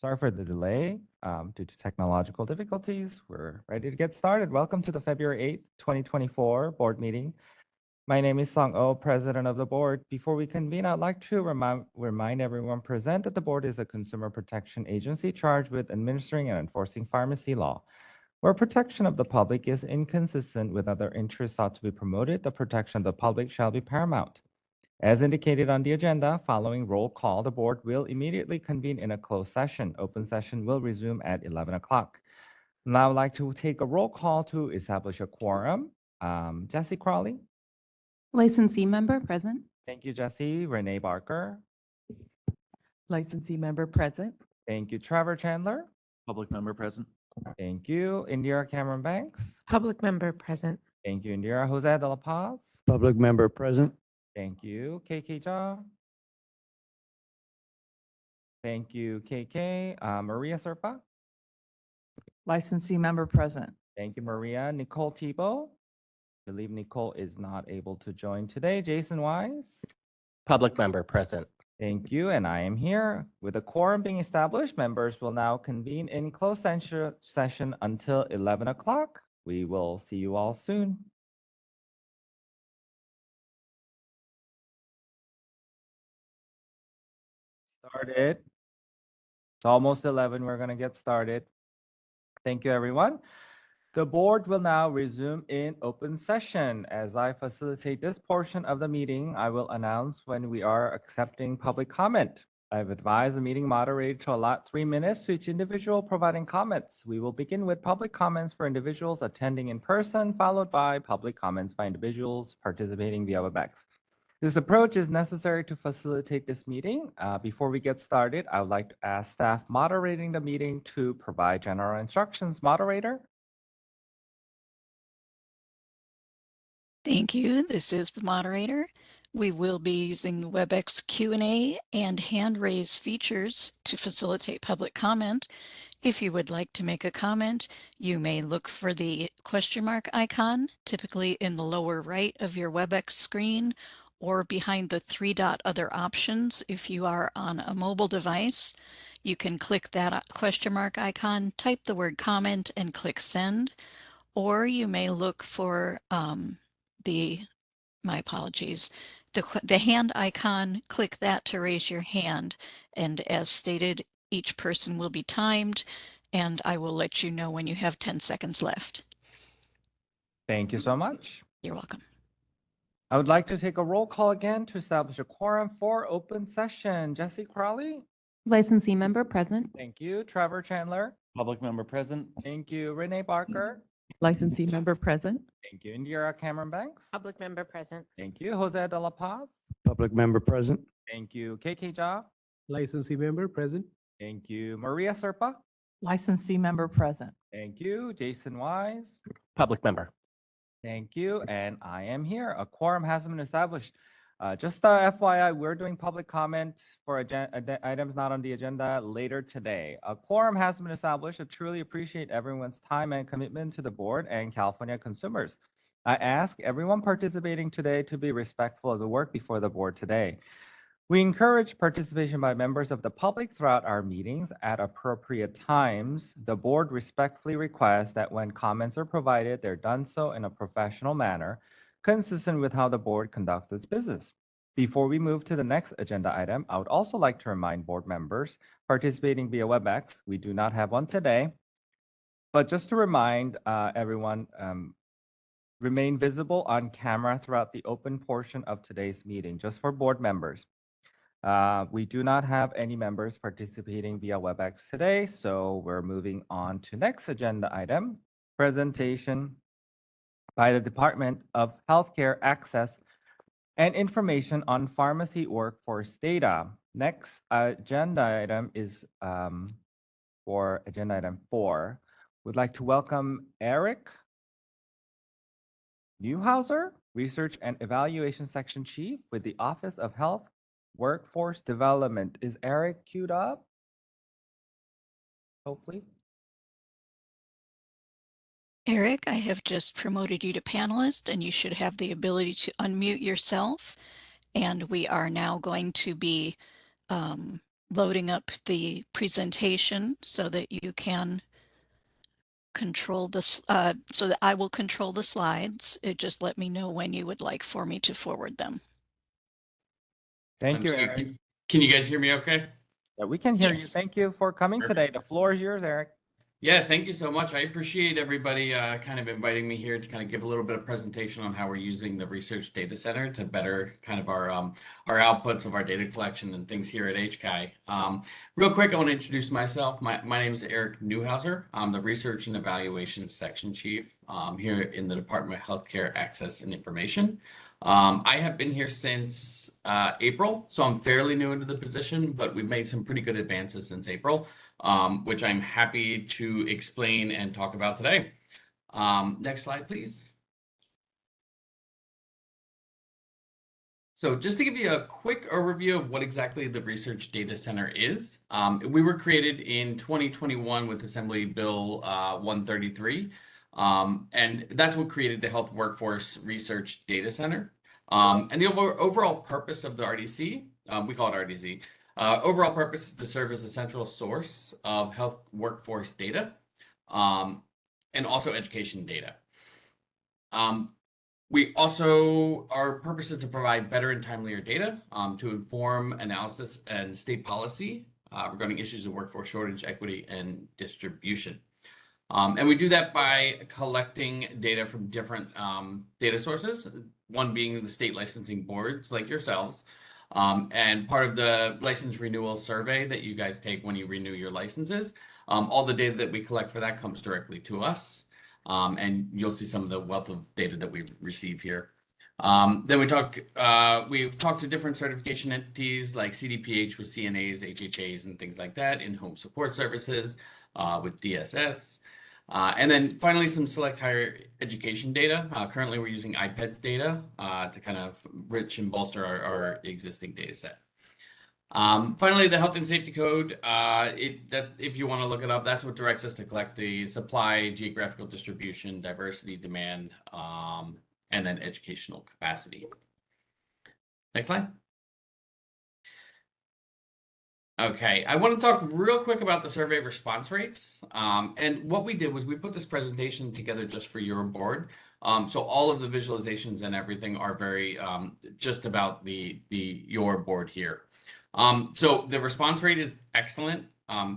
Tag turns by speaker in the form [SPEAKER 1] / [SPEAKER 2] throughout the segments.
[SPEAKER 1] Sorry for the delay due to technological difficulties. We're ready to get started. Welcome to the February 8th, 2024 board meeting. My name is Song Oh, president of the board. Before we convene, I'd like to remind everyone present that the board is a consumer protection agency charged with administering and enforcing pharmacy law. Where protection of the public is inconsistent with other interests sought to be promoted, the protection of the public shall be paramount. As indicated on the agenda, following roll call, the board will immediately convene in a closed session. Open session will resume at 11 o'clock. Now I'd like to take a roll call to establish a quorum. Jesse Crawley.
[SPEAKER 2] Licensee member present.
[SPEAKER 1] Thank you, Jesse. Renee Barker.
[SPEAKER 3] Licensee member present.
[SPEAKER 1] Thank you, Trevor Chandler.
[SPEAKER 4] Public member present.
[SPEAKER 1] Thank you, Indira Cameron Banks.
[SPEAKER 5] Public member present.
[SPEAKER 1] Thank you, Indira. Jose de la Paz.
[SPEAKER 6] Public member present.
[SPEAKER 1] Thank you, KK Jha. Thank you, KK. Maria Serpa.
[SPEAKER 3] Licensee member present.
[SPEAKER 1] Thank you, Maria. Nicole Tebow. I believe Nicole is not able to join today. Jason Wise.
[SPEAKER 7] Public member present.
[SPEAKER 1] Thank you, and I am here. With a quorum being established, members will now convene in closed session until 11 o'clock. We will see you all soon. Started. It's almost 11. We're going to get started. Thank you, everyone. The board will now resume in open session. As I facilitate this portion of the meeting, I will announce when we are accepting public comment. I've advised the meeting moderator to allot 3 minutes to each individual providing comments. We will begin with public comments for individuals attending in person, followed by public comments by individuals participating via WebEx. This approach is necessary to facilitate this meeting. Before we get started, I would like to ask staff moderating the meeting to provide general instructions. Moderator?
[SPEAKER 8] Thank you. This is the moderator. We will be using the WebEx Q&A and hand raise features to facilitate public comment. If you would like to make a comment, you may look for the question mark icon, typically in the lower right of your WebEx screen, or behind the 3-dot other options. If you are on a mobile device, you can click that question mark icon, type the word comment, and click send. Or you may look for my apologies, the hand icon, click that to raise your hand. And as stated, each person will be timed, and I will let you know when you have 10 seconds left.
[SPEAKER 1] Thank you so much.
[SPEAKER 8] You're welcome.
[SPEAKER 1] I would like to take a roll call again to establish a quorum for open session. Jesse Crawley.
[SPEAKER 2] Licensee member present.
[SPEAKER 1] Thank you. Trevor Chandler.
[SPEAKER 4] Public member present.
[SPEAKER 1] Thank you. Renee Barker.
[SPEAKER 3] Licensee member present.
[SPEAKER 1] Thank you. Indira Cameron Banks.
[SPEAKER 5] Public member present.
[SPEAKER 1] Thank you. Jose de la Paz.
[SPEAKER 6] Public member present.
[SPEAKER 1] Thank you. KK Jha.
[SPEAKER 6] Licensee member present.
[SPEAKER 1] Thank you. Maria Serpa.
[SPEAKER 3] Licensee member present.
[SPEAKER 1] Thank you. Jason Wise.
[SPEAKER 7] Public member.
[SPEAKER 1] Thank you. And I am here. A quorum has been established. Just FYI, we're doing public comment for items not on the agenda later today. A quorum has been established. I truly appreciate everyone's time and commitment to the board and California consumers. I ask everyone participating today to be respectful of the work before the board today. We encourage participation by members of the public throughout our meetings at appropriate times. The board respectfully requests that when comments are provided, they're done so in a professional manner, consistent with how the board conducts its business. Before we move to the next agenda item, I would also like to remind board members participating via WebEx, we do not have one today, but just to remind everyone, remain visible on camera throughout the open portion of today's meeting, just for board members. We do not have any members participating via WebEx today, so we're moving on to next agenda item, presentation by the Department of Healthcare Access and Information on Pharmacy Workforce Data. Next agenda item is for agenda item 4. We'd like to welcome Eric Newhauser, Research and Evaluation Section Chief with the Office of Health Workforce Development. Is Eric queued up? Hopefully.
[SPEAKER 8] Eric, I have just promoted you to panelist, and you should have the ability to unmute yourself. And we are now going to be loading up the presentation so that you can control this, so that I will control the slides. Just let me know when you would like for me to forward them.
[SPEAKER 1] Thank you,
[SPEAKER 9] Understood.
[SPEAKER 1] Eric.
[SPEAKER 9] Can you guys hear me okay?
[SPEAKER 1] Yeah, we can hear you.
[SPEAKER 8] Yes.
[SPEAKER 1] Thank you for coming
[SPEAKER 9] Perfect.
[SPEAKER 1] today. The floor is yours, Eric.
[SPEAKER 9] Yeah, thank you so much. I appreciate everybody kind of inviting me here to kind of give a little bit of presentation on how we're using the research data center to better kind of our outputs of our data collection and things here at HCI. Real quick, I want to introduce myself. My name is Eric Newhauser. I'm the Research and Evaluation Section Chief here in the Department of Healthcare Access and Information. I have been here since April, so I'm fairly new into the position, but we've made some pretty good advances since April, which I'm happy to explain and talk about today. Next slide, please. So just to give you a quick overview of what exactly the Research Data Center is, we were created in 2021 with Assembly Bill 133. And that's what created the Health Workforce Research Data Center. And the overall purpose of the RDC, we call it RDC, overall purpose is to serve as a central source of health workforce data and also education data. We also, our purpose is to provide better and timelier data to inform analysis and state policy regarding issues of workforce shortage, equity, and distribution. And we do that by collecting data from different data sources, one being the state licensing boards like yourselves. And part of the license renewal survey that you guys take when you renew your licenses, all the data that we collect for that comes directly to us. And you'll see some of the wealth of data that we receive here. Then we've talked to different certification entities like CDPH with CNAs, HHAs, and things like that, in-home support services with DSS. And then finally, some select higher education data. Currently, we're using IPEDS data to kind of enrich and bolster our existing data set. Finally, the Health and Safety Code, if you want to look it up, that's what directs us to collect the supply, geographical distribution, diversity, demand, and then educational capacity. Next slide. Okay, I want to talk real quick about the survey response rates. And what we did was we put this presentation together just for your board. So all of the visualizations and everything are very just about your board here. So the response rate is excellent.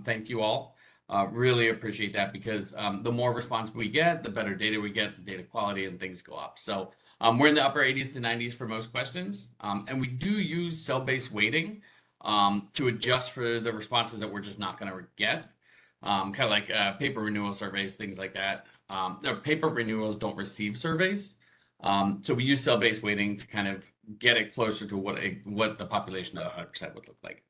[SPEAKER 9] Thank you all. Really appreciate that because the more response we get, the better data we get, the data quality and things go up. So we're in the upper 80s to 90s for most questions. And we do use cell-based weighting to adjust for the responses that we're just not going to get. Kind of like paper renewal surveys, things like that. Paper renewals don't receive surveys. So we use cell-based weighting to kind of get it closer to what the population of 100% would look like.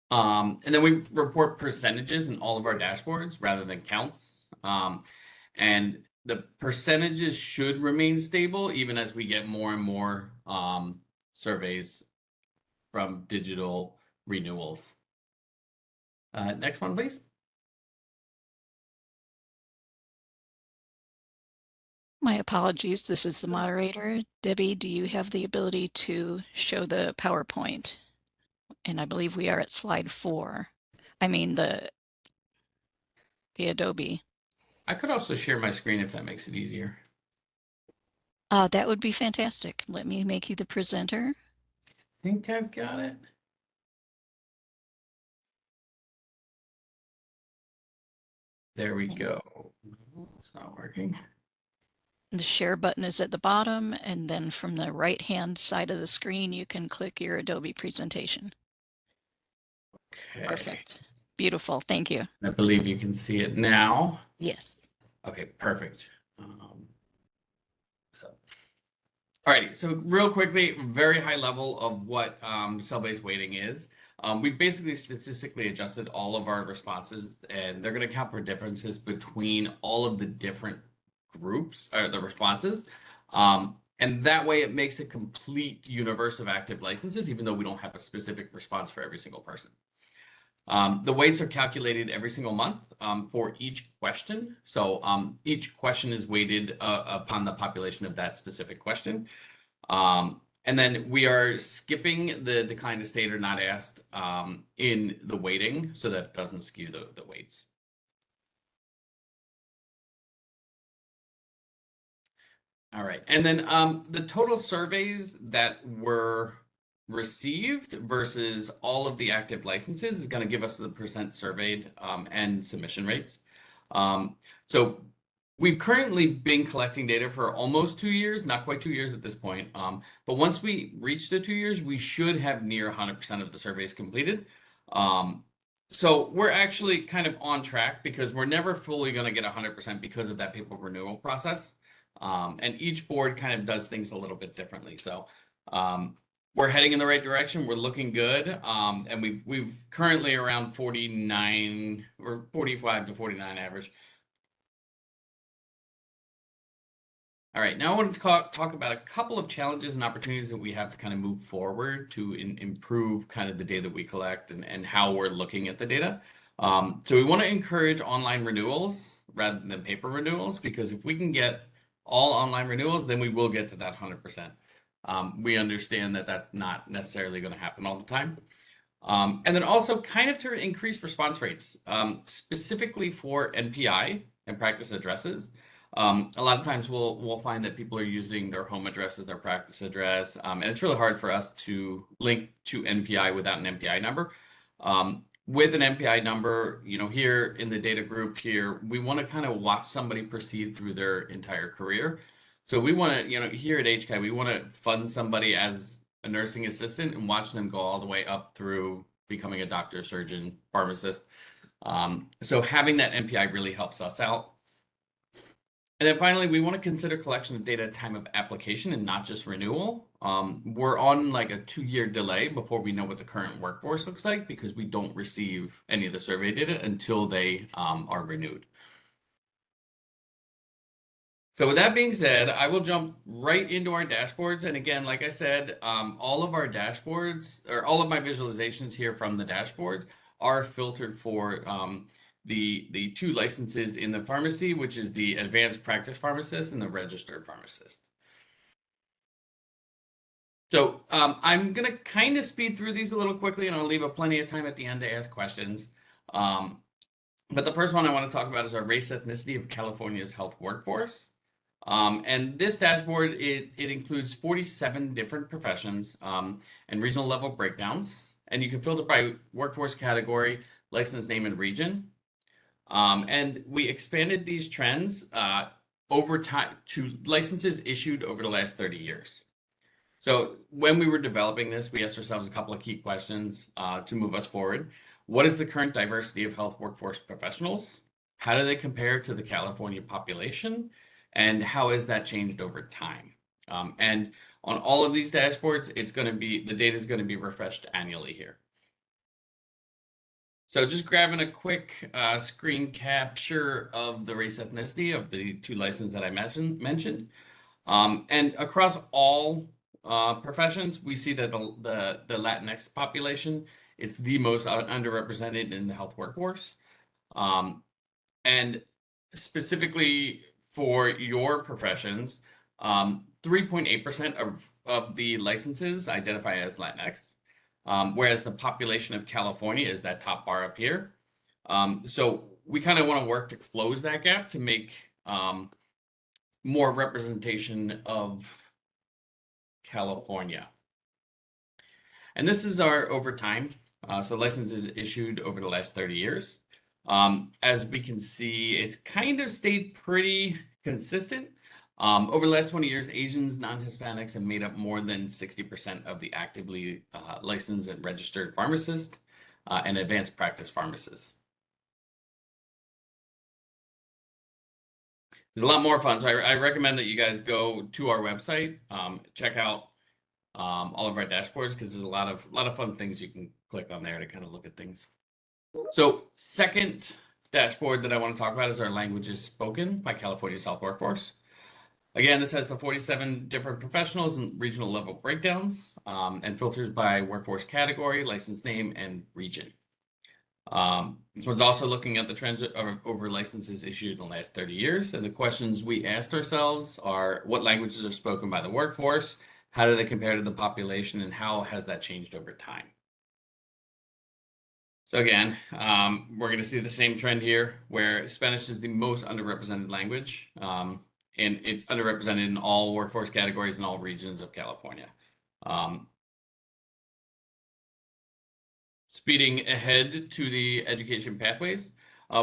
[SPEAKER 9] And then we report percentages in all of our dashboards rather than counts. And the percentages should remain stable even as we get more and more surveys from digital renewals. Next one, please.
[SPEAKER 8] My apologies, this is the moderator. Debbie, do you have the ability to show the PowerPoint? And I believe we are at slide 4. I mean the Adobe.
[SPEAKER 9] I could also share my screen if that makes it easier.
[SPEAKER 8] That would be fantastic. Let me make you the presenter.
[SPEAKER 9] I think I've got it. There we go. It's not working.
[SPEAKER 8] The share button is at the bottom, and then from the right-hand side of the screen, you can click your Adobe presentation.
[SPEAKER 9] Okay.
[SPEAKER 8] Perfect. Beautiful. Thank you.
[SPEAKER 9] I believe you can see it now.
[SPEAKER 8] Yes.
[SPEAKER 9] Okay, perfect. Alrighty, so real quickly, very high level of what cell-based weighting is. We basically statistically adjusted all of our responses, and they're going to account for differences between all of the different groups or the responses. And that way it makes a complete universe of active licenses, even though we don't have a specific response for every single person. The weights are calculated every single month for each question. So each question is weighted upon the population of that specific question. And then we are skipping the declined to state or not asked in the weighting so that it doesn't skew the weights. All right. And then the total surveys that were received versus all of the active licenses is going to give us the percent surveyed and submission rates. So we've currently been collecting data for almost 2 years, not quite 2 years at this point. But once we reach the 2 years, we should have near 100% of the surveys completed. So we're actually kind of on track because we're never fully going to get 100% because of that paper renewal process. And each board kind of does things a little bit differently. So we're heading in the right direction. We're looking good. And we've currently around 49 or 45 to 49 average. All right, now I want to talk about a couple of challenges and opportunities that we have to kind of move forward to improve kind of the data we collect and how we're looking at the data. So we want to encourage online renewals rather than paper renewals, because if we can get all online renewals, then we will get to that 100%. We understand that that's not necessarily going to happen all the time. And then also kind of to increase response rates, specifically for NPI and practice addresses. A lot of times we'll find that people are using their home address as their practice address, and it's really hard for us to link to NPI without an NPI number. With an NPI number, you know, here in the data group here, we want to kind of watch somebody proceed through their entire career. So we want to, you know, here at HCAT, we want to fund somebody as a nursing assistant and watch them go all the way up through becoming a doctor, surgeon, pharmacist. So having that NPI really helps us out. And then finally, we want to consider collection of data at time of application and not just renewal. We're on like a 2-year delay before we know what the current workforce looks like because we don't receive any of the survey data until they are renewed. So with that being said, I will jump right into our dashboards. And again, like I said, all of our dashboards or all of my visualizations here from the dashboards are filtered for the 2 licenses in the pharmacy, which is the advanced practice pharmacist and the registered pharmacist. So I'm going to kind of speed through these a little quickly, and I'll leave plenty of time at the end to ask questions. But the first one I want to talk about is our race ethnicity of California's health workforce. And this dashboard, it includes 47 different professions and regional level breakdowns. And you can filter by workforce category, license name, and region. And we expanded these trends over time to licenses issued over the last 30 years. So when we were developing this, we asked ourselves a couple of key questions to move us forward. What is the current diversity of health workforce professionals? How do they compare to the California population? And how has that changed over time? And on all of these dashboards, it's going to be, the data is going to be refreshed annually here. So just grabbing a quick screen capture of the race ethnicity of the 2 licenses that I mentioned. And across all professions, we see that the Latinx population is the most underrepresented in the health workforce. And specifically for your professions, 3.8% of the licenses identify as Latinx. Whereas the population of California is that top bar up here. So we kind of want to work to close that gap to make more representation of California. And this is our over time. So licenses issued over the last 30 years. As we can see, it's kind of stayed pretty consistent. Over the last 20 years, Asians, non-Hispanics have made up more than 60% of the actively licensed and registered pharmacists and advanced practice pharmacists. There's a lot more fun, so I recommend that you guys go to our website, check out all of our dashboards because there's a lot of fun things you can click on there to kind of look at things. So second dashboard that I want to talk about is our languages spoken by California's health workforce. Again, this has the 47 different professionals and regional level breakdowns and filters by workforce category, license name, and region. This one's also looking at the trends over licenses issued in the last 30 years. And the questions we asked ourselves are, what languages are spoken by the workforce? How do they compare to the population, and how has that changed over time? So again, we're going to see the same trend here, where Spanish is the most underrepresented language, and it's underrepresented in all workforce categories in all regions of California. Speeding ahead to the education pathways,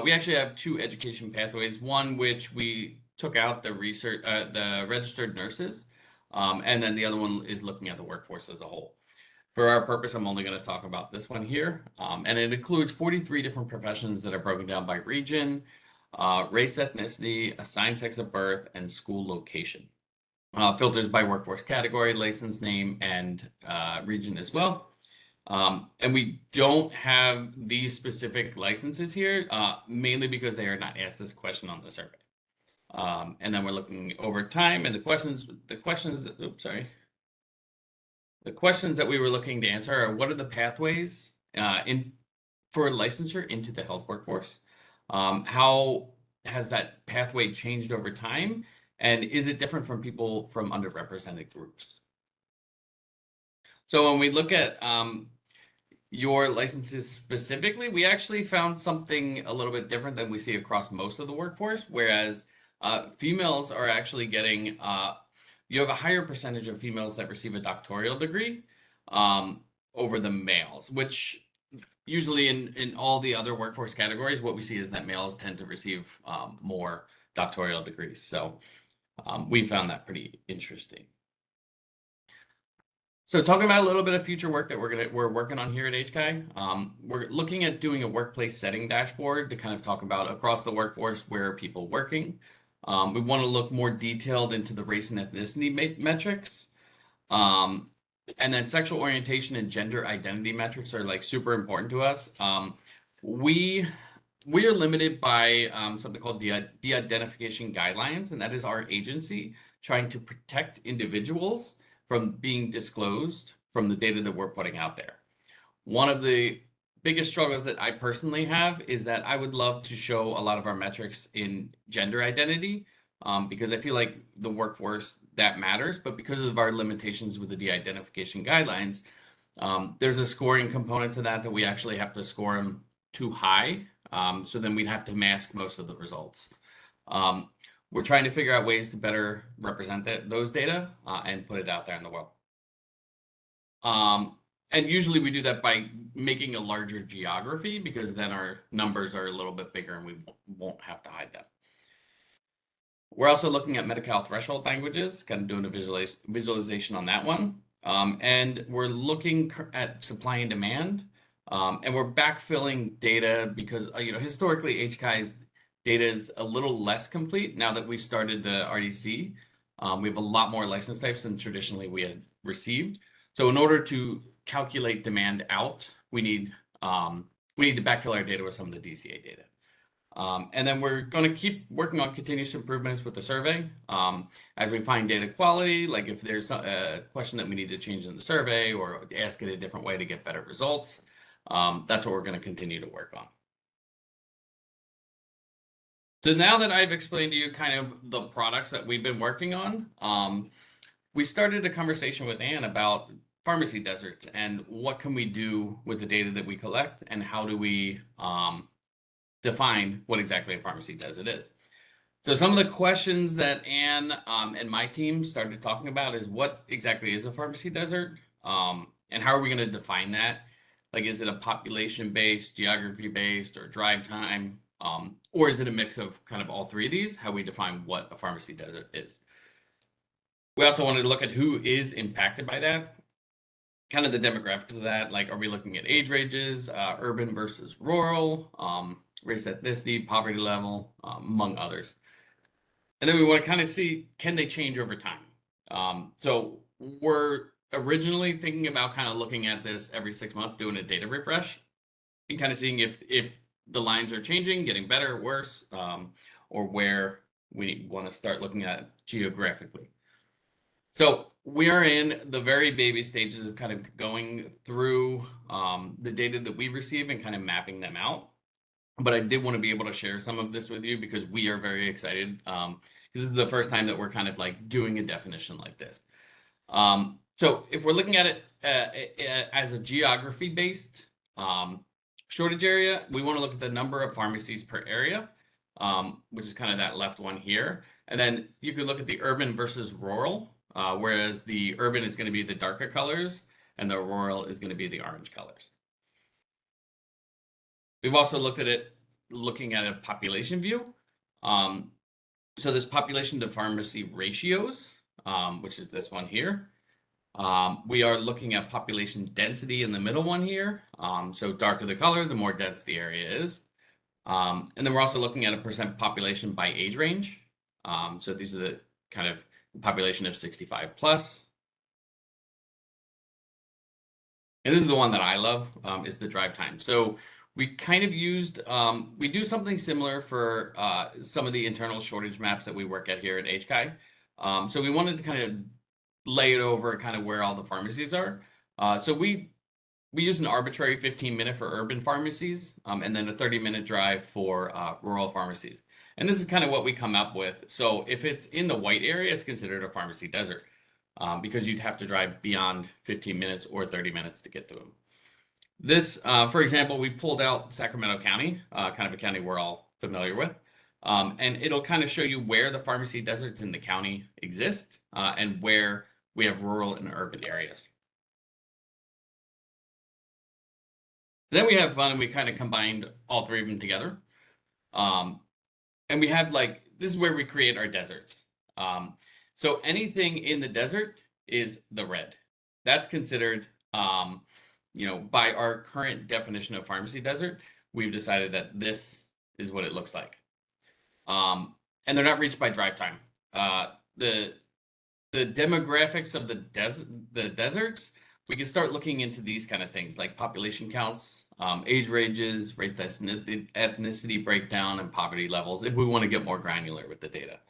[SPEAKER 9] we actually have two education pathways. One which we took out the registered nurses, and then the other one is looking at the workforce as a whole. For our purpose, I'm only going to talk about this one here, and it includes 43 different professions that are broken down by region, race, ethnicity, assigned sex of birth, and school location. Filters by workforce category, license name, and region as well. And we don't have these specific licenses here, mainly because they are not asked this question on the survey. And then we're looking over time, and the questions that we were looking to answer are: what are the pathways for licensure into the health workforce? How has that pathway changed over time? And is it different from people from underrepresented groups? So when we look at your licenses specifically, we actually found something a little bit different than we see across most of the workforce, whereas females are actually getting, you have a higher percentage of females that receive a doctoral degree over the males, which usually in all the other workforce categories, what we see is that males tend to receive more doctoral degrees. So we found that pretty interesting. So talking about a little bit of future work that we're working on here at HCAI, we're looking at doing a workplace setting dashboard to kind of talk about across the workforce, where are people working. We want to look more detailed into the race and ethnicity metrics. And then sexual orientation and gender identity metrics are like super important to us. We are limited by something called the de-identification guidelines, and that is our agency trying to protect individuals from being disclosed from the data that we're putting out there. One of the biggest struggles that I personally have is that I would love to show a lot of our metrics in gender identity, because I feel like the workforce that matters, but because of our limitations with the de-identification guidelines, there's a scoring component to that we actually have to score them too high. So then we'd have to mask most of the results. We're trying to figure out ways to better represent those data and put it out there in the world. And usually we do that by making a larger geography, because then our numbers are a little bit bigger and we won't have to hide them. We're also looking at Medi-Cal threshold languages, kind of doing a visualization on that one. And we're looking at supply and demand. And we're backfilling data because, historically HCAI's data is a little less complete now that we've started the RDC. We have a lot more license types than traditionally we had received. So in order to calculate demand out, we need to backfill our data with some of the DCA data. And then we're going to keep working on continuous improvements with the survey. As we find data quality, like if there's a question that we need to change in the survey or ask it a different way to get better results, that's what we're going to continue to work on. So now that I've explained to you kind of the products that we've been working on, we started a conversation with Anne about pharmacy deserts and what can we do with the data that we collect, and how do we define what exactly a pharmacy desert is. So some of the questions that Anne and my team started talking about is, what exactly is a pharmacy desert, and how are we going to define that? Like, is it a population-based, geography-based, or drive time? Or is it a mix of kind of all three of these, how we define what a pharmacy desert is? We also wanted to look at who is impacted by that, kind of the demographics of that. Like, are we looking at age ranges, urban versus rural, race, ethnicity, poverty level, among others. And then we want to kind of see, can they change over time? So we're originally thinking about kind of looking at this every 6 months, doing a data refresh, and kind of seeing if the lines are changing, getting better, worse, or where we want to start looking at geographically. So we are in the very baby stages of kind of going through the data that we receive and kind of mapping them out. But I did want to be able to share some of this with you because we are very excited. This is the first time that we're kind of like doing a definition like this. So if we're looking at it as a geography-based shortage area, we want to look at the number of pharmacies per area, which is kind of that left one here. And then you could look at the urban versus rural, whereas the urban is going to be the darker colors and the rural is going to be the orange colors. We've also looked at it looking at a population view. So there's population to pharmacy ratios, which is this one here. We are looking at population density in the middle one here. So darker the color, the more dense the area is. And then we're also looking at a percent population by age range. So these are the kind of population of 65 plus. And this is the one that I love, is the drive time. So we kind of used, we do something similar for some of the internal shortage maps that we work at here at HCI. So we wanted to kind of lay it over kind of where all the pharmacies are. So we use an arbitrary 15-minute for urban pharmacies, and then a 30-minute drive for rural pharmacies. And this is kind of what we come up with. So if it's in the white area, it's considered a pharmacy desert, because you'd have to drive beyond 15 minutes or 30 minutes to get to them. This, for example, we pulled out Sacramento County, kind of a county we're all familiar with. And it'll kind of show you where the pharmacy deserts in the county exist, and where we have rural and urban areas. Then we have fun and we kind of combined all three of them together. And we have this is where we create our deserts. So anything in the desert is the red. That's considered, by our current definition of pharmacy desert, we've decided that this is what it looks like. And they're not reached by drive time. The demographics of the deserts, we can start looking into these kind of things like population counts, age ranges, race ethnicity breakdown, and poverty levels if we want to get more granular with the data.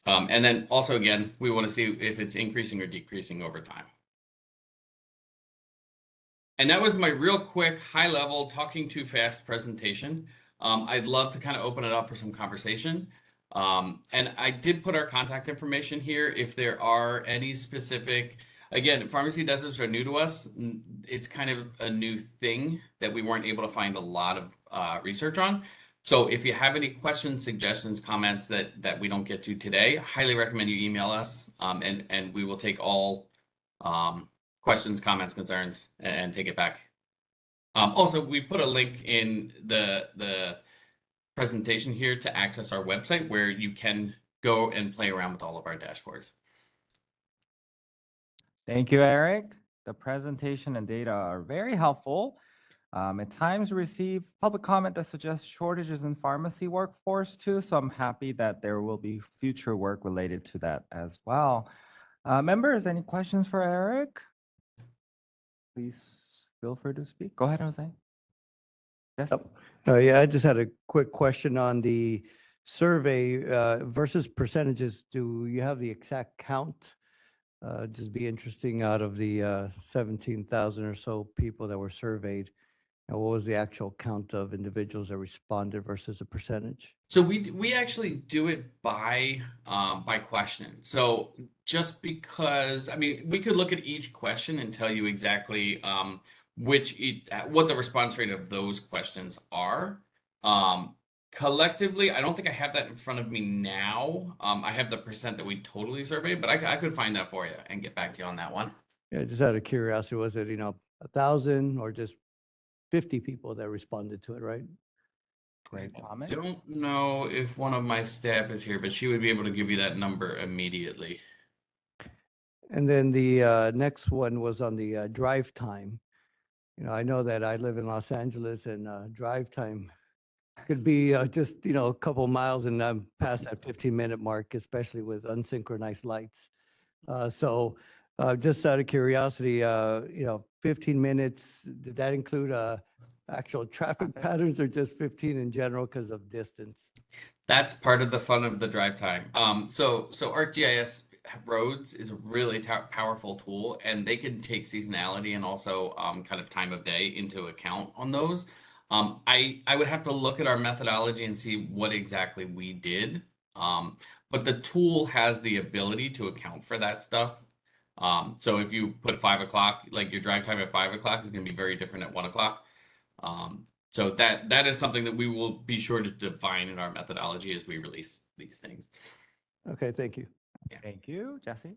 [SPEAKER 9] And then also, again, we want to see if it's increasing or decreasing over time. And that was my real quick, high-level, talking too fast presentation. I'd love to kind of open it up for some conversation. And I did put our contact information here if there are any specific, again, pharmacy deserts are new to us. It's kind of a new thing that we weren't able to find a lot of research on. So if you have any questions, suggestions, comments that we don't get to today, I highly recommend you email us, and we will take all questions, comments, concerns, and take it back. Also, we put a link in the presentation here to access our website where you can go and play around with all of our dashboards.
[SPEAKER 1] Thank you, Eric. The presentation and data are very helpful. At times we receive public comment that suggests shortages in pharmacy workforce too, so I'm happy that there will be future work related to that as well. Members, any questions for Eric? Please feel free to speak. Go ahead, Jose. Yes.
[SPEAKER 6] Yeah, I just had a quick question on the survey versus percentages. Do you have the exact count? Just be interesting, out of the 17,000 or so people that were surveyed, what was the actual count of individuals that responded versus a percentage?
[SPEAKER 9] So we actually do it by question. So just because, I mean, we could look at each question and tell you exactly what the response rate of those questions are. Collectively, I don't think I have that in front of me now. I have the percent that we totally surveyed, but I could find that for you and get back to you on that one.
[SPEAKER 6] Yeah, just out of curiosity, was it 1,000 or just 50 people that responded to it, right?
[SPEAKER 1] Great
[SPEAKER 9] I
[SPEAKER 1] comment.
[SPEAKER 9] don't know if one of my staff is here, but she would be able to give you that number immediately.
[SPEAKER 6] And then the next one was on the drive time. I know that I live in Los Angeles, and drive time could be just, a couple miles, and I'm past that 15-minute mark, especially with unsynchronized lights. So just out of curiosity, 15 minutes, did that include actual traffic patterns or just 15 in general because of distance?
[SPEAKER 9] That's part of the fun of the drive time. So ArcGIS Roads is a really powerful tool, and they can take seasonality and also kind of time of day into account on those. I would have to look at our methodology and see what exactly we did. But the tool has the ability to account for that stuff. So if you put 5 o'clock, like your drive time at 5 o'clock is going to be very different at 1 o'clock. So that is something that we will be sure to define in our methodology as we release these things.
[SPEAKER 6] Okay, thank you.
[SPEAKER 1] Thank you, Jesse.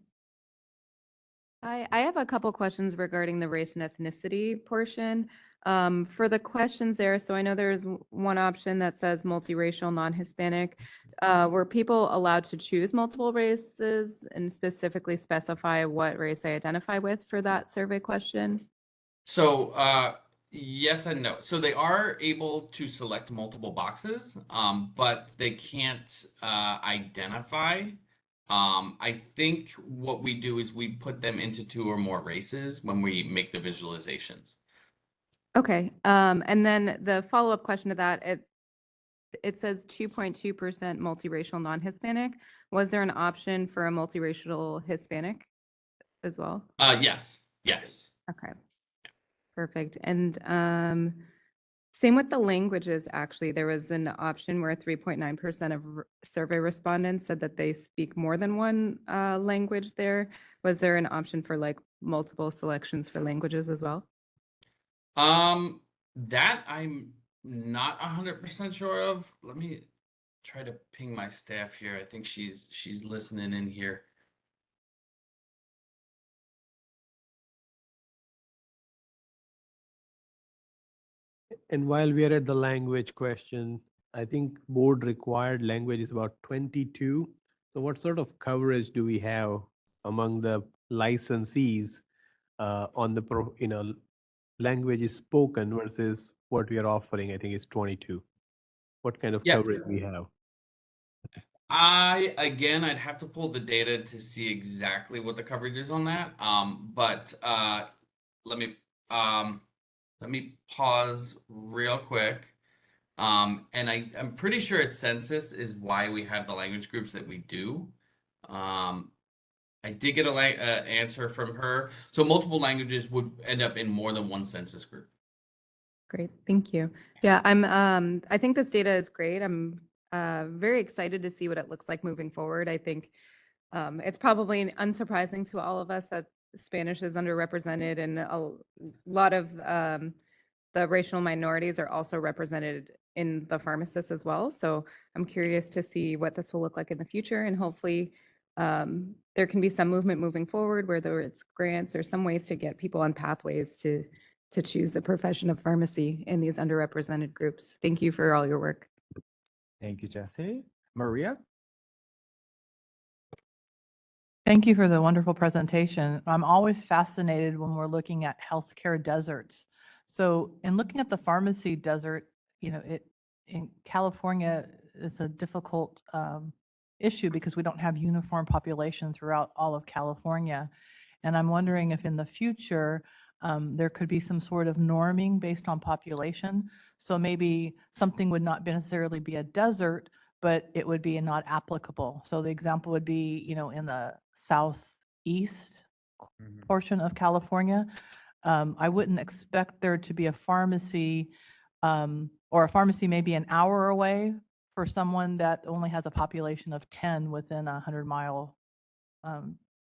[SPEAKER 2] I have a couple questions regarding the race and ethnicity portion. For the questions there, so I know there's one option that says multiracial, non-Hispanic. Were people allowed to choose multiple races and specifically specify what race they identify with for that survey question?
[SPEAKER 9] So yes and no. So they are able to select multiple boxes, but they can't identify. I think what we do is we put them into 2 or more races when we make the visualizations.
[SPEAKER 2] Okay, and then the follow-up question to that, it says 2.2% multiracial non-Hispanic. Was there an option for a multiracial Hispanic as well?
[SPEAKER 9] Yes.
[SPEAKER 2] Okay, perfect. And same with the languages, actually. There was an option where 3.9% of survey respondents said that they speak more than one language there. Was there an option for like multiple selections for languages as well?
[SPEAKER 9] That I'm not 100% sure of. Let me try to ping my staff here. I think she's listening in here.
[SPEAKER 10] And while we are at the language question, I think board required language is about 22. So what sort of coverage do we have among the licensees on the language is spoken versus what we are offering? I think it's 22. What kind of
[SPEAKER 9] Yeah.
[SPEAKER 10] coverage we have?
[SPEAKER 9] I'd have to pull the data to see exactly what the coverage is on that. But let me pause real quick. And I'm pretty sure it's census is why we have the language groups that we do. I did get an answer from her. So multiple languages would end up in more than one census group.
[SPEAKER 2] Great, thank you. Yeah, I think this data is great. I'm very excited to see what it looks like moving forward. I think it's probably unsurprising to all of us that Spanish is underrepresented, and a lot of the racial minorities are also represented in the pharmacists as well. So I'm curious to see what this will look like in the future, and hopefully there can be some movement moving forward, whether it's grants or some ways to get people on pathways to choose the profession of pharmacy in these underrepresented groups. Thank you for all your work.
[SPEAKER 1] Thank you, Jesse. Maria?
[SPEAKER 3] Thank you for the wonderful presentation. I'm always fascinated when we're looking at healthcare deserts. So in looking at the pharmacy desert, in California, it's a difficult issue because we don't have uniform population throughout all of California. And I'm wondering if in the future, there could be some sort of norming based on population. So maybe something would not necessarily be a desert, but it would be not applicable. So the example would be, in the southeast portion of California. I wouldn't expect there to be a pharmacy, or a pharmacy maybe an hour away for someone that only has a population of 10 within a 100-mile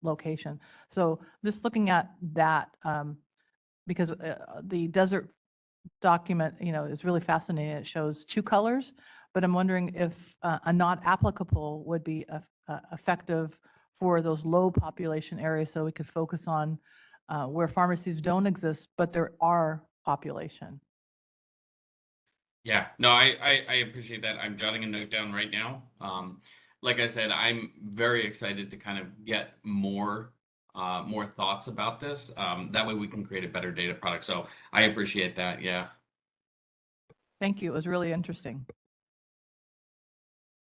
[SPEAKER 3] location. So just looking at that, because the desert document, is really fascinating. It shows 2 colors, but I'm wondering if a not applicable would be effective for those low population areas, so we could focus on where pharmacies don't exist, but there are population.
[SPEAKER 9] Yeah, no, I appreciate that. I'm jotting a note down right now. Like I said, I'm very excited to kind of get more thoughts about this. That way we can create a better data product. So I appreciate that. Yeah.
[SPEAKER 3] Thank you. It was really interesting.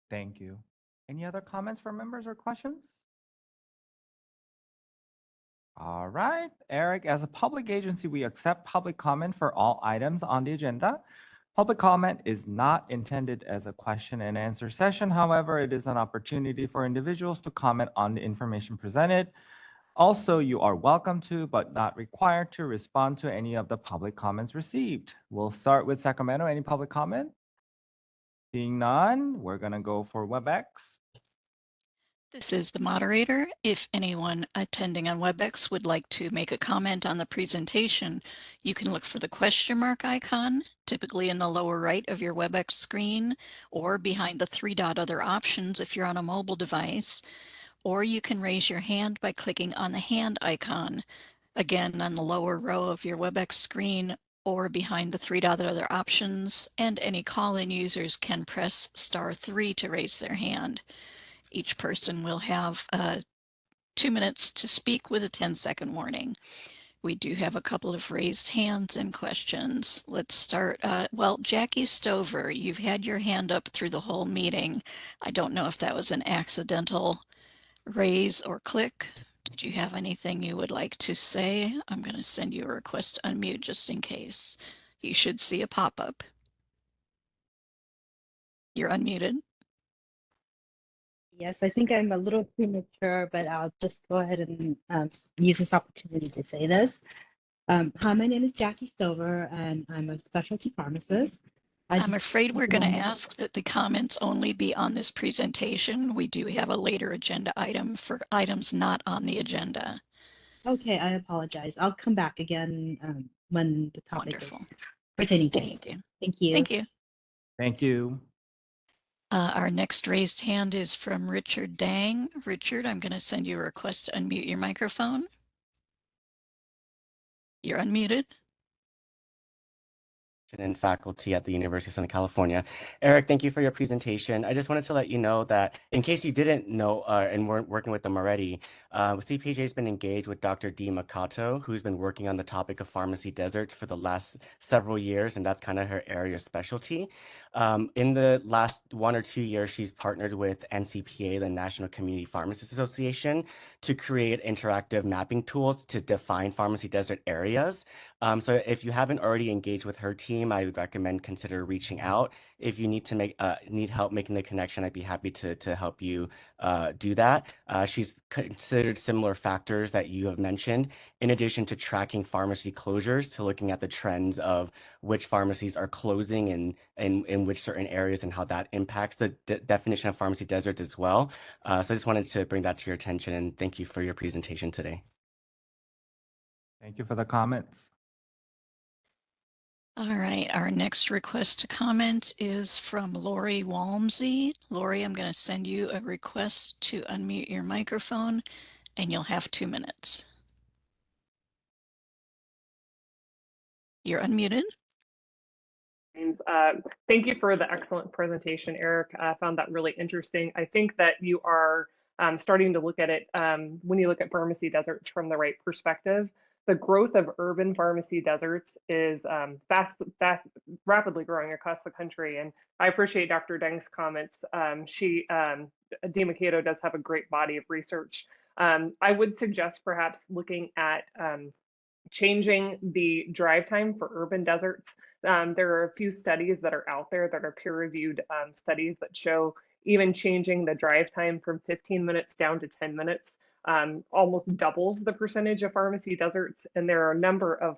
[SPEAKER 1] Thank you. Any other comments from members or questions? All right, Eric, as a public agency, we accept public comment for all items on the agenda. Public comment is not intended as a question and answer session. However, it is an opportunity for individuals to comment on the information presented. Also, you are welcome to, but not required to, respond to any of the public comments received. We'll start with Sacramento. Any public comment? Seeing none, we're going to go for WebEx.
[SPEAKER 8] This is the moderator. If anyone attending on WebEx would like to make a comment on the presentation, you can look for the question mark icon, typically in the lower right of your WebEx screen, or behind the three-dot other options if you're on a mobile device, or you can raise your hand by clicking on the hand icon, again on the lower row of your WebEx screen, or behind the three-dot other options, and any call-in users can press *3 to raise their hand. Each person will have 2 minutes to speak with a 10-second warning. We do have a couple of raised hands and questions. Let's start. Well, Jackie Stover, you've had your hand up through the whole meeting. I don't know if that was an accidental raise or click. Did you have anything you would like to say? I'm going to send you a request to unmute just in case. You should see a pop-up. You're unmuted.
[SPEAKER 11] Yes, I think I'm a little premature, but I'll just go ahead and use this opportunity to say this. Hi, my name is Jackie Stover, and I'm a specialty pharmacist.
[SPEAKER 8] I'm afraid we're going to ask that the comments only be on this presentation. We do have a later agenda item for items not on the agenda.
[SPEAKER 11] Okay, I apologize. I'll come back again when the topic
[SPEAKER 8] Wonderful.
[SPEAKER 11] is pertaining to
[SPEAKER 8] Thank
[SPEAKER 11] it.
[SPEAKER 8] you.
[SPEAKER 11] Thank you.
[SPEAKER 8] Thank you.
[SPEAKER 1] Thank you.
[SPEAKER 8] Our next raised hand is from Richard Dang. Richard, I'm going to send you a request to unmute your microphone. You're unmuted.
[SPEAKER 7] And faculty at the University of Southern California. Eric, thank you for your presentation. I just wanted to let you know that in case you didn't know and weren't working with them already, CPJ has been engaged with Dr. Dee Makato, who's been working on the topic of pharmacy deserts for the last several years, and that's kind of her area of specialty. In the last 1 or 2 years, she's partnered with NCPA, the National Community Pharmacists Association, to create interactive mapping tools to define pharmacy desert areas. So if you haven't already engaged with her team, I would recommend consider reaching out. If you need to need help making the connection, I'd be happy to help you do that. She's considered similar factors that you have mentioned, in addition to tracking pharmacy closures, to looking at the trends of which pharmacies are closing and in which certain areas and how that impacts the definition of pharmacy deserts as well. So I just wanted to bring that to your attention, and thank you for your presentation today.
[SPEAKER 1] Thank you for the comments.
[SPEAKER 8] All right, our next request to comment is from Lori Walmsley. Lori, I'm going to send you a request to unmute your microphone, and you'll have 2 minutes. You're unmuted.
[SPEAKER 12] Thank you for the excellent presentation, Eric. I found that really interesting. I think that you are starting to look at it when you look at pharmacy deserts from the right perspective. The growth of urban pharmacy deserts is rapidly growing across the country. And I appreciate Dr. Deng's comments. Dee Makato does have a great body of research. I would suggest perhaps looking at changing the drive time for urban deserts. There are a few studies that are out there that are peer-reviewed studies that show even changing the drive time from 15 minutes down to 10 minutes almost doubles the percentage of pharmacy deserts. And there are a number of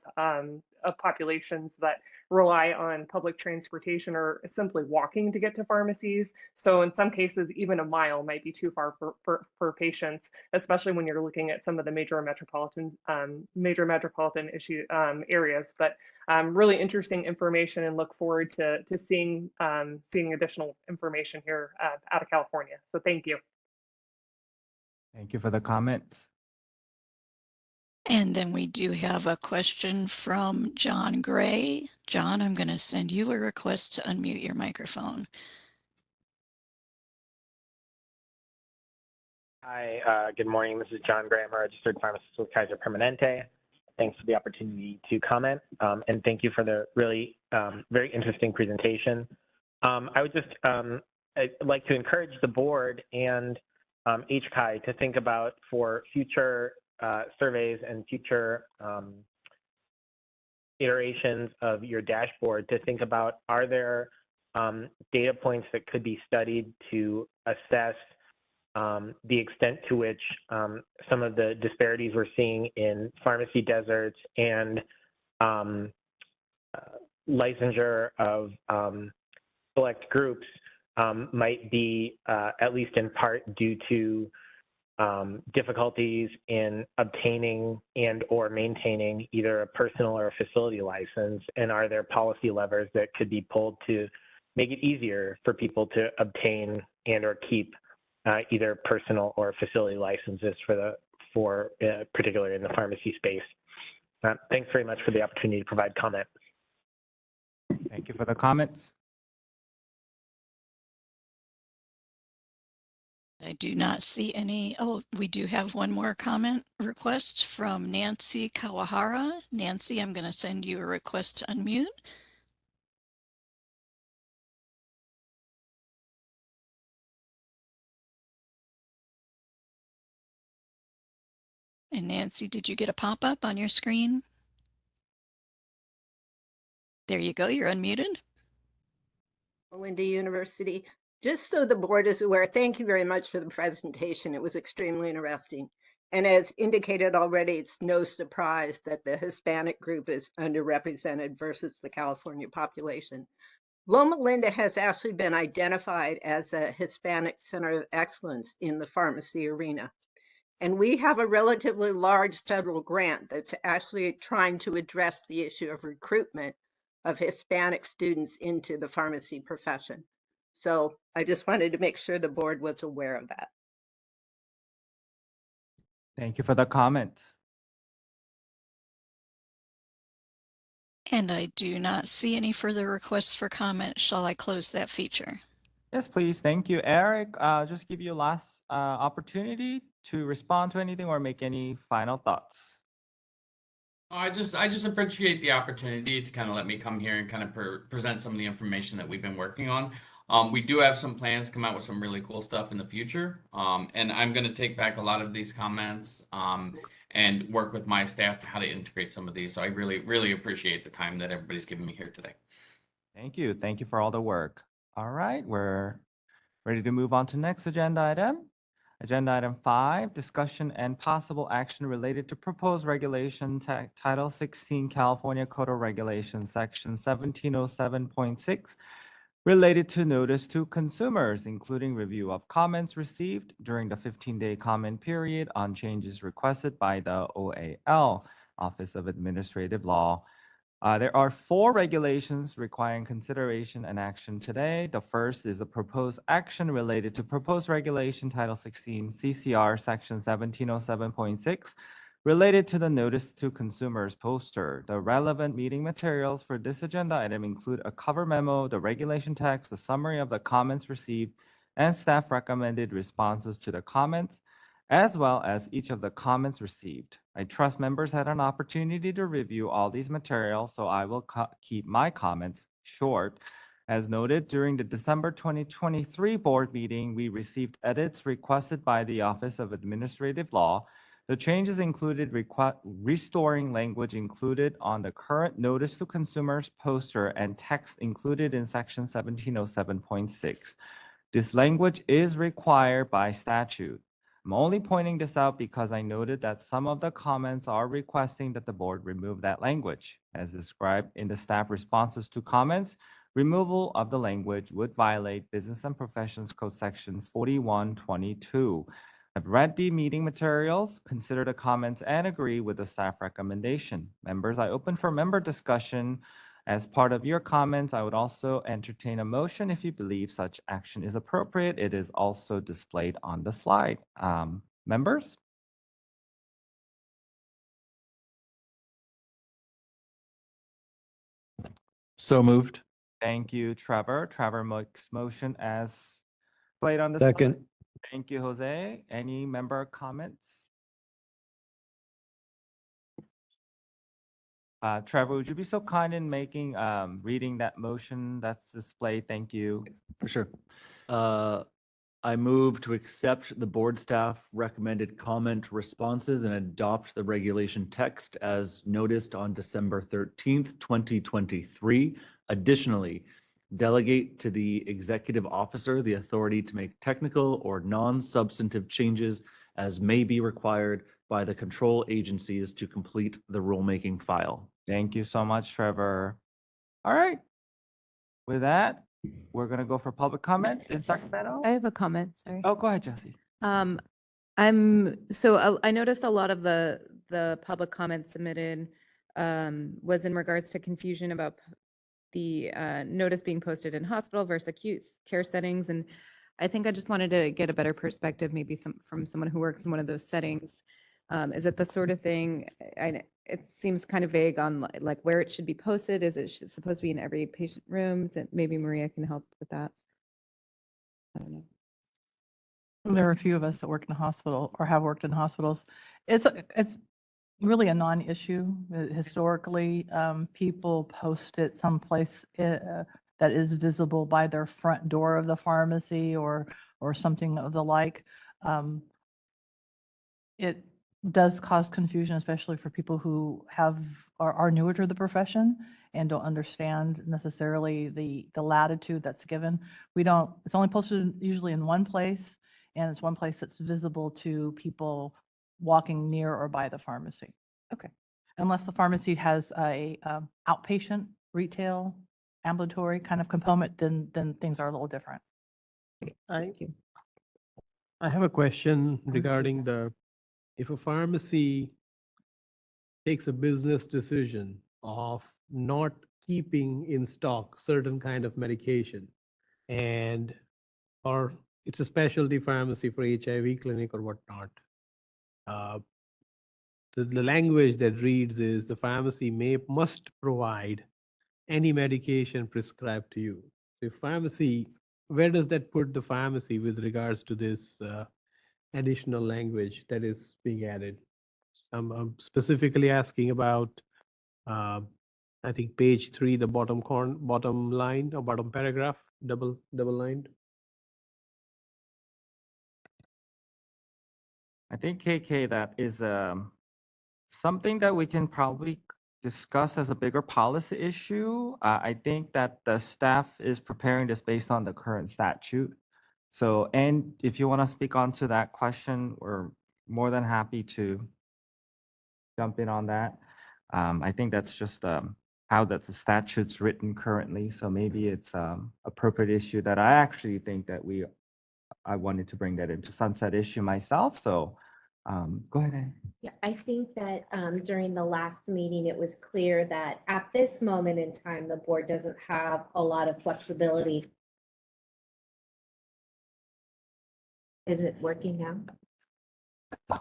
[SPEAKER 12] populations that rely on public transportation or simply walking to get to pharmacies. So in some cases, even a mile might be too far for patients, especially when you're looking at some of the major metropolitan areas. But really interesting information, and look forward to seeing additional information here out of California. So thank you.
[SPEAKER 1] Thank you for the comments.
[SPEAKER 8] And then we do have a question from John Gray. John, I'm going to send you a request to unmute your microphone.
[SPEAKER 13] Hi, good morning. This is John Gray. I'm a registered pharmacist with Kaiser Permanente. Thanks for the opportunity to comment, and thank you for the really very interesting presentation. I would just I'd like to encourage the board and HCI to think about, for future surveys and future iterations of your dashboard, to think about, are there data points that could be studied to assess the extent to which some of the disparities we're seeing in pharmacy deserts and licensure of select groups might be at least in part due to difficulties in obtaining and or maintaining either a personal or a facility license? And are there policy levers that could be pulled to make it easier for people to obtain and or keep either personal or facility licenses for particularly in the pharmacy space? Thanks very much for the opportunity to provide comment.
[SPEAKER 1] Thank you for the comments.
[SPEAKER 8] I do not see any. Oh, we do have one more comment request from Nancy Kawahara. Nancy, I'm going to send you a request to unmute. And Nancy, did you get a pop-up on your screen? There you go, you're unmuted.
[SPEAKER 14] Linda University. Just so the board is aware, thank you very much for the presentation. It was extremely interesting. And as indicated already, it's no surprise that the Hispanic group is underrepresented versus the California population. Loma Linda has actually been identified as a Hispanic Center of Excellence in the pharmacy arena. And we have a relatively large federal grant that's actually trying to address the issue of recruitment of Hispanic students into the pharmacy profession. So I just wanted to make sure the board was aware of that.
[SPEAKER 1] Thank you for the comment.
[SPEAKER 8] And I do not see any further requests for comment. Shall I close that feature?
[SPEAKER 1] Yes, please. Thank you. Eric, just give you last opportunity to respond to anything or make any final thoughts.
[SPEAKER 9] I just appreciate the opportunity to kind of let me come here and kind of present some of the information that we've been working on. We do have some plans to come out with some really cool stuff in the future. And I'm going to take back a lot of these comments and work with my staff to how to integrate some of these. So I really, really appreciate the time that everybody's given me here today.
[SPEAKER 1] Thank you. Thank you for all the work. All right, we're ready to move on to next agenda item. Agenda item 5, discussion and possible action related to proposed regulation Title 16 California Code of Regulations, Section 1707.6, related to notice to consumers, including review of comments received during the 15-day comment period on changes requested by the OAL, Office of Administrative Law. There are 4 regulations requiring consideration and action today. The first is the proposed action related to proposed regulation Title 16 CCR Section 1707.6 related to the notice to consumers poster. The relevant meeting materials for this agenda item include a cover memo, the regulation text, a summary of the comments received, and staff recommended responses to the comments, as well as each of the comments received. I trust members had an opportunity to review all these materials, so I will keep my comments short. As noted, during the December 2023 board meeting, we received edits requested by the Office of Administrative Law. The changes included restoring language included on the current notice to consumers poster and text included in Section 1707.6. This language is required by statute. I'm only pointing this out because I noted that some of the comments are requesting that the board remove that language. As described in the staff responses to comments, removal of the language would violate Business and Professions Code Section 4122. I've read the meeting materials, considered the comments, and agree with the staff recommendation. Members, I open for member discussion. As part of your comments, I would also entertain a motion if you believe such action is appropriate. It is also displayed on the slide. Members?
[SPEAKER 4] So moved.
[SPEAKER 1] Thank you, Trevor. Trevor makes motion as played on the
[SPEAKER 6] Second.
[SPEAKER 1] slide. Thank you, Jose. Any member comments? Trevor, would you be so kind in making reading that motion that's displayed? Thank you.
[SPEAKER 4] For sure. I move to accept the board staff recommended comment responses and adopt the regulation text as noticed on December 13th, 2023. Additionally, delegate to the executive officer the authority to make technical or non-substantive changes as may be required by the control agencies to complete the rulemaking file.
[SPEAKER 1] Thank you so much, Trevor. All right. With that, we're gonna go for public comment in Sacramento.
[SPEAKER 2] I have a comment, sorry.
[SPEAKER 1] Oh, go ahead, Jesse.
[SPEAKER 2] I noticed a lot of the public comments submitted was in regards to confusion about the notice being posted in hospital versus acute care settings. And I think I just wanted to get a better perspective, maybe from someone who works in one of those settings. Is it the sort of thing, it seems kind of vague on like where it should be posted. Is it supposed to be in every patient room? That maybe Maria can help with that. I don't know.
[SPEAKER 3] There are a few of us that work in a hospital or have worked in hospitals. It's really a non-issue. Historically, people post it someplace that is visible by their front door of the pharmacy or something of the like. It does cause confusion, especially for people who are newer to the profession and don't understand necessarily the latitude that's given. It's only posted usually in one place, and it's one place that's visible to people walking near or by the pharmacy.
[SPEAKER 2] Okay.
[SPEAKER 3] Unless the pharmacy has a outpatient, retail, ambulatory kind of component, then things are a little different.
[SPEAKER 2] Thank you.
[SPEAKER 10] I have a question regarding if a pharmacy takes a business decision of not keeping in stock certain kind of medication or it's a specialty pharmacy for HIV clinic or whatnot. The language that reads is the pharmacy must provide any medication prescribed to you. So pharmacy, where does that put the pharmacy with regards to this additional language that is being added? I'm specifically asking about, I think page 3, the bottom line or bottom paragraph, double lined.
[SPEAKER 1] I think KK, that is something that we can probably discuss as a bigger policy issue. I think that the staff is preparing this based on the current statute. So, and if you want to speak on to that question, we're more than happy to jump in on that. I think that's just how the statute's written currently. So maybe it's appropriate issue that I actually think that I wanted to bring that into sunset issue myself. So go ahead, Anne.
[SPEAKER 5] Yeah, I think that during the last meeting, it was clear that at this moment in time, the board doesn't have a lot of flexibility. Is it working now?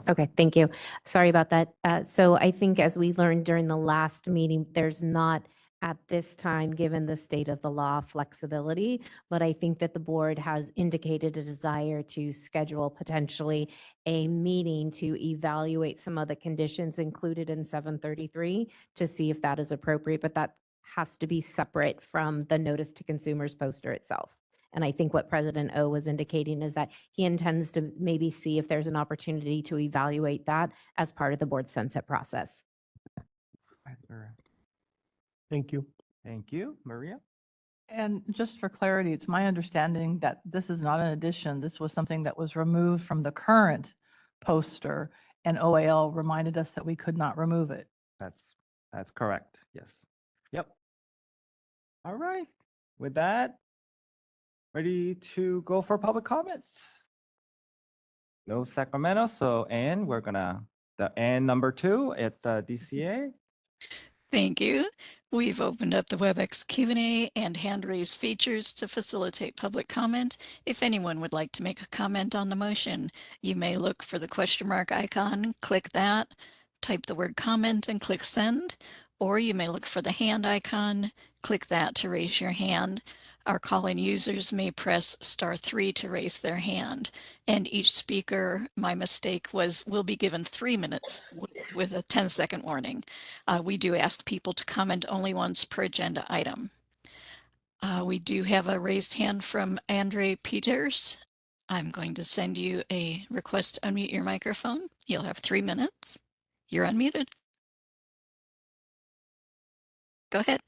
[SPEAKER 5] Okay, thank you. Sorry about that. So I think as we learned during the last meeting, there's not at this time, given the state of the law, flexibility, but I think that the board has indicated a desire to schedule potentially a meeting to evaluate some of the conditions included in 733 to see if that is appropriate, but that has to be separate from the notice to consumers poster itself. And I think what President O was indicating is that he intends to maybe see if there's an opportunity to evaluate that as part of the board sunset process.
[SPEAKER 10] Thank you.
[SPEAKER 1] Thank you, Maria.
[SPEAKER 3] And just for clarity, it's my understanding that this is not an addition. This was something that was removed from the current poster, and OAL reminded us that we could not remove it.
[SPEAKER 1] That's correct. Yes. Yep. All right. With that, ready to go for public comment? No Sacramento. So Anne, we're gonna Anne number 2 at the DCA.
[SPEAKER 8] Thank you. We've opened up the WebEx Q&A and hand raise features to facilitate public comment. If anyone would like to make a comment on the motion, you may look for the question mark icon, click that, type the word comment and click send, or you may look for the hand icon, click that to raise your hand. Our call-in users may press *3 to raise their hand. And each speaker, my mistake was, will be given 3 minutes with a 10-second warning. We do ask people to comment only once per agenda item. We do have a raised hand from Andre Peters. I'm going to send you a request to unmute your microphone. You'll have 3 minutes. You're unmuted. Go ahead.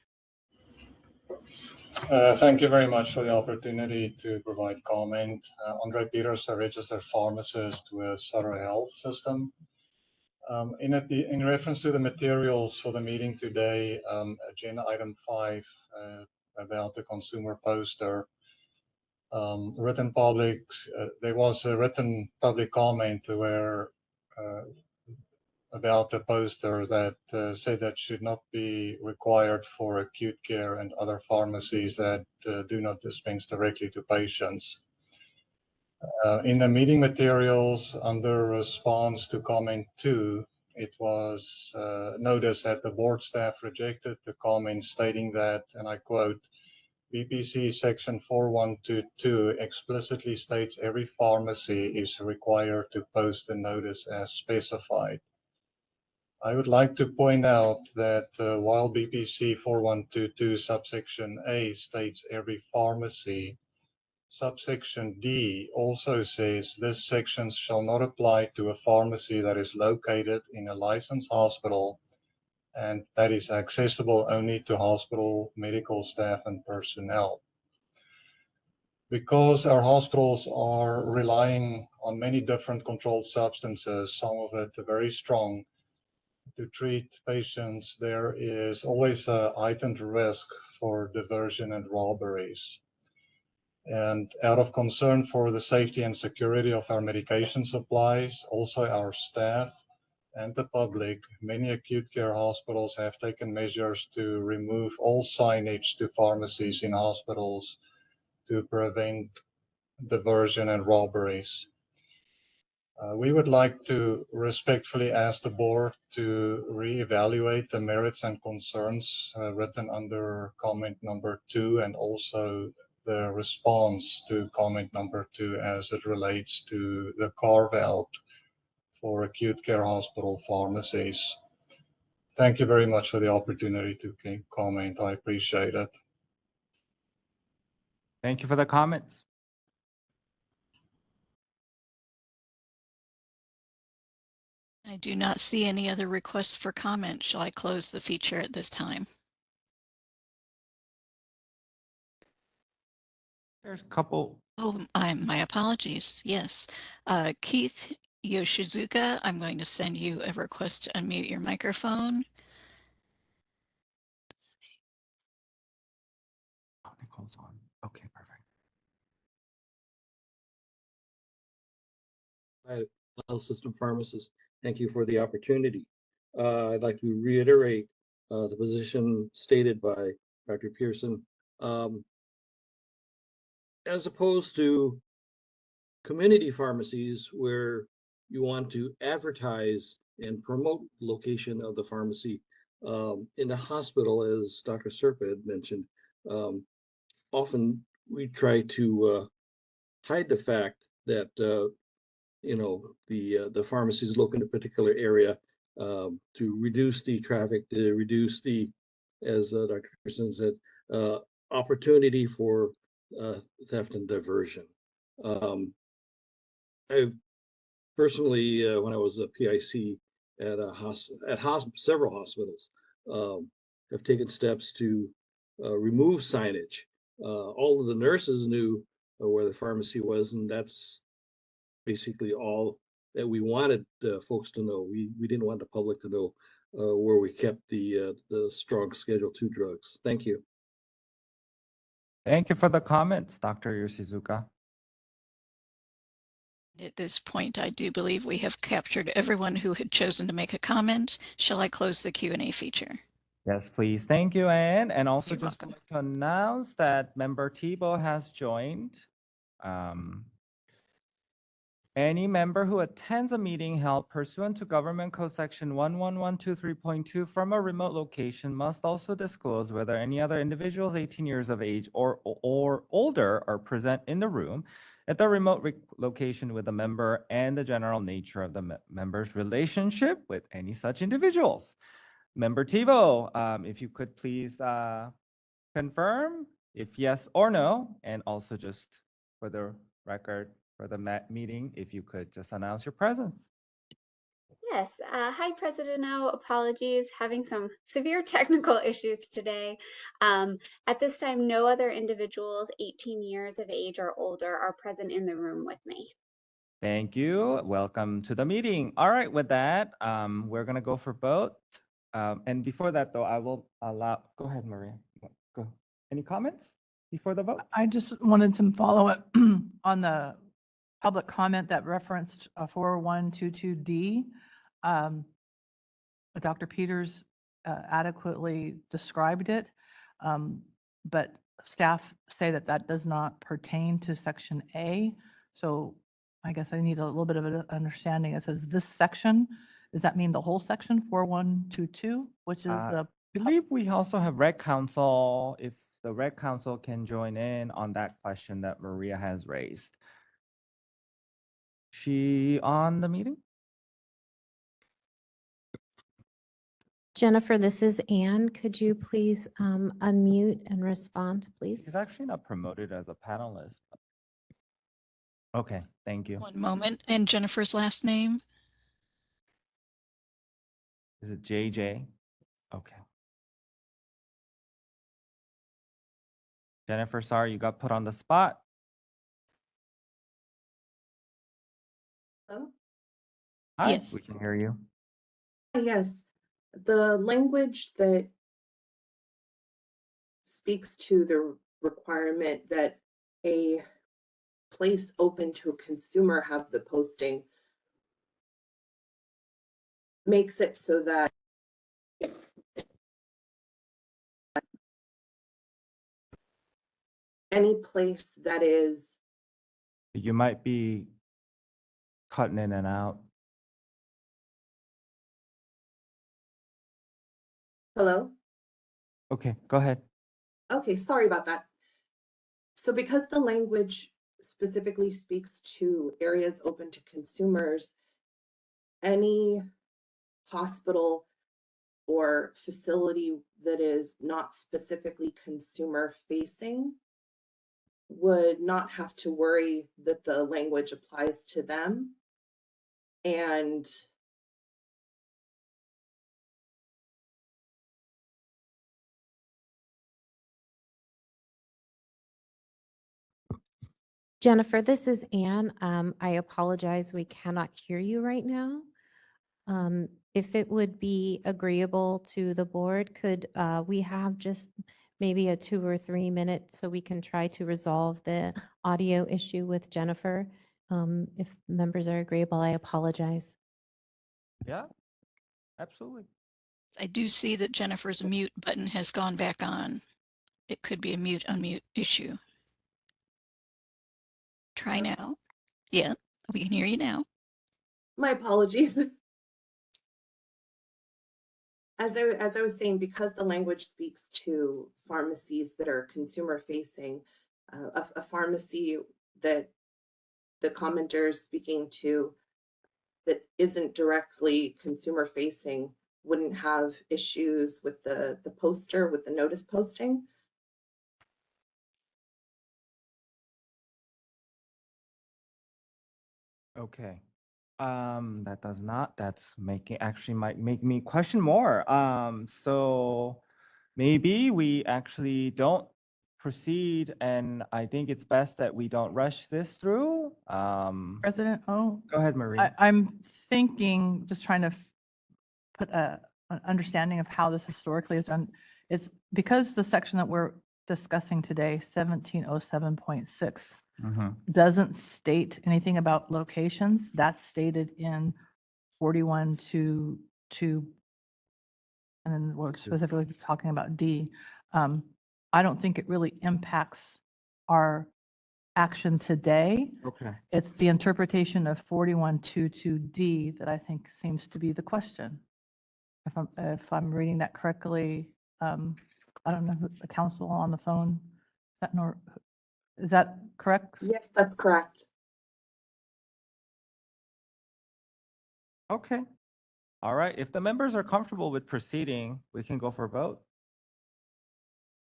[SPEAKER 15] Thank you very much for the opportunity to provide comment. Andre Peters, a registered pharmacist with Sutter Health System. In reference to the materials for the meeting today, agenda item 5, about the consumer poster. Written public, there was a written public comment where about the poster that said that should not be required for acute care and other pharmacies that do not dispense directly to patients. In the meeting materials under response to comment 2, it was noticed that the board staff rejected the comment stating that, and I quote, BPC section 4122 explicitly states every pharmacy is required to post a notice as specified. I would like to point out that while BPC 4122 subsection A states every pharmacy, subsection D also says this section shall not apply to a pharmacy that is located in a licensed hospital and that is accessible only to hospital medical staff and personnel. Because our hospitals are relying on many different controlled substances, some of it very strong, to treat patients, there is always a heightened risk for diversion and robberies. And out of concern for the safety and security of our medication supplies, also our staff and the public, many acute care hospitals have taken measures to remove all signage to pharmacies in hospitals to prevent diversion and robberies. We would like to respectfully ask the board to reevaluate the merits and concerns written under comment number 2 and also the response to comment number 2 as it relates to the carve out for acute care hospital pharmacies. Thank you very much for the opportunity to comment. I appreciate it.
[SPEAKER 1] Thank you for the comments.
[SPEAKER 8] I do not see any other requests for comment. Shall I close the feature at this time?
[SPEAKER 1] There's a couple.
[SPEAKER 8] Oh, my apologies. Yes. Keith Yoshizuka, I'm going to send you a request to unmute your microphone.
[SPEAKER 1] Oh, Nicole's on. Okay, perfect.
[SPEAKER 16] Health system pharmacist, thank you for the opportunity. I'd like to reiterate the position stated by Dr. Pearson. As opposed to community pharmacies where you want to advertise and promote location of the pharmacy, in the hospital, as Dr. Serpa had mentioned, often we try to hide the fact that the pharmacies look in a particular area to reduce the traffic, to reduce the, as Dr. Pearson said, opportunity for theft and diversion. I personally, when I was a PIC at several hospitals, have taken steps to remove signage. All of the nurses knew where the pharmacy was, and that's basically all that we wanted folks to know. We didn't want the public to know where we kept the strong Schedule II drugs. Thank you.
[SPEAKER 1] Thank you for the comments, Dr. Yoshizuka.
[SPEAKER 8] At this point, I do believe we have captured everyone who had chosen to make a comment. Shall I close the Q&A feature?
[SPEAKER 1] Yes, please. Thank you, Anne. And also
[SPEAKER 8] You're
[SPEAKER 1] just
[SPEAKER 8] welcome.
[SPEAKER 1] want to announce that member Tebow has joined. Any member who attends a meeting held pursuant to Government Code Section 11123.2 from a remote location must also disclose whether any other individuals 18 years of age or older are present in the room at the remote location with the member and the general nature of the member's relationship with any such individuals. Member Tebow, if you could please confirm if yes or no, and also just for the record, for the meeting, if you could just announce your presence.
[SPEAKER 17] Yes. Hi, President O. Apologies, having some severe technical issues today. At this time, no other individuals 18 years of age or older are present in the room with me.
[SPEAKER 1] Thank you. Welcome to the meeting. All right, with that, we're going to go for vote. And before that, though, I will allow, go ahead, Maria. Go. Any comments before the vote?
[SPEAKER 3] I just wanted some follow-up on the public comment that referenced 4122D. Dr. Peters adequately described it, but staff say that that does not pertain to Section A. So I guess I need a little bit of an understanding. It says this section, does that mean the whole section 4122, which is the
[SPEAKER 1] I believe we also have Rec Council, if the Rec Council can join in on that question that Maria has raised. She on the meeting?
[SPEAKER 5] Jennifer, this is Anne. Could you please unmute and respond, please?
[SPEAKER 1] She's actually not promoted as a panelist. Okay, thank you.
[SPEAKER 8] One moment. And Jennifer's last name?
[SPEAKER 1] Is it JJ? Okay. Jennifer, sorry you got put on the spot.
[SPEAKER 18] Hello?
[SPEAKER 1] Hi,
[SPEAKER 8] Yes.
[SPEAKER 1] we can hear you.
[SPEAKER 18] Yes, the language that speaks to the requirement that a place open to a consumer have the posting makes it so that any place that is,
[SPEAKER 1] You might be cutting in and out.
[SPEAKER 18] hello?
[SPEAKER 1] Okay, go ahead.
[SPEAKER 18] Okay, sorry about that. So because the language specifically speaks to areas open to consumers, any hospital or facility that is not specifically consumer facing would not have to worry that the language applies to them. And
[SPEAKER 5] Jennifer, this is Anne. I apologize, we cannot hear you right now. If it would be agreeable to the board, could we have just maybe a 2 or 3 minutes so we can try to resolve the audio issue with Jennifer? If members are agreeable, I apologize.
[SPEAKER 1] Yeah, absolutely.
[SPEAKER 8] I do see that Jennifer's mute button has gone back on. It could be a mute unmute issue. Try now. Yeah, we can hear you now.
[SPEAKER 18] my apologies. As I was saying, because the language speaks to pharmacies that are consumer facing, a pharmacy that the commenter is speaking to that isn't directly consumer facing wouldn't have issues with the poster, with the notice posting.
[SPEAKER 1] Okay. That does not, that's making, actually might make me question more. So maybe we actually don't proceed, and I think it's best that we don't rush this through.
[SPEAKER 3] President O.
[SPEAKER 1] Go ahead, Maria.
[SPEAKER 3] I'm thinking, just trying to put an understanding of how this historically is done. It's because the section that we're discussing today, 1707.6, doesn't state anything about locations. That's stated in 4122, and then we're specifically talking about D. I don't think it really impacts our action today.
[SPEAKER 1] Okay.
[SPEAKER 3] It's the interpretation of 4122D that I think seems to be the question. If I'm reading that correctly, I don't know, the council on the phone, is that correct?
[SPEAKER 18] Yes, that's correct.
[SPEAKER 1] Okay. All right. If the members are comfortable with proceeding, we can go for a vote.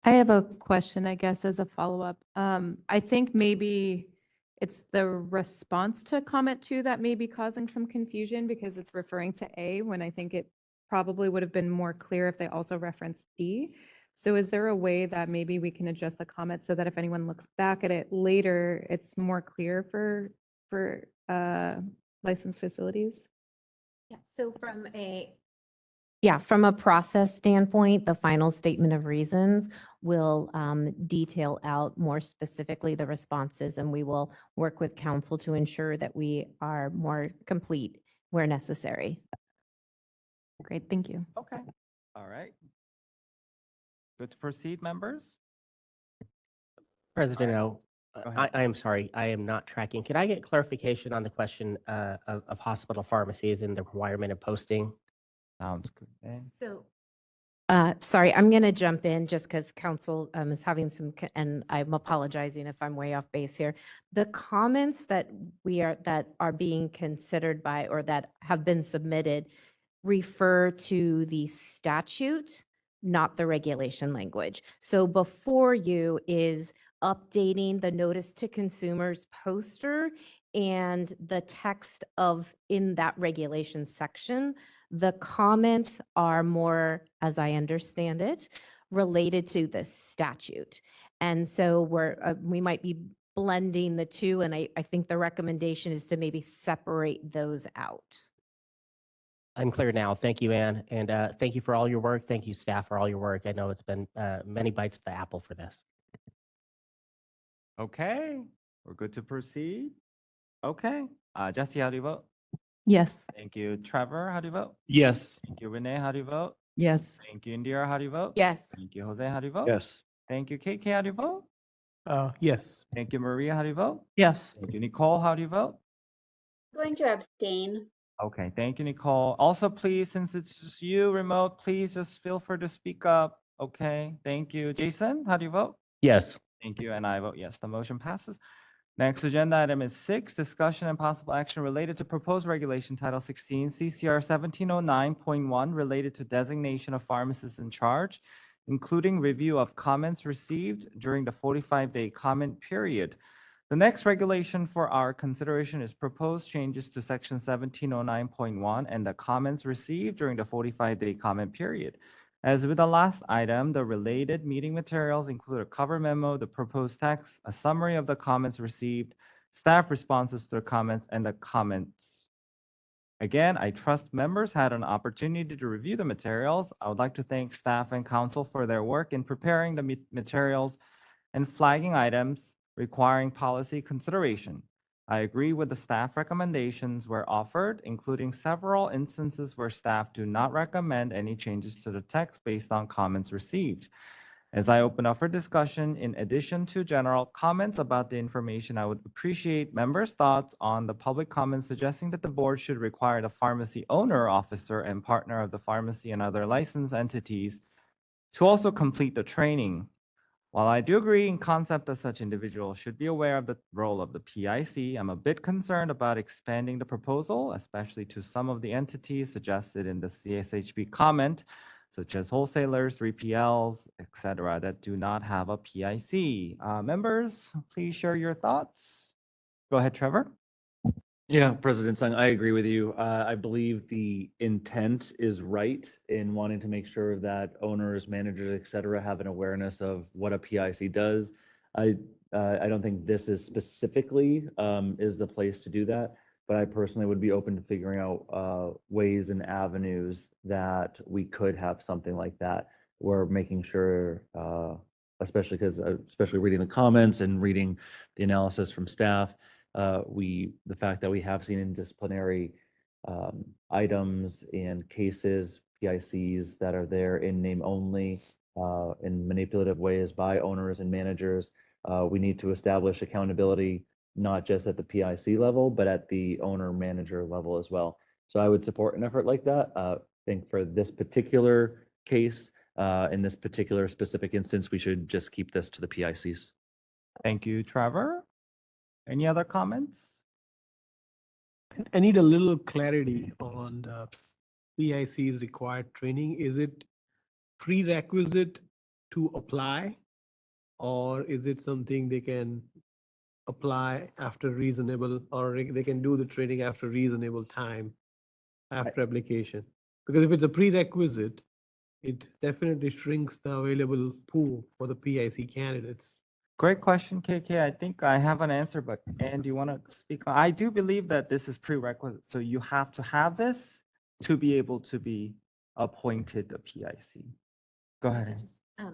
[SPEAKER 2] I have a question, I guess, as a follow-up. I think maybe it's the response to comment 2 that may be causing some confusion because it's referring to A when I think it probably would have been more clear if they also referenced D. So is there a way that maybe we can adjust the comment so that if anyone looks back at it later, it's more clear for licensed facilities?
[SPEAKER 5] Yeah, so from a Yeah, from a process standpoint, the final statement of reasons will detail out more specifically the responses, and we will work with council to ensure that we are more complete where necessary.
[SPEAKER 2] Great, thank you.
[SPEAKER 1] Okay. All right. Good to proceed, members?
[SPEAKER 19] President O,
[SPEAKER 1] Go ahead.
[SPEAKER 19] I am sorry, I am not tracking. Could I get clarification on the question of hospital pharmacies and the requirement of posting?
[SPEAKER 1] Sounds good. Ben.
[SPEAKER 5] So, sorry, I'm going to jump in just because council is having some, and I'm apologizing if I'm way off base here. The comments that are being considered by, or that have been submitted, refer to the statute, not the regulation language. So before you is updating the notice to consumers poster and the text of in that regulation section. The comments are more, as I understand it, related to the statute. And so we might be blending the two, and I think the recommendation is to maybe separate those out.
[SPEAKER 19] I'm clear now. Thank you, Ann. And thank you for all your work. Thank you, staff, for all your work. I know it's been many bites of the apple for this.
[SPEAKER 1] Okay, we're good to proceed. Okay, Jesse, how do you vote?
[SPEAKER 3] Yes.
[SPEAKER 1] Thank you. Trevor, how do you vote?
[SPEAKER 4] Yes.
[SPEAKER 1] Thank you. Renee, how do you vote?
[SPEAKER 3] Yes.
[SPEAKER 1] Thank you. Indira, how do you vote?
[SPEAKER 5] Yes.
[SPEAKER 1] Thank you. Jose, how do you vote?
[SPEAKER 6] Yes.
[SPEAKER 1] Thank you. KK, how do you vote?
[SPEAKER 10] Yes.
[SPEAKER 1] Thank you. Maria, how do you vote?
[SPEAKER 3] Yes.
[SPEAKER 1] Thank you. Nicole, how do you vote?
[SPEAKER 17] Going to abstain.
[SPEAKER 1] Okay, thank you, Nicole. Also, please, since it's just you remote, please just feel free to speak up. Okay, thank you. Jason, how do you vote?
[SPEAKER 19] Yes.
[SPEAKER 1] Thank you, and I vote yes. The motion passes. Next agenda item is 6, discussion and possible action related to proposed regulation Title 16, CCR 1709.1, related to designation of pharmacists in charge, including review of comments received during the 45-day comment period. The next regulation for our consideration is proposed changes to Section 1709.1 and the comments received during the 45-day comment period. As with the last item, the related meeting materials include a cover memo, the proposed text, a summary of the comments received, staff responses to the comments, and the comments. Again, I trust members had an opportunity to review the materials. I would like to thank staff and council for their work in preparing the materials and flagging items requiring policy consideration. I agree with the staff recommendations were offered, including several instances where staff do not recommend any changes to the text based on comments received. As I open up for discussion, in addition to general comments about the information, I would appreciate members' thoughts on the public comments suggesting that the board should require the pharmacy owner, officer, and partner of the pharmacy and other licensed entities to also complete the training. While I do agree in concept that such individuals should be aware of the role of the PIC, I'm a bit concerned about expanding the proposal, especially to some of the entities suggested in the CSHB comment, such as wholesalers, 3PLs, etc., that do not have a PIC. Members, please share your thoughts. Go ahead, Trevor.
[SPEAKER 4] Yeah, President Sung, I agree with you. I believe the intent is right in wanting to make sure that owners, managers, et cetera, have an awareness of what a PIC does. I don't think this is specifically is the place to do that, but I personally would be open to figuring out ways and avenues that we could have something like that. We're making sure, especially reading the comments and reading the analysis from staff, the fact that we have seen in disciplinary items and cases, PICs that are there in name only, in manipulative ways by owners and managers. We need to establish accountability, not just at the PIC level, but at the owner manager level as well. So I would support an effort like that. I think for this particular case, in this particular specific instance, we should just keep this to the PICs.
[SPEAKER 1] Thank you, Trevor. Any other comments?
[SPEAKER 10] I need a little clarity on the PIC's required training. Is it prerequisite to apply, or is it something they can apply after reasonable, or they can do the training after reasonable time after application? Because if it's a prerequisite, it definitely shrinks the available pool for the PIC candidates.
[SPEAKER 1] Great question, KK. I think I have an answer, but Ann, do you want to speak? I do believe that this is prerequisite. So you have to have this to be able to be appointed the PIC. Go ahead. Ann.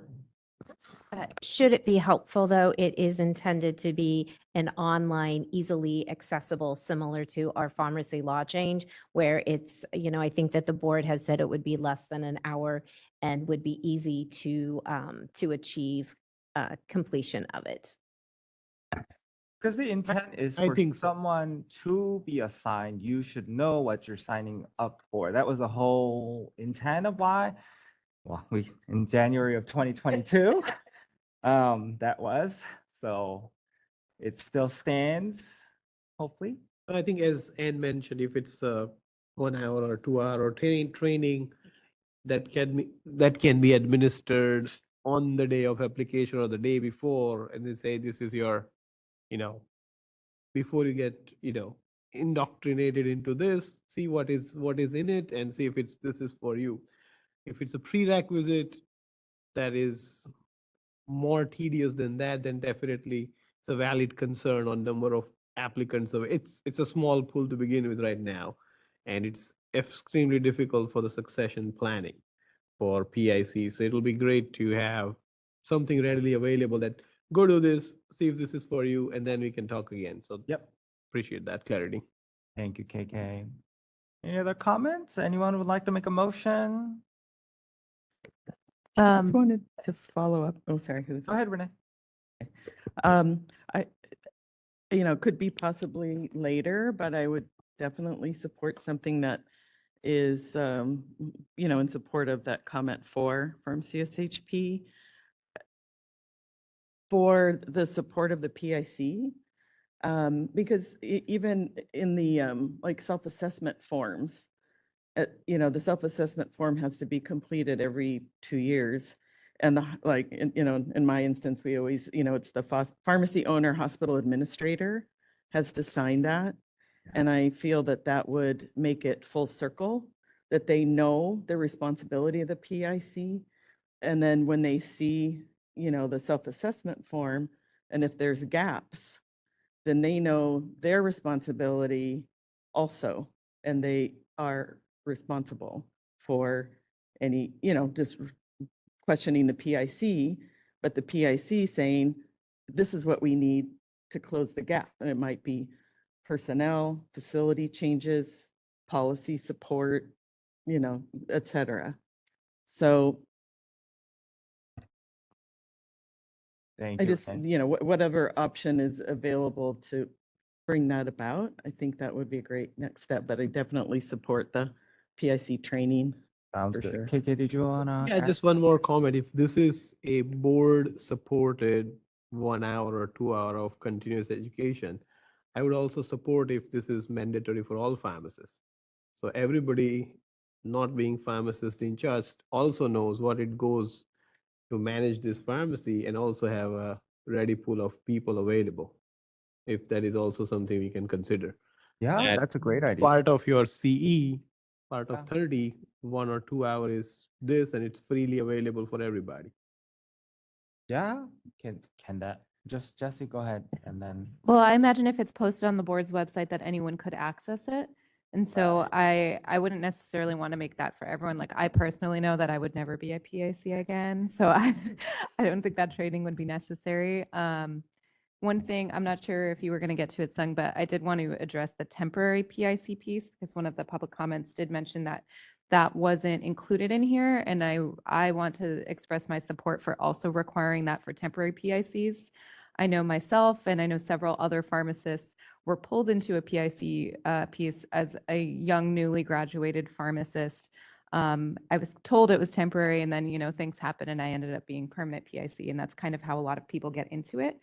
[SPEAKER 5] Should it be helpful, though, it is intended to be an online, easily accessible, similar to our pharmacy law change, where it's, I think that the board has said it would be less than an hour and would be easy to achieve completion of it.
[SPEAKER 1] Because the intent is
[SPEAKER 10] I
[SPEAKER 1] for
[SPEAKER 10] think so.
[SPEAKER 1] someone to be assigned, you should know what you're signing up for. That was the whole intent of why. Well, in January of 2022, that was. So it still stands, hopefully.
[SPEAKER 10] I think as Anne mentioned, if it's 1 hour or 2 hour or training that can be administered on the day of application or the day before, and they say this is your, before you get, indoctrinated into this, see what is in it and see if this is for you. If it's a prerequisite that is more tedious than that, then definitely it's a valid concern on number of applicants. So it's a small pool to begin with right now, and it's extremely difficult for the succession planning for PIC. So it'll be great to have something readily available that go do this, see if this is for you, and then we can talk again. So
[SPEAKER 1] Yep.
[SPEAKER 10] Appreciate that clarity.
[SPEAKER 1] Thank you, KK. Any other comments? Anyone would like to make a motion?
[SPEAKER 20] I just wanted to follow up. Oh, sorry, who's?
[SPEAKER 1] Go ahead, Renee.
[SPEAKER 20] I, could be possibly later, but I would definitely support something that is, in support of that comment 4 from CSHP for the support of the PIC. Because even in the like self-assessment forms, the self-assessment form has to be completed every 2 years. And in my instance, we always, it's the pharmacy owner, hospital administrator has to sign that. And I feel that would make it full circle, that they know the responsibility of the PIC. And then when they see, the self-assessment form, and if there's gaps, then they know their responsibility also, and they are responsible for any, just questioning the PIC, but the PIC saying, this is what we need to close the gap. And it might be personnel, facility changes, policy support, et cetera. So
[SPEAKER 1] Thank
[SPEAKER 20] I
[SPEAKER 1] you.
[SPEAKER 20] just, whatever option is available to bring that about, I think that would be a great next step, but I definitely support the PIC training.
[SPEAKER 1] Sounds
[SPEAKER 20] for
[SPEAKER 1] good.
[SPEAKER 20] sure.
[SPEAKER 1] KK, did you wanna?
[SPEAKER 10] Yeah,
[SPEAKER 1] add?
[SPEAKER 10] just one more comment. If this is a board supported 1 hour or 2 hour of continuous education, I would also support if this is mandatory for all pharmacists. So everybody not being pharmacist in charge also knows what it goes to manage this pharmacy and also have a ready pool of people available. If that is also something we can consider.
[SPEAKER 1] Yeah,
[SPEAKER 10] That
[SPEAKER 1] that's a great idea.
[SPEAKER 10] Part of your CE, part
[SPEAKER 1] Yeah.
[SPEAKER 10] of 30, 1 or 2 hour is this, and it's freely available for everybody.
[SPEAKER 1] Yeah, can that, just Jesse, go ahead, and then.
[SPEAKER 2] Well, I imagine if it's posted on the board's website that anyone could access it. And so I wouldn't necessarily want to make that for everyone. Like I personally know that I would never be a PIC again. So I don't think that training would be necessary. One thing, I'm not sure if you were going to get to it, Sung, but I did want to address the temporary PIC piece because one of the public comments did mention that wasn't included in here. And I want to express my support for also requiring that for temporary PICs. I know myself and I know several other pharmacists were pulled into a PIC piece as a young, newly graduated pharmacist. I was told it was temporary and then, things happened and I ended up being permanent PIC. And that's kind of how a lot of people get into it.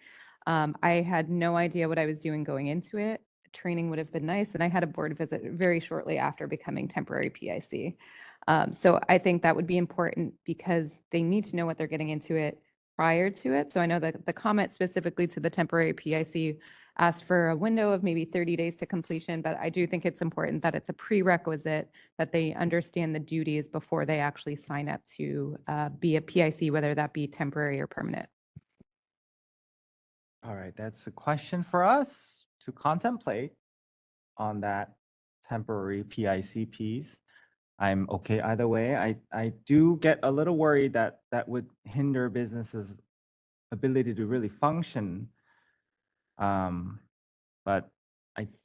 [SPEAKER 2] I had no idea what I was doing going into it. Training would have been nice. And I had a board visit very shortly after becoming temporary PIC. So I think that would be important because they need to know what they're getting into it prior to it. So I know that the comment specifically to the temporary PIC asked for a window of maybe 30 days to completion, but I do think it's important that it's a prerequisite that they understand the duties before they actually sign up to be a PIC, whether that be temporary or permanent.
[SPEAKER 1] All right, that's a question for us to contemplate on that temporary PIC piece. I'm okay either way. I do get a little worried that that would hinder businesses' ability to really function. But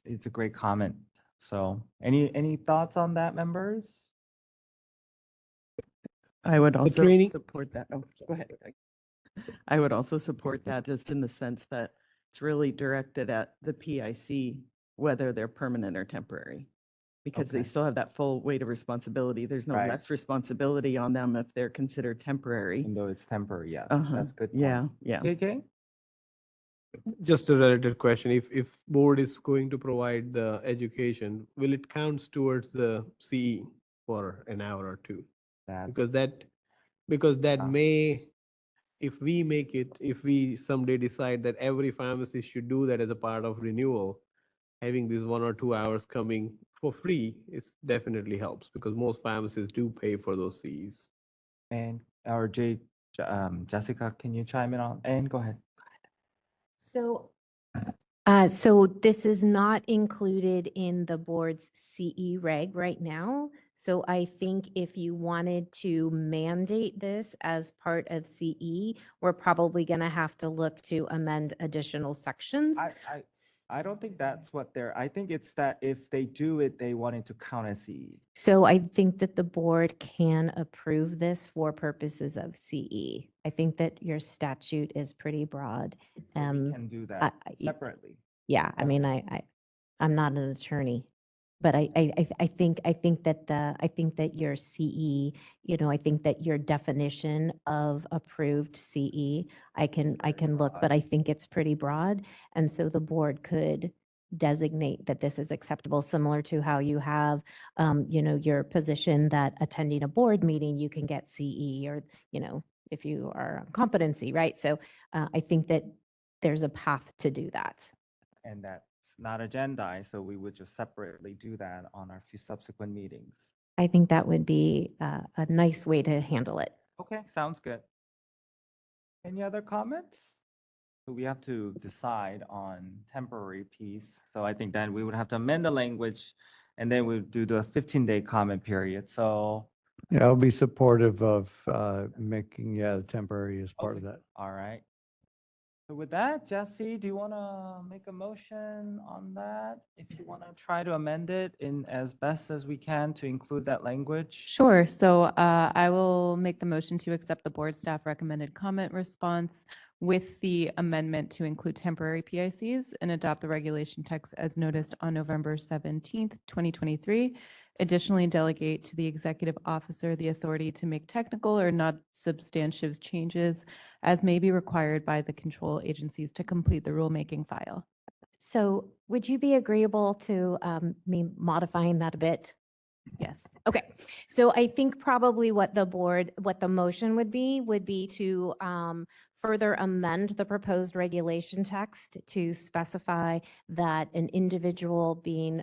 [SPEAKER 1] it's a great comment. So any thoughts on that, members?
[SPEAKER 20] I would also
[SPEAKER 10] training-
[SPEAKER 20] support that. Oh, go ahead. I would also support that just in the sense that it's really directed at the PIC, whether they're permanent or temporary. Because they
[SPEAKER 1] Okay.
[SPEAKER 20] still have that full weight of responsibility. There's no
[SPEAKER 1] Right.
[SPEAKER 20] less responsibility on them if they're considered temporary.
[SPEAKER 1] Even though it's temporary, yes,
[SPEAKER 20] Uh-huh.
[SPEAKER 1] that's a good.
[SPEAKER 20] Yeah,
[SPEAKER 1] point.
[SPEAKER 20] yeah.
[SPEAKER 1] KK?
[SPEAKER 10] Just a related question, if board is going to provide the education, will it count towards the CE for an hour or two? Because that
[SPEAKER 1] Ah.
[SPEAKER 10] may, if we someday decide that every pharmacist should do that as a part of renewal, having these 1 or 2 hours coming for free is definitely helps, because most pharmacists do pay for those CEs.
[SPEAKER 1] And or Jessica, can you chime in on? And go ahead.
[SPEAKER 5] So this is not included in the board's CE reg right now. So I think if you wanted to mandate this as part of CE, we're probably going to have to look to amend additional sections.
[SPEAKER 1] I don't think that's what they're. I think it's that if they do it, they want it to count as CE.
[SPEAKER 5] So I think that the board can approve this for purposes of CE. I think that your statute is pretty broad.
[SPEAKER 1] So we can do that separately.
[SPEAKER 5] Yeah, I mean, I'm not an attorney, but I think that your CE, I think that your definition of approved CE, I can look, but I think it's pretty broad. And so the board could designate that this is acceptable, similar to how you have, your position that attending a board meeting, you can get CE, or, if you are on competency, right? So I think that there's a path to do that.
[SPEAKER 1] And that's not agendized, so we would just separately do that on our few subsequent meetings.
[SPEAKER 5] I think that would be a nice way to handle it.
[SPEAKER 1] Okay, sounds good. Any other comments? So we have to decide on temporary piece. So I think then we would have to amend the language, and then we'd do the 15-day comment period. So,
[SPEAKER 6] Yeah, I'll be supportive of making, the temporary as part of that.
[SPEAKER 1] all right. So with that, Jesse, do you want to make a motion on that? If you want to try to amend it in as best as we can to include that language?
[SPEAKER 2] Sure. So I will make the motion to accept the board staff recommended comment response with the amendment to include temporary PICs and adopt the regulation text as noticed on November 17th, 2023. Additionally, delegate to the executive officer the authority to make technical or not substantive changes as may be required by the control agencies to complete the rulemaking file.
[SPEAKER 5] So would you be agreeable to me modifying that a bit?
[SPEAKER 2] Yes.
[SPEAKER 5] Okay, so I think probably what the motion would be to further amend the proposed regulation text to specify that an individual being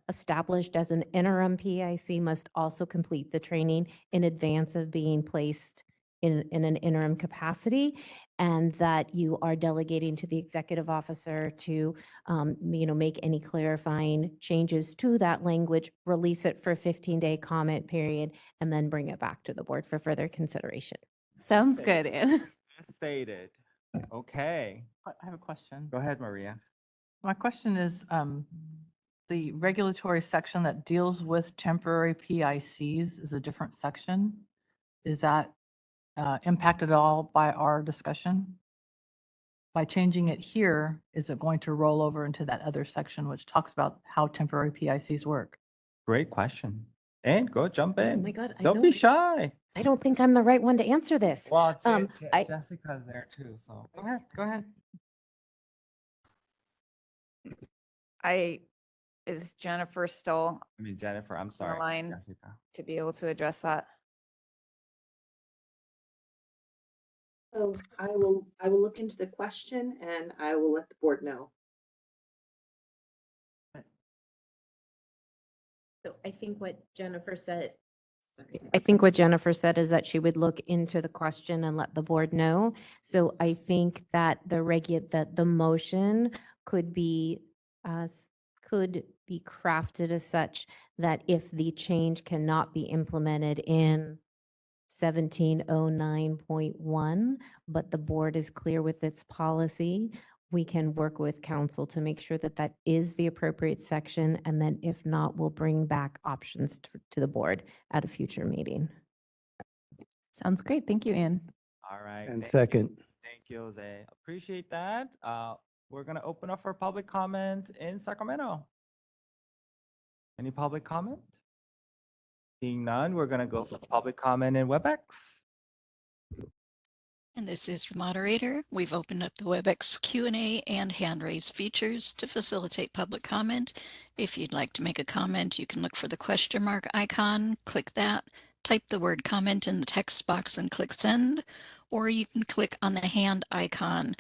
[SPEAKER 5] established as an interim PIC must also complete the training in advance of being placed in an interim capacity, and that you are delegating to the executive officer to, make any clarifying changes to that language, release it for a 15-day comment period, and then bring it back to the board for further consideration.
[SPEAKER 2] Sounds good, Ann.
[SPEAKER 1] Stated. Okay.
[SPEAKER 3] I have a question.
[SPEAKER 1] Go ahead, Maria.
[SPEAKER 3] My question is, the regulatory section that deals with temporary PICs is a different section. Is that impacted at all by our discussion? By changing it here, is it going to roll over into that other section which talks about how temporary PICs work?
[SPEAKER 1] Great question. And go jump in.
[SPEAKER 5] Oh my God, I
[SPEAKER 1] Don't
[SPEAKER 5] know.
[SPEAKER 1] be shy.
[SPEAKER 5] I don't think I'm the right one to answer this.
[SPEAKER 1] Well,
[SPEAKER 5] I-
[SPEAKER 1] Jessica's there too, so go ahead. Go ahead.
[SPEAKER 21] Is Jennifer still
[SPEAKER 1] I mean, Jennifer, I'm
[SPEAKER 21] on the
[SPEAKER 1] sorry.
[SPEAKER 21] line
[SPEAKER 1] Jessica.
[SPEAKER 21] to be able to address that?
[SPEAKER 18] So I will look into the question and I will let the board know.
[SPEAKER 5] So I think what Jennifer said is that she would look into the question and let the board know. So I think that the motion could be, could be crafted as such that if the change cannot be implemented in 1709.1, but the board is clear with its policy, we can work with council to make sure that that is the appropriate section. And then if not, we'll bring back options to the board at a future meeting.
[SPEAKER 2] Sounds great. Thank you, Anne.
[SPEAKER 1] All right.
[SPEAKER 6] And
[SPEAKER 1] thank
[SPEAKER 6] second.
[SPEAKER 1] you. Thank you, Jose. Appreciate that. We're going to open up for public comment in Sacramento. Any public comment? Seeing none, we're going to go for public comment in WebEx.
[SPEAKER 8] And this is the moderator. We've opened up the WebEx Q&A and hand raise features to facilitate public comment. If you'd like to make a comment, you can look for the question mark icon, click that, type the word comment in the text box and click send, or you can click on the hand icon.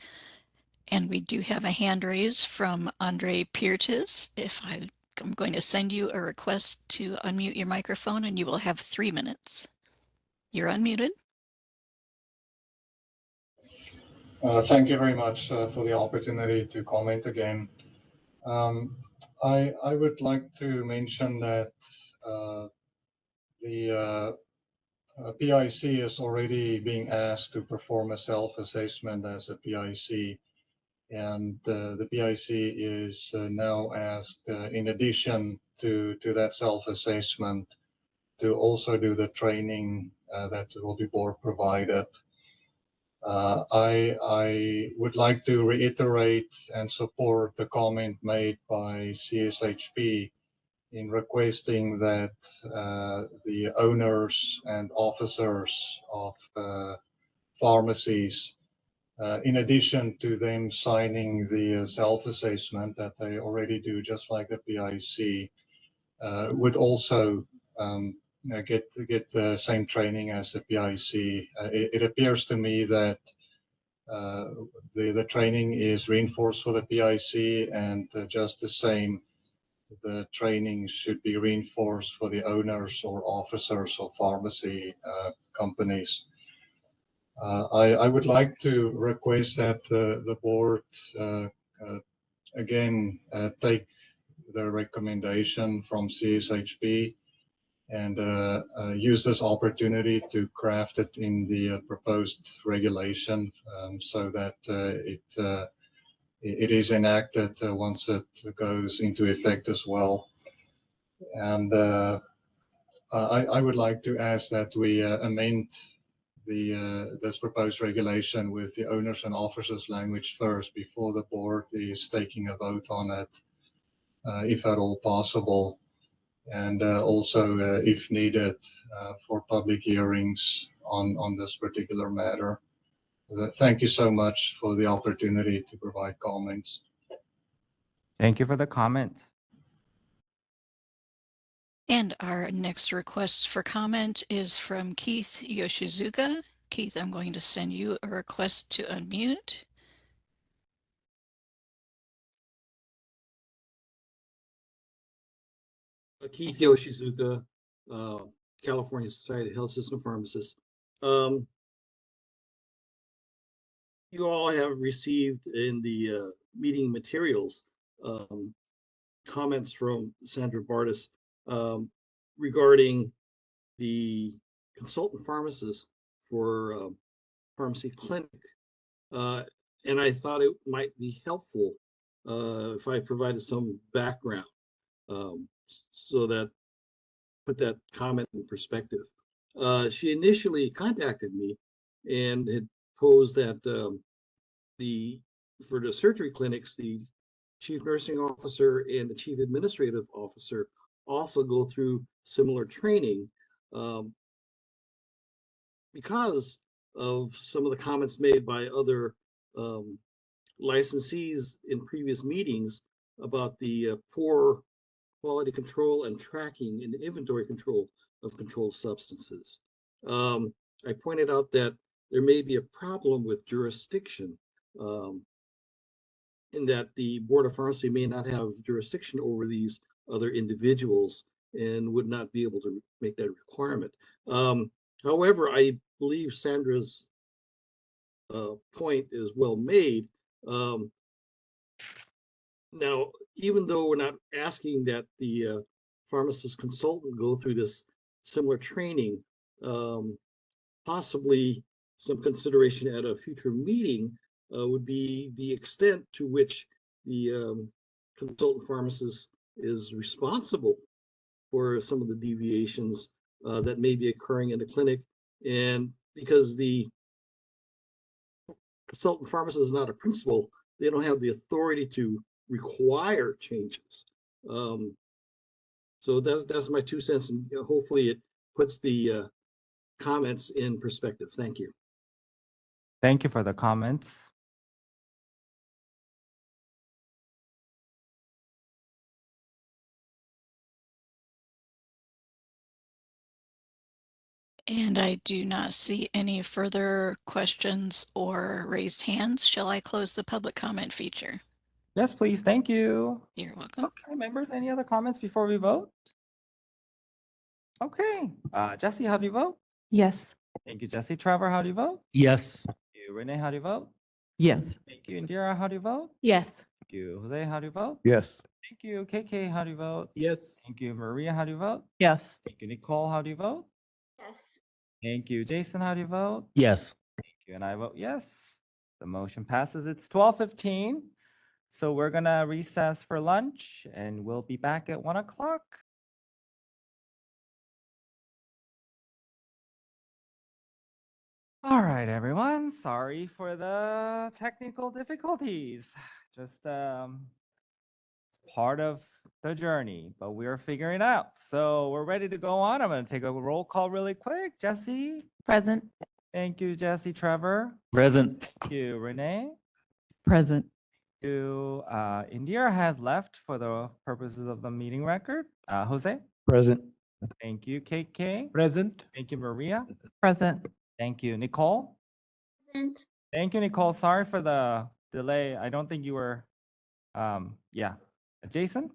[SPEAKER 8] And we do have a hand raise from Andre Pirtis. I'm going to send you a request to unmute your microphone and you will have 3 minutes. You're unmuted.
[SPEAKER 15] Thank you very much for the opportunity to comment again. I would like to mention that the PIC is already being asked to perform a self-assessment as a PIC, and the PIC is now asked, in addition to that self-assessment, to also do the training that will be board provided. I would like to reiterate and support the comment made by CSHP in requesting that the owners and officers of pharmacies, in addition to them signing the self-assessment that they already do, just like the PIC, would also get the same training as the PIC. It appears to me that the training is reinforced for the PIC, and just the same, the training should be reinforced for the owners or officers of pharmacy companies. I would like to request that the board again take the recommendation from CSHP and use this opportunity to craft it in the proposed regulation so that it is enacted once it goes into effect as well. And I would like to ask that we amend this proposed regulation with the owners and officers language first before the board is taking a vote on it, if at all possible. And also, if needed, for public hearings on this particular matter. Thank you so much for the opportunity to provide comments.
[SPEAKER 1] Thank you for the comment.
[SPEAKER 8] And our next request for comment is from Keith Yoshizuka. Keith, I'm going to send you a request to unmute.
[SPEAKER 16] Keith Yoshizuka, California Society of Health System Pharmacists. You all have received in the meeting materials comments from Sandra Bartis regarding the consultant pharmacist for pharmacy clinic. And I thought it might be helpful if I provided some background so that put that comment in perspective. She initially contacted me and had posed that for the surgery clinics, the chief nursing officer and the chief administrative officer also go through similar training because of some of the comments made by other licensees in previous meetings about the poor quality control and tracking and inventory control of controlled substances. I pointed out that there may be a problem with jurisdiction in that the Board of Pharmacy may not have jurisdiction over these other individuals and would not be able to make that requirement. However, I believe Sandra's point is well made. Now, even though we're not asking that the pharmacist consultant go through this similar training, possibly some consideration at a future meeting would be the extent to which the consultant pharmacist is responsible for some of the deviations that may be occurring in the clinic. And because the consultant pharmacist is not a principal, they don't have the authority to require changes. So that's my 2 cents, and hopefully it puts the comments in perspective. Thank you.
[SPEAKER 1] Thank you for the comments.
[SPEAKER 8] And I do not see any further questions or raised hands. Shall I close the public comment feature?
[SPEAKER 1] Yes, please. Thank you.
[SPEAKER 8] You're welcome.
[SPEAKER 1] Okay, members, any other comments before we vote? Okay, Jesse, how do you vote?
[SPEAKER 2] Yes.
[SPEAKER 1] Thank you, Jesse. Trevor, how do you vote?
[SPEAKER 4] Yes.
[SPEAKER 1] Thank you. Renee, how do you vote?
[SPEAKER 3] Yes.
[SPEAKER 1] Thank you. Indira, how do you vote?
[SPEAKER 2] Yes.
[SPEAKER 1] Thank you. Jose, how do you vote?
[SPEAKER 6] Yes.
[SPEAKER 1] Thank you. KK, how do you vote?
[SPEAKER 10] Yes.
[SPEAKER 1] Thank you. Maria, how do you vote?
[SPEAKER 3] Yes.
[SPEAKER 1] Thank you. Nicole, how do you vote?
[SPEAKER 17] Yes.
[SPEAKER 1] Thank you. Jason, how do you vote?
[SPEAKER 4] Yes.
[SPEAKER 1] Thank you. And I vote yes. The motion passes. It's 12:15. So we're gonna recess for lunch and we'll be back at 1 o'clock. All right, everyone. Sorry for the technical difficulties. Just it's part of the journey, but we're figuring it out. So we're ready to go on. I'm going to take a roll call really quick. Jesse.
[SPEAKER 2] Present.
[SPEAKER 1] Thank you, Jesse. Trevor.
[SPEAKER 4] Present.
[SPEAKER 1] Thank you, Renee.
[SPEAKER 3] Present.
[SPEAKER 1] Thank you. Indira has left for the purposes of the meeting record. Jose.
[SPEAKER 6] Present.
[SPEAKER 1] Thank you, KK.
[SPEAKER 10] Present.
[SPEAKER 1] Thank you, Maria.
[SPEAKER 3] Present.
[SPEAKER 1] Thank you, Nicole.
[SPEAKER 17] Present.
[SPEAKER 1] Thank you, Nicole. Sorry for the delay. I don't think you were, yeah. Jason?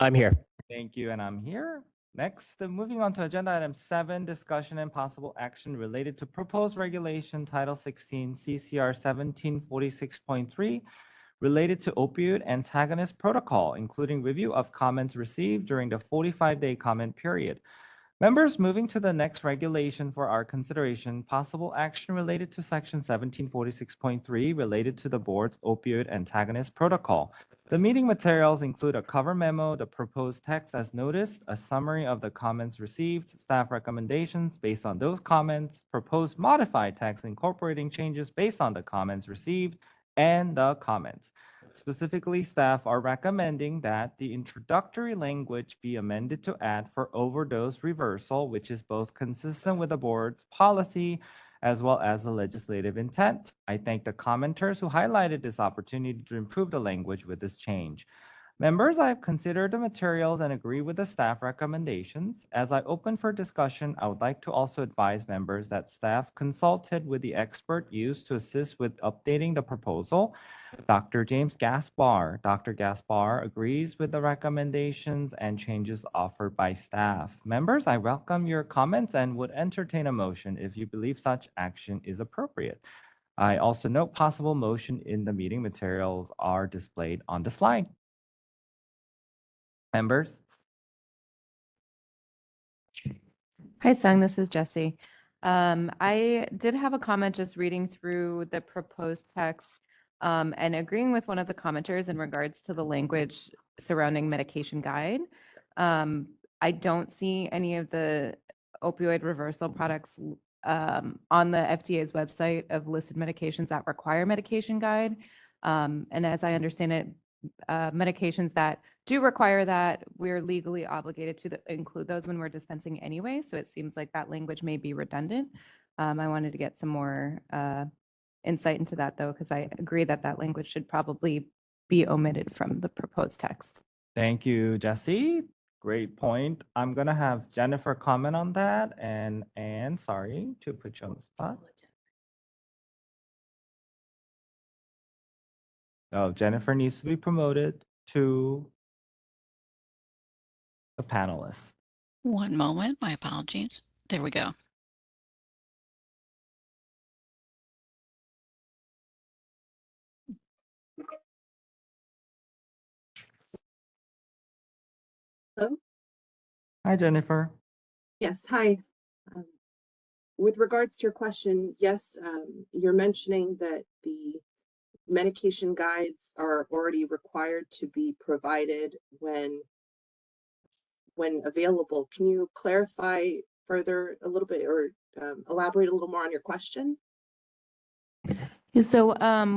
[SPEAKER 19] I'm here.
[SPEAKER 1] Thank you, and I'm here. Next, moving on to agenda item 7, discussion and possible action related to proposed regulation Title 16 CCR 1746.3 related to opioid antagonist protocol, including review of comments received during the 45-day comment period. Members, moving to the next regulation for our consideration, possible action related to section 1746.3 related to the board's opioid antagonist protocol. The meeting materials include a cover memo, the proposed text as noticed, a summary of the comments received, staff recommendations based on those comments, proposed modified text incorporating changes based on the comments received, and the comments. Specifically, staff are recommending that the introductory language be amended to add for overdose reversal, which is both consistent with the board's policy as well as the legislative intent. I thank the commenters who highlighted this opportunity to improve the language with this change. Members, I have considered the materials and agree with the staff recommendations. As I open for discussion, I would like to also advise members that staff consulted with the expert used to assist with updating the proposal, Dr. James Gaspar. Dr. Gaspar agrees with the recommendations and changes offered by staff. Members, I welcome your comments and would entertain a motion if you believe such action is appropriate. I also note possible motion in the meeting materials are displayed on the slide. Members?
[SPEAKER 2] Hi, Sung. This is Jesse. I did have a comment just reading through the proposed text and agreeing with one of the commenters in regards to the language surrounding medication guide. I don't see any of the opioid reversal products on the FDA's website of listed medications that require medication guide. And as I understand it, medications that do require that, we're legally obligated to include those when we're dispensing anyway. So it seems like that language may be redundant. I wanted to get some more insight into that, though, because I agree that that language should probably be omitted from the proposed text.
[SPEAKER 1] Thank you, Jesse. Great point. I'm going to have Jennifer comment on that. And sorry to put you on the spot. Oh, Jennifer needs to be promoted to a panelist.
[SPEAKER 8] One moment, my apologies. There we go.
[SPEAKER 18] Hello?
[SPEAKER 1] Hi, Jennifer.
[SPEAKER 18] Yes, hi. Um, With regards to your question, yes, you're mentioning that the medication guides are already required to be provided when available. Can you clarify further a little bit or elaborate a little more on your question?
[SPEAKER 2] Yeah, so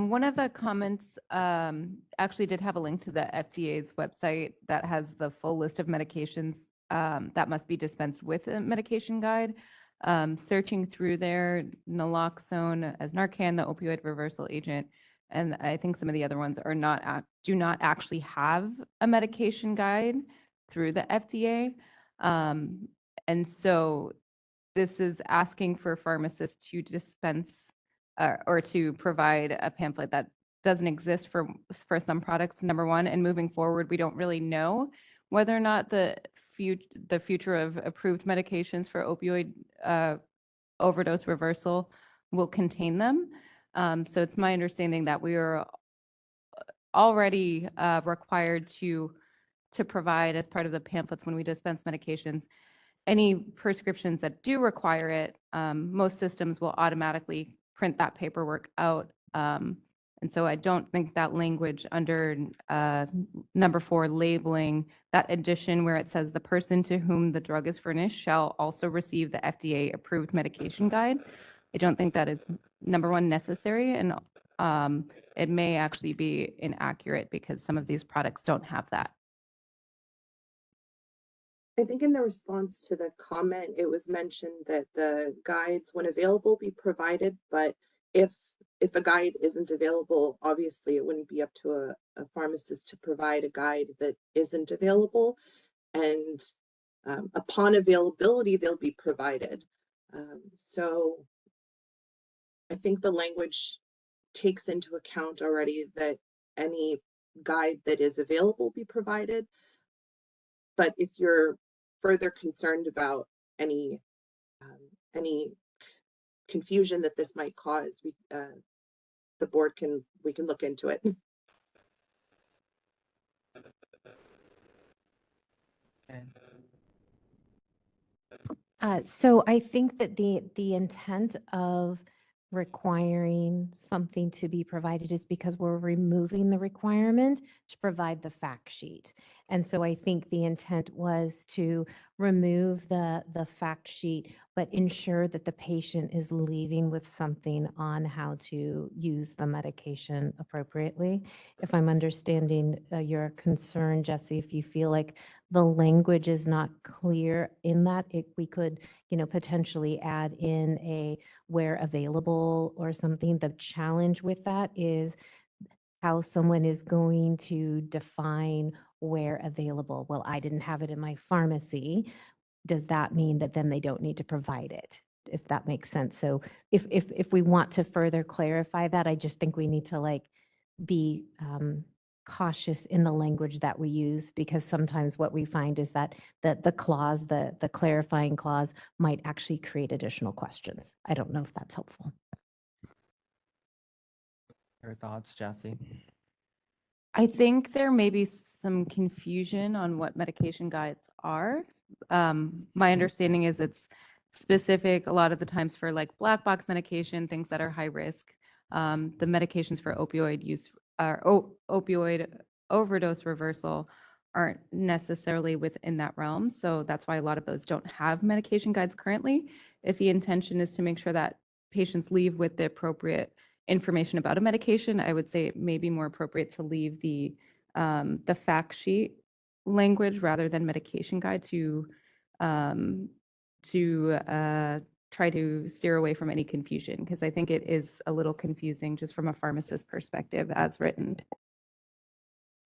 [SPEAKER 2] one of the comments actually did have a link to the FDA's website that has the full list of medications that must be dispensed with a medication guide. Searching through there, naloxone as Narcan, the opioid reversal agent, and I think some of the other ones are do not actually have a medication guide through the FDA. And so this is asking for pharmacists to dispense or to provide a pamphlet that doesn't exist for some products, number one. And moving forward, we don't really know whether or not the future of approved medications for opioid overdose reversal will contain them. So it's my understanding that we are already required to provide, as part of the pamphlets when we dispense medications, any prescriptions that do require it. Most systems will automatically print that paperwork out. And so I don't think that language under number 4, labeling, that addition where it says the person to whom the drug is furnished shall also receive the FDA approved medication guide. I don't think that is, number 1, necessary, and it may actually be inaccurate because some of these products don't have that.
[SPEAKER 18] I think in the response to the comment, it was mentioned that the guides, when available, be provided, but if a guide isn't available, obviously it wouldn't be up to a pharmacist to provide a guide that isn't available. And upon availability, they'll be provided. So I think the language takes into account already that any guide that is available be provided. But if you're further concerned about any confusion that this might cause, the board we can look into it.
[SPEAKER 5] So I think that the intent of requiring something to be provided is because we're removing the requirement to provide the fact sheet. And so I think the intent was to remove the fact sheet, but ensure that the patient is leaving with something on how to use the medication appropriately. If I'm understanding your concern, Jesse, if you feel like the language is not clear in that, we could, potentially add in a where available or something. The challenge with that is how someone is going to define where available. Well, I didn't have it in my pharmacy. Does that mean that then they don't need to provide it? If that makes sense. So if we want to further clarify that, I just think we need to be cautious in the language that we use, because sometimes what we find is that the clause, the clarifying clause might actually create additional questions. I don't know if that's helpful.
[SPEAKER 1] Your thoughts, Jesse?
[SPEAKER 2] I think there may be some confusion on what medication guides are. My understanding is it's specific a lot of the times for black box medication, things that are high risk. The medications for opioid use opioid overdose reversal aren't necessarily within that realm. So that's why a lot of those don't have medication guides currently. If the intention is to make sure that patients leave with the appropriate information about a medication, I would say it may be more appropriate to leave the fact sheet language rather than medication guide to try to steer away from any confusion, because I think it is a little confusing just from a pharmacist perspective as written.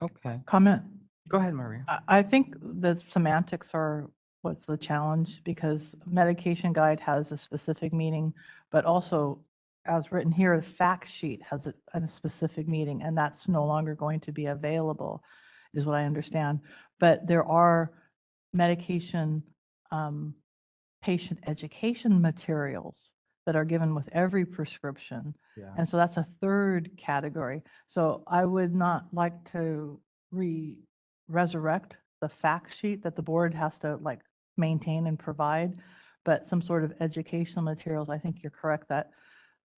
[SPEAKER 1] Okay.
[SPEAKER 3] Comment?
[SPEAKER 1] Go ahead, Maria.
[SPEAKER 3] I think the semantics are what's the challenge, because medication guide has a specific meaning, but also as written here, the fact sheet has a specific meaning, and that's no longer going to be available, is what I understand. But there are medication patient education materials that are given with every prescription.
[SPEAKER 1] Yeah.
[SPEAKER 3] And so that's a third category. So I would not like to resurrect the fact sheet that the board has to like maintain and provide, but some sort of educational materials. I think you're correct that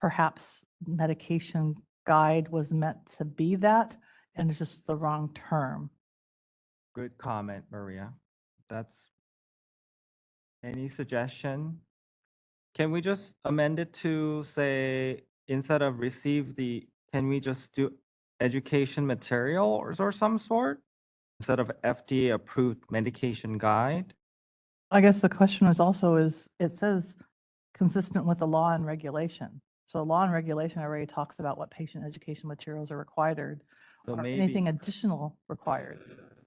[SPEAKER 3] perhaps medication guide was meant to be that, and it's just the wrong term.
[SPEAKER 1] Good comment, Maria. That's any suggestion? Can we just amend it to say, instead of can we just do education materials or some sort? Instead of FDA approved medication guide?
[SPEAKER 3] I guess the question was also it says consistent with the law and regulation. So law and regulation already talks about what patient education materials are required
[SPEAKER 1] So
[SPEAKER 3] or
[SPEAKER 1] maybe-
[SPEAKER 3] anything additional required.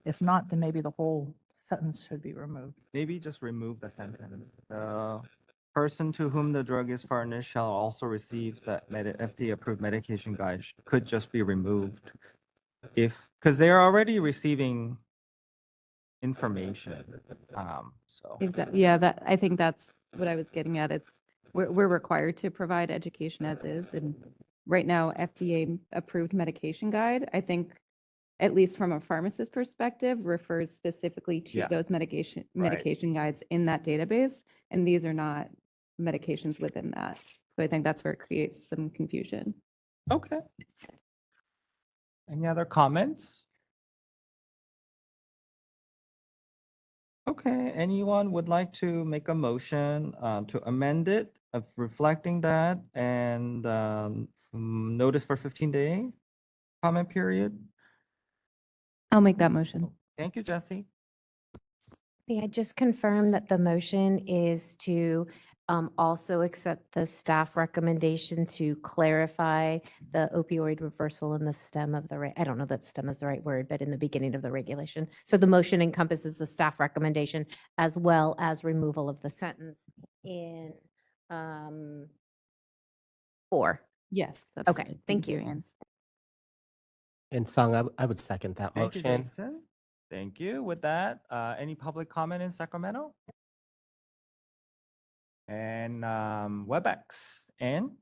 [SPEAKER 3] If not, then maybe the whole sentence should be removed.
[SPEAKER 1] Maybe just remove the sentence. The person to whom the drug is furnished shall also receive the FDA approved medication guide could just be removed. Because they're already receiving information. So
[SPEAKER 2] Exactly. Yeah, I think that's what I was getting at. We're required to provide education as is. And right now, FDA approved medication guide, I think, at least from a pharmacist perspective, refers specifically to
[SPEAKER 1] Yeah.
[SPEAKER 2] those medication guides in that database. And these are not medications within that. So I think that's where it creates some confusion.
[SPEAKER 1] Okay. Any other comments? Okay, anyone would like to make a motion to amend it of reflecting that and notice for 15-day comment period?
[SPEAKER 2] I'll make that motion.
[SPEAKER 1] Thank you, Jesse.
[SPEAKER 5] May I just confirm that the motion is to also accept the staff recommendation to clarify the opioid reversal in the stem of the, I don't know that stem is the right word, but in the beginning of the regulation. So the motion encompasses the staff recommendation as well as removal of the sentence in 4.
[SPEAKER 2] Yes. That's
[SPEAKER 5] Okay,
[SPEAKER 2] good.
[SPEAKER 5] thank you.
[SPEAKER 2] Ann.
[SPEAKER 19] And Sung, I would second that
[SPEAKER 1] Thank you,
[SPEAKER 19] motion.
[SPEAKER 1] Jason. Thank you. With that, any public comment in Sacramento? And WebEx. Ann?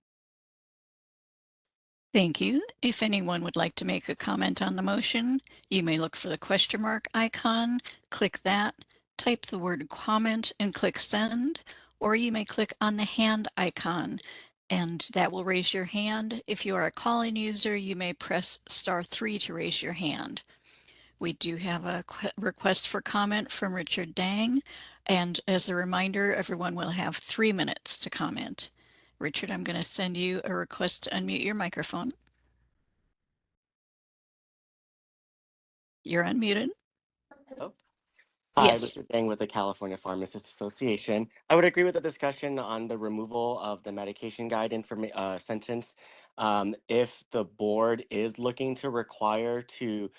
[SPEAKER 8] Thank you. If anyone would like to make a comment on the motion, you may look for the question mark icon, click that, type the word comment and click send, or you may click on the hand icon and that will raise your hand. If you are a call-in user, you may press *3 to raise your hand. We do have a request for comment from Richard Dang. And as a reminder, everyone will have 3 minutes to comment. Richard, I'm going to send you a request to unmute your microphone. You're unmuted.
[SPEAKER 7] Hi,
[SPEAKER 8] Yes.
[SPEAKER 7] Richard Dang with the California Pharmacists Association. I would agree with the discussion on the removal of the medication guide sentence. If the board is looking to require to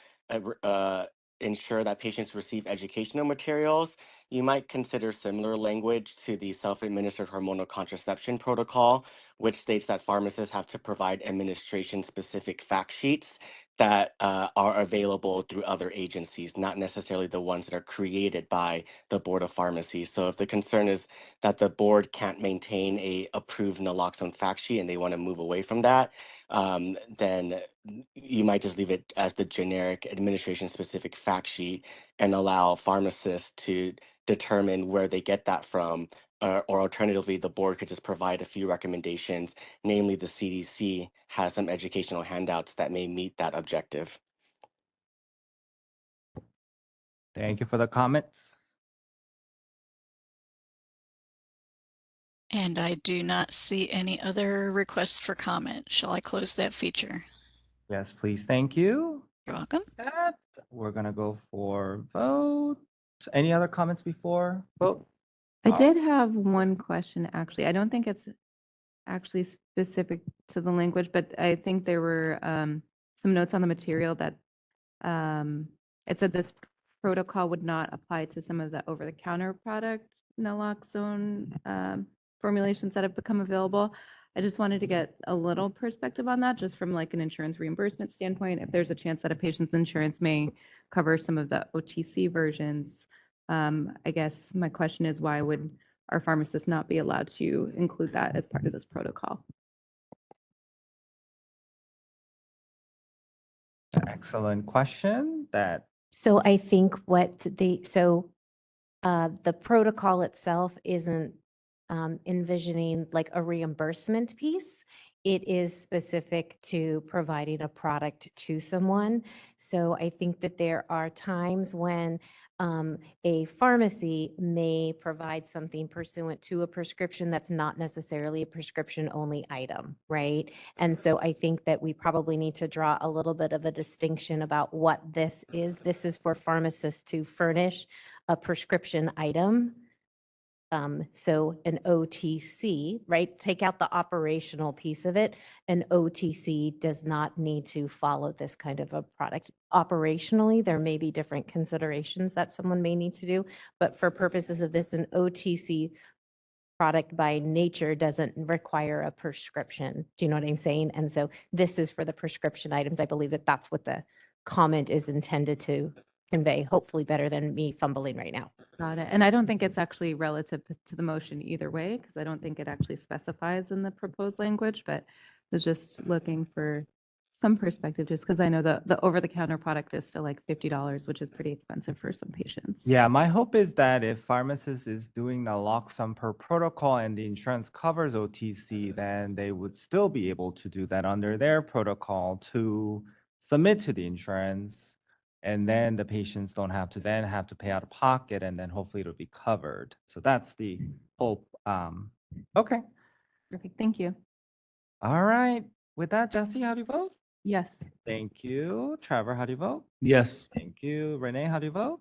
[SPEAKER 7] ensure that patients receive educational materials, you might consider similar language to the self-administered hormonal contraception protocol, which states that pharmacists have to provide administration-specific fact sheets that are available through other agencies, not necessarily the ones that are created by the Board of Pharmacy. So if the concern is that the board can't maintain a approved naloxone fact sheet and they want to move away from that, then you might just leave it as the generic administration-specific fact sheet and allow pharmacists to determine where they get that from. Or alternatively, the board could just provide a few recommendations, namely the CDC has some educational handouts that may meet that objective.
[SPEAKER 1] Thank you for the comments.
[SPEAKER 8] And I do not see any other requests for comment. Shall I close that feature?
[SPEAKER 1] Yes, please. Thank you.
[SPEAKER 8] You're welcome.
[SPEAKER 1] We're going to go for vote. Any other comments before vote?
[SPEAKER 2] I did have one question, actually. I don't think it's actually specific to the language, but I think there were some notes on the material that it said this protocol would not apply to some of the over-the-counter product naloxone formulations that have become available. I just wanted to get a little perspective on that, just from like an insurance reimbursement standpoint, if there's a chance that a patient's insurance may cover some of the OTC versions. I guess my question is, why would our pharmacists not be allowed to include that as part of this protocol?
[SPEAKER 1] Excellent question. That
[SPEAKER 5] So I think the protocol itself isn't envisioning like a reimbursement piece. It is specific to providing a product to someone. So I think that there are times when a pharmacy may provide something pursuant to a prescription that's not necessarily a prescription-only item, right? And so I think that we probably need to draw a little bit of a distinction about what this is. This is for pharmacists to furnish a prescription item. So an OTC, right? Take out the operational piece of it. An OTC does not need to follow this kind of a product. Operationally, there may be different considerations that someone may need to do, but for purposes of this, an OTC product by nature doesn't require a prescription. Do you know what I'm saying? And so this is for the prescription items. I believe that that's what the comment is intended to convey, hopefully better than me fumbling right now.
[SPEAKER 2] Got it. And I don't think it's actually relative to the motion either way, because I don't think it actually specifies in the proposed language, but was just looking for some perspective, just because I know the over-the-counter product is still like $50, which is pretty expensive for some patients.
[SPEAKER 1] Yeah, my hope is that if pharmacist is doing the lump sum per protocol and the insurance covers OTC, then they would still be able to do that under their protocol to submit to the insurance. And then the patients don't have to pay out of pocket, and then hopefully it'll be covered. So that's the hope. Okay.
[SPEAKER 2] Perfect. Thank you.
[SPEAKER 1] All right. With that, Jesse, how do you vote?
[SPEAKER 2] Yes.
[SPEAKER 1] Thank you. Trevor, how do you vote?
[SPEAKER 4] Yes.
[SPEAKER 1] Thank you. Renee, how do you vote?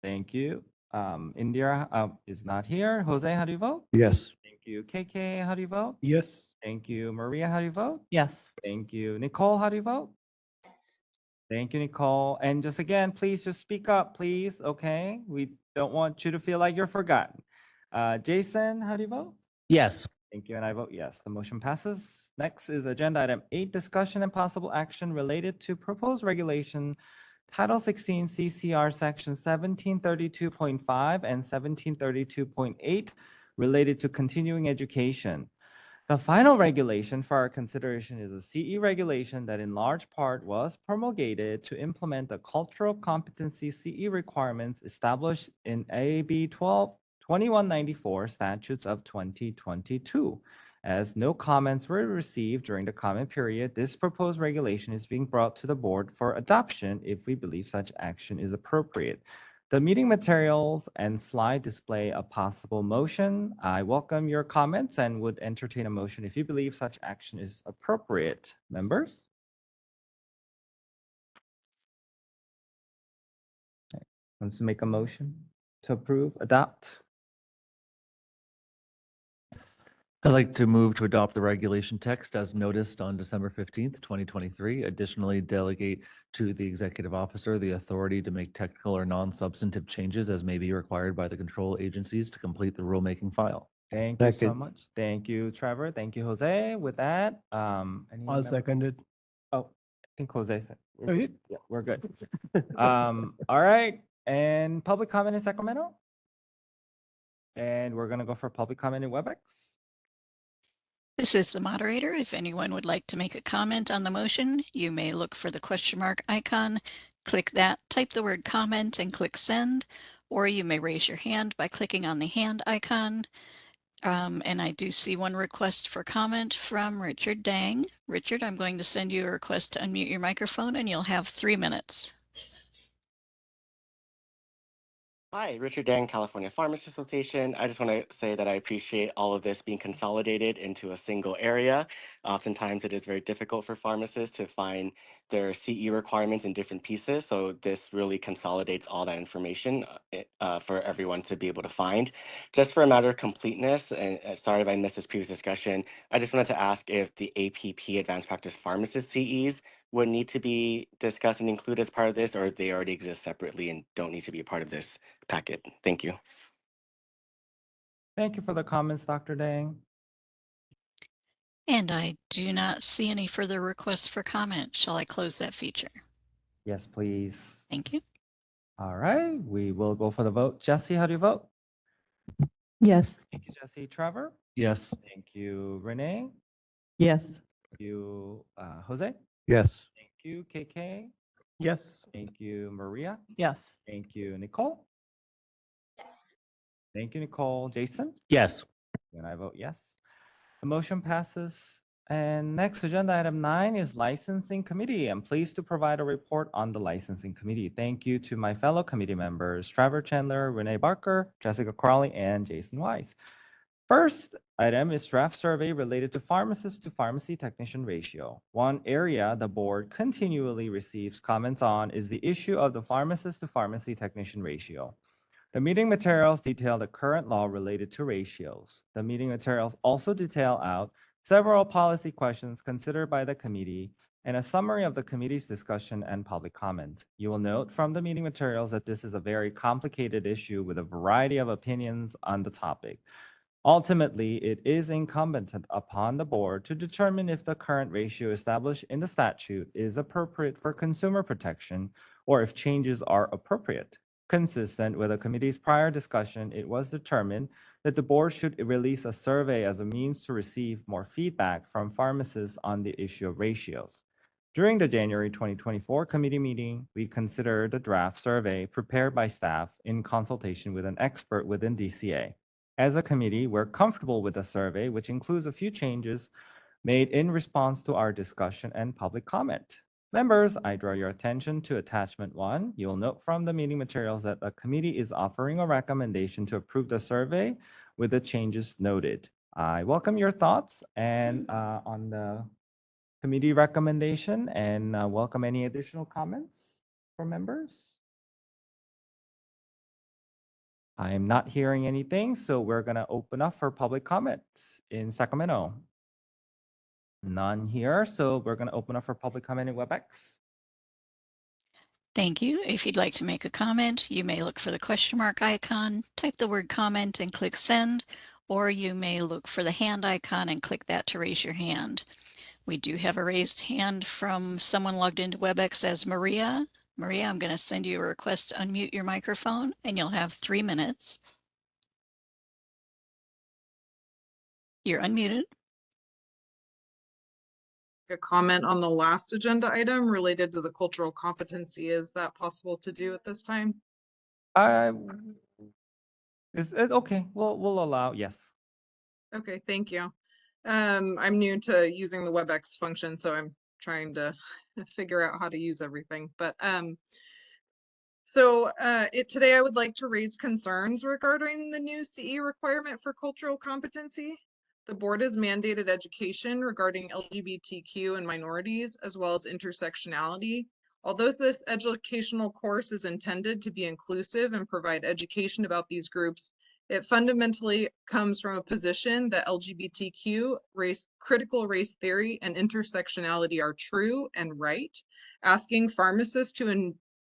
[SPEAKER 1] Thank you. Indira is not here. Jose, how do you vote?
[SPEAKER 6] Yes.
[SPEAKER 1] Thank you. KK, how do you vote?
[SPEAKER 10] Yes.
[SPEAKER 1] Thank you. Maria, how do you vote?
[SPEAKER 3] Yes.
[SPEAKER 1] Thank you. Nicole, how do you vote? Thank you, Nicole. And just again, please just speak up, please. Okay. We don't want you to feel like you're forgotten. Jason, how do you vote?
[SPEAKER 19] Yes.
[SPEAKER 1] Thank you. And I vote yes. The motion passes. Next is agenda item 8, discussion and possible action related to proposed regulation Title 16 CCR Section 1732.5 and 1732.8 related to continuing education. The final regulation for our consideration is a CE regulation that in large part was promulgated to implement the cultural competency CE requirements established in AB 2194 statutes of 2022. As no comments were received during the comment period, this proposed regulation is being brought to the board for adoption if we believe such action is appropriate. The meeting materials and slide display a possible motion. I welcome your comments and would entertain a motion if you believe such action is appropriate. Members? Okay. Wants to make a motion to approve, adopt?
[SPEAKER 4] I'd like to move to adopt the regulation text as noticed on December 15th, 2023. Additionally, delegate to the executive officer the authority to make technical or non-substantive changes as may be required by the control agencies to complete the rulemaking file.
[SPEAKER 1] Thank you so
[SPEAKER 6] Second.
[SPEAKER 1] much. Thank you, Trevor. Thank you, Jose. With that, any
[SPEAKER 10] I'll
[SPEAKER 1] member-
[SPEAKER 10] second it.
[SPEAKER 1] Oh, I think Jose said. we're
[SPEAKER 10] Oh,
[SPEAKER 1] good. Yeah, we're good. All right. And public comment in Sacramento? And we're gonna go for public comment in WebEx.
[SPEAKER 8] This is the moderator. If anyone would like to make a comment on the motion, you may look for the question mark icon, click that, type the word comment and click send, or you may raise your hand by clicking on the hand icon. And I do see one request for comment from Richard Dang. Richard, I'm going to send you a request to unmute your microphone and you'll have 3 minutes.
[SPEAKER 7] Hi, Richard Dang, California Pharmacists Association. I just want to say that I appreciate all of this being consolidated into a single area. Oftentimes it is very difficult for pharmacists to find their CE requirements in different pieces. So this really consolidates all that information for everyone to be able to find. Just for a matter of completeness, and sorry if I missed this previous discussion, I just wanted to ask if the APP Advanced Practice Pharmacist CEs would need to be discussed and included as part of this, or if they already exist separately and don't need to be a part of this packet. Thank you.
[SPEAKER 1] Thank you for the comments, Dr. Dang.
[SPEAKER 8] And I do not see any further requests for comment. Shall I close that feature?
[SPEAKER 1] Yes, please.
[SPEAKER 8] Thank you.
[SPEAKER 1] All right, we will go for the vote. Jesse, how do you vote?
[SPEAKER 2] Yes.
[SPEAKER 1] Thank you, Jesse. Trevor?
[SPEAKER 4] Yes.
[SPEAKER 1] Thank you, Renee.
[SPEAKER 3] Yes.
[SPEAKER 1] Thank you, Jose.
[SPEAKER 6] Yes.
[SPEAKER 1] Thank you, KK.
[SPEAKER 10] Yes.
[SPEAKER 1] Thank you, Maria.
[SPEAKER 3] Yes.
[SPEAKER 1] Thank you, Nicole.
[SPEAKER 17] Yes.
[SPEAKER 1] Thank you, Nicole. Jason?
[SPEAKER 19] Yes.
[SPEAKER 1] And I vote yes. The motion passes. And next, agenda item 9 is licensing committee. I'm pleased to provide a report on the licensing committee. Thank you to my fellow committee members, Trevor Chandler, Renee Barker, Jessica Crawley, and Jason Wise. First item is draft survey related to pharmacist to pharmacy technician ratio. One area the board continually receives comments on is the issue of the pharmacist to pharmacy technician ratio. The meeting materials detail the current law related to ratios. The meeting materials also detail out several policy questions considered by the committee and a summary of the committee's discussion and public comment. You will note from the meeting materials that this is a very complicated issue with a variety of opinions on the topic. Ultimately, it is incumbent upon the board to determine if the current ratio established in the statute is appropriate for consumer protection or if changes are appropriate. Consistent with the committee's prior discussion, it was determined that the board should release a survey as a means to receive more feedback from pharmacists on the issue of ratios. During the January 2024 committee meeting, we considered a draft survey prepared by staff in consultation with an expert within DCA. As a committee, we're comfortable with the survey, which includes a few changes made in response to our discussion and public comment. Members, I draw your attention to attachment 1. You'll note from the meeting materials that the committee is offering a recommendation to approve the survey with the changes noted. I welcome your thoughts and on the committee recommendation and welcome any additional comments from members. I am not hearing anything, so we're going to open up for public comments in Sacramento. None here, so we're going to open up for public comment in WebEx.
[SPEAKER 8] Thank you. If you'd like to make a comment, you may look for the question mark icon, type the word comment and click send, or you may look for the hand icon and click that to raise your hand. We do have a raised hand from someone logged into WebEx as Maria. Maria, I'm going to send you a request to unmute your microphone and you'll have 3 minutes. You're unmuted.
[SPEAKER 11] A comment on the last agenda item related to the cultural competency. Is that possible to do at this time?
[SPEAKER 1] Is it okay? We'll allow, yes.
[SPEAKER 11] Okay, thank you. I'm new to using the WebEx function, so I'm trying to figure out how to use everything. But today I would like to raise concerns regarding the new CE requirement for cultural competency. The board has mandated education regarding LGBTQ and minorities, as well as intersectionality. Although this educational course is intended to be inclusive and provide education about these groups, it fundamentally comes from a position that LGBTQ, critical race theory, and intersectionality are true and right, asking pharmacists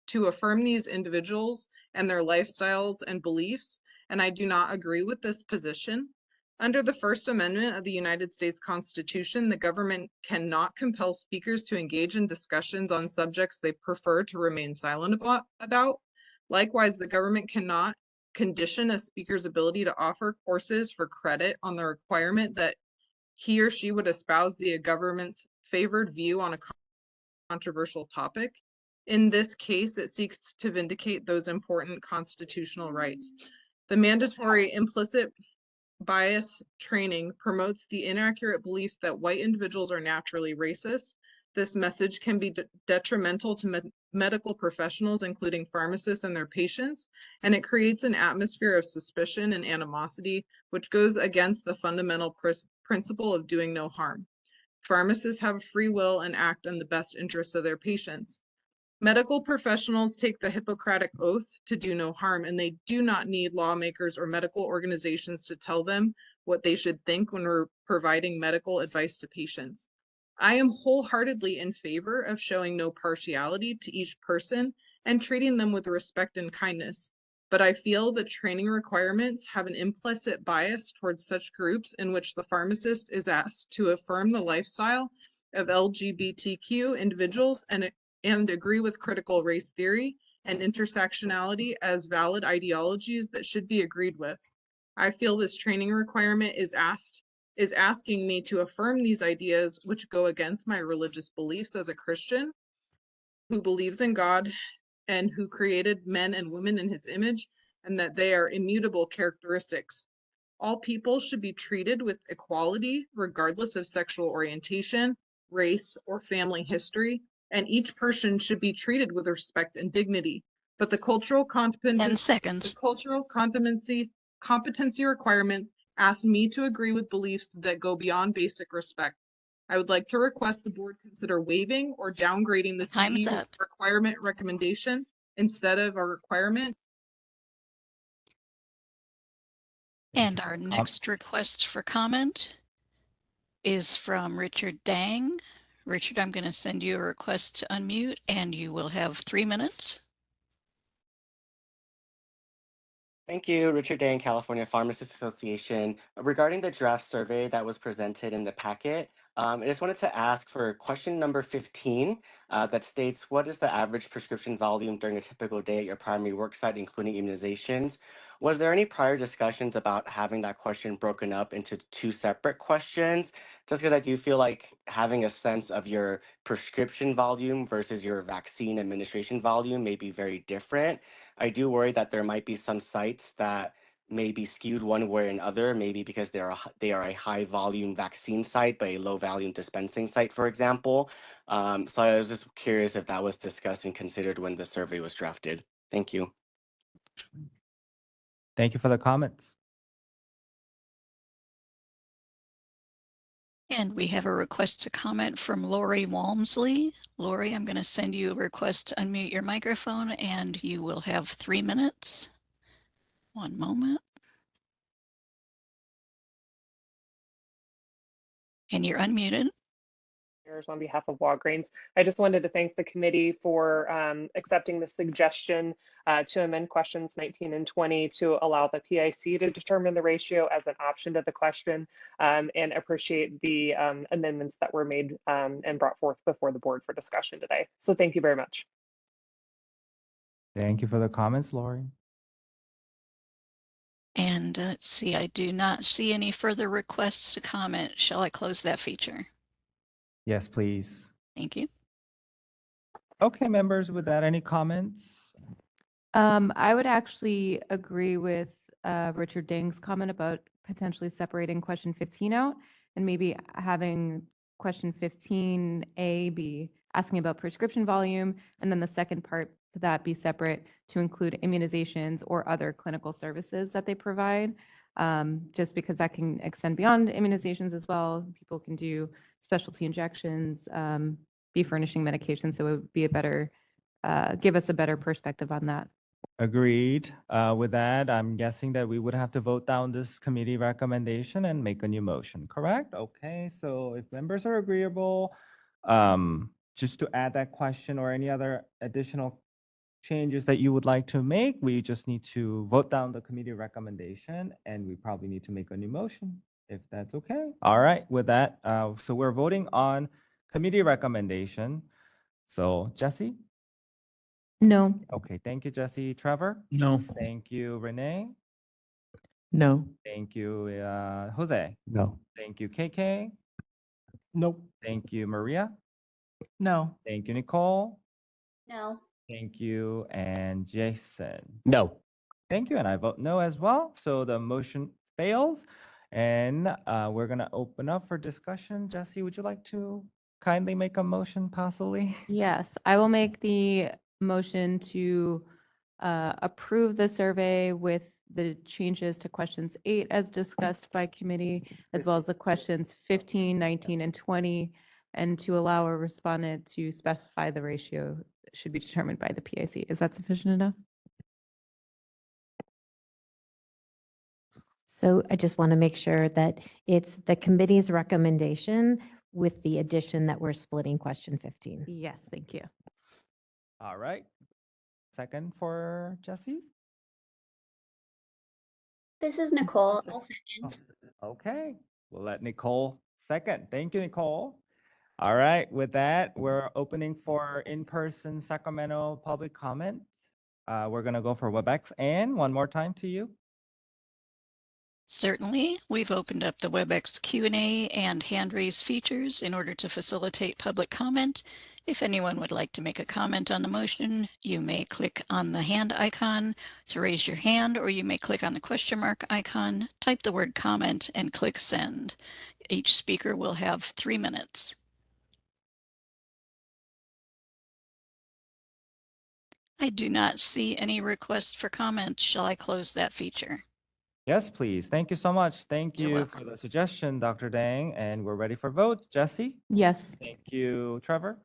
[SPEAKER 11] to affirm these individuals and their lifestyles and beliefs, and I do not agree with this position. Under the First Amendment of the United States Constitution, the government cannot compel speakers to engage in discussions on subjects they prefer to remain silent about. Likewise, the government cannot condition a speaker's ability to offer courses for credit on the requirement that he or she would espouse the government's favored view on a controversial topic. In this case, it seeks to vindicate those important constitutional rights. The mandatory implicit bias training promotes the inaccurate belief that white individuals are naturally racist. This message can be detrimental to medical professionals, including pharmacists and their patients, and it creates an atmosphere of suspicion and animosity, which goes against the fundamental principle of doing no harm. Pharmacists have free will and act in the best interests of their patients. Medical professionals take the Hippocratic Oath to do no harm, and they do not need lawmakers or medical organizations to tell them what they should think when we're providing medical advice to patients. I am wholeheartedly in favor of showing no partiality to each person and treating them with respect and kindness, but I feel that training requirements have an implicit bias towards such groups in which the pharmacist is asked to affirm the lifestyle of LGBTQ individuals and agree with critical race theory and intersectionality as valid ideologies that should be agreed with. I feel this training requirement is asking me to affirm these ideas which go against my religious beliefs as a Christian. who believes in God and who created men and women in his image, and that they are immutable characteristics. All people should be treated with equality, regardless of sexual orientation, race, or family history, and each person should be treated with respect and dignity. But the cultural
[SPEAKER 8] 10 seconds.
[SPEAKER 11] competency requirement asks me to agree with beliefs that go beyond basic respect. I would like to request the board consider waiving or downgrading the
[SPEAKER 8] Time's
[SPEAKER 11] CE
[SPEAKER 8] up.
[SPEAKER 11] requirement recommendation instead of a requirement.
[SPEAKER 8] And our next request for comment is from Richard Dang. Richard, I'm going to send you a request to unmute and you will have 3 minutes.
[SPEAKER 7] Thank you, Richard Day, California Pharmacists Association. Regarding the draft survey that was presented in the packet, I just wanted to ask for question number 15 that states, what is the average prescription volume during a typical day at your primary work site, including immunizations? Was there any prior discussions about having that question broken up into 2 separate questions? Just because I do feel like having a sense of your prescription volume versus your vaccine administration volume may be very different. I do worry that there might be some sites that may be skewed one way or another, maybe because they are a high volume vaccine site, but a low volume dispensing site, for example. So I was just curious if that was discussed and considered when the survey was drafted. Thank you.
[SPEAKER 1] Thank you for the comments.
[SPEAKER 8] And we have a request to comment from Lori Walmsley. Lori, I'm going to send you a request to unmute your microphone and you will have 3 minutes. One moment. And you're unmuted.
[SPEAKER 12] On behalf of Walgreens. I just wanted to thank the committee for accepting the suggestion to amend questions 19 and 20 to allow the PIC to determine the ratio as an option to the question, and appreciate the amendments that were made and brought forth before the board for discussion today. So thank you very much.
[SPEAKER 1] Thank you for the comments, Lori.
[SPEAKER 8] And let's see, I do not see any further requests to comment. Shall I close that feature?
[SPEAKER 1] Yes, please.
[SPEAKER 8] Thank you.
[SPEAKER 1] Okay, members, with that, any comments?
[SPEAKER 2] I would actually agree with Richard Dang's comment about potentially separating question 15 out and maybe having question 15A be asking about prescription volume, and then the second part to that be separate to include immunizations or other clinical services that they provide. Just because that can extend beyond immunizations as well. People can do specialty injections, be furnishing medications. So it would be a better, give us a better perspective on that.
[SPEAKER 1] Agreed. With that, I'm guessing that we would have to vote down this committee recommendation and make a new motion, correct? Okay, so if members are agreeable, just to add that question or any other additional changes that you would like to make, we just need to vote down the committee recommendation and we probably need to make a new motion, if that's okay. All right, with that, so we're voting on committee recommendation. So Jesse?
[SPEAKER 2] No.
[SPEAKER 1] Okay, thank you, Jesse. Trevor?
[SPEAKER 4] No.
[SPEAKER 1] Thank you, Renee.
[SPEAKER 20] No.
[SPEAKER 1] Thank you, Jose.
[SPEAKER 6] No.
[SPEAKER 1] Thank you, KK.
[SPEAKER 20] Nope.
[SPEAKER 1] Thank you, Maria.
[SPEAKER 3] No.
[SPEAKER 1] Thank you, Nicole.
[SPEAKER 17] No.
[SPEAKER 1] Thank you, and Jason.
[SPEAKER 19] No.
[SPEAKER 1] Thank you, and I vote no as well. So the motion fails, and we're gonna open up for discussion. Jesse, would you like to kindly make a motion possibly?
[SPEAKER 2] Yes, I will make the motion to approve the survey with the changes to questions 8 as discussed by committee, as well as the questions 15, 19, and 20, and to allow a respondent to specify the ratio should be determined by the PIC. Is that sufficient enough?
[SPEAKER 5] So I just want to make sure that it's the committee's recommendation with the addition that we're splitting question 15.
[SPEAKER 2] Yes, thank you.
[SPEAKER 1] All right. Second for Jesse?
[SPEAKER 17] This is Nicole. I'll second.
[SPEAKER 1] Okay, we'll let Nicole second. Thank you, Nicole. All right, with that, we're opening for in-person Sacramento public comment. We're gonna go for WebEx. And one more time to you.
[SPEAKER 8] Certainly, we've opened up the WebEx Q&A and hand raise features in order to facilitate public comment. If anyone would like to make a comment on the motion, you may click on the hand icon to raise your hand, or you may click on the question mark icon, type the word comment, and click send. Each speaker will have 3 minutes. I do not see any requests for comment. Shall I close that feature?
[SPEAKER 1] Yes, please. Thank you so much. Thank
[SPEAKER 8] You're
[SPEAKER 1] you
[SPEAKER 8] welcome.
[SPEAKER 1] for the suggestion, Dr. Dang, and we're ready for vote. Jesse?
[SPEAKER 2] Yes.
[SPEAKER 1] Thank you, Trevor.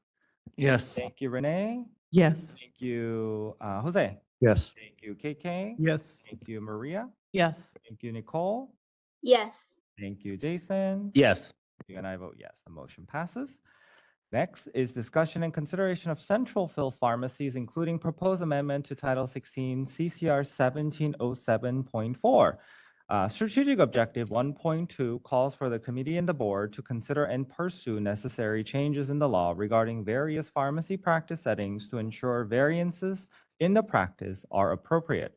[SPEAKER 6] Yes.
[SPEAKER 1] Thank you, Renee.
[SPEAKER 3] Yes.
[SPEAKER 1] Thank you, Jose.
[SPEAKER 6] Yes.
[SPEAKER 1] Thank you, KK.
[SPEAKER 10] Yes.
[SPEAKER 1] Thank you, Maria.
[SPEAKER 3] Yes.
[SPEAKER 1] Thank you, Nicole.
[SPEAKER 17] Yes.
[SPEAKER 1] Thank you, Jason.
[SPEAKER 19] Yes.
[SPEAKER 1] Thank you, and I vote yes. The motion passes. Next is discussion and consideration of central fill pharmacies, including proposed amendment to Title 16 CCR 1707.4. Strategic Objective 1.2 calls for the committee and the board to consider and pursue necessary changes in the law regarding various pharmacy practice settings to ensure variances in the practice are appropriate.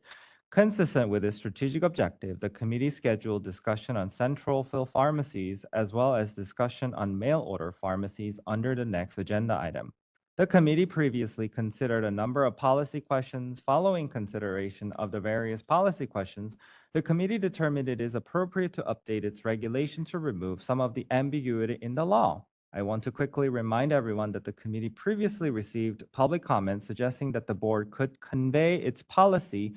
[SPEAKER 1] Consistent with this strategic objective, the committee scheduled discussion on central fill pharmacies as well as discussion on mail order pharmacies under the next agenda item. The committee previously considered a number of policy questions. Following consideration of the various policy questions, the committee determined it is appropriate to update its regulation to remove some of the ambiguity in the law. I want to quickly remind everyone that the committee previously received public comments suggesting that the board could convey its policy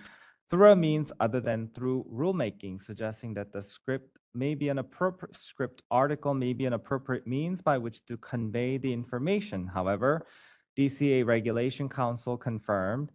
[SPEAKER 1] through a means other than through rulemaking, suggesting that the script article may be an appropriate means by which to convey the information. However, DCA Regulation Council confirmed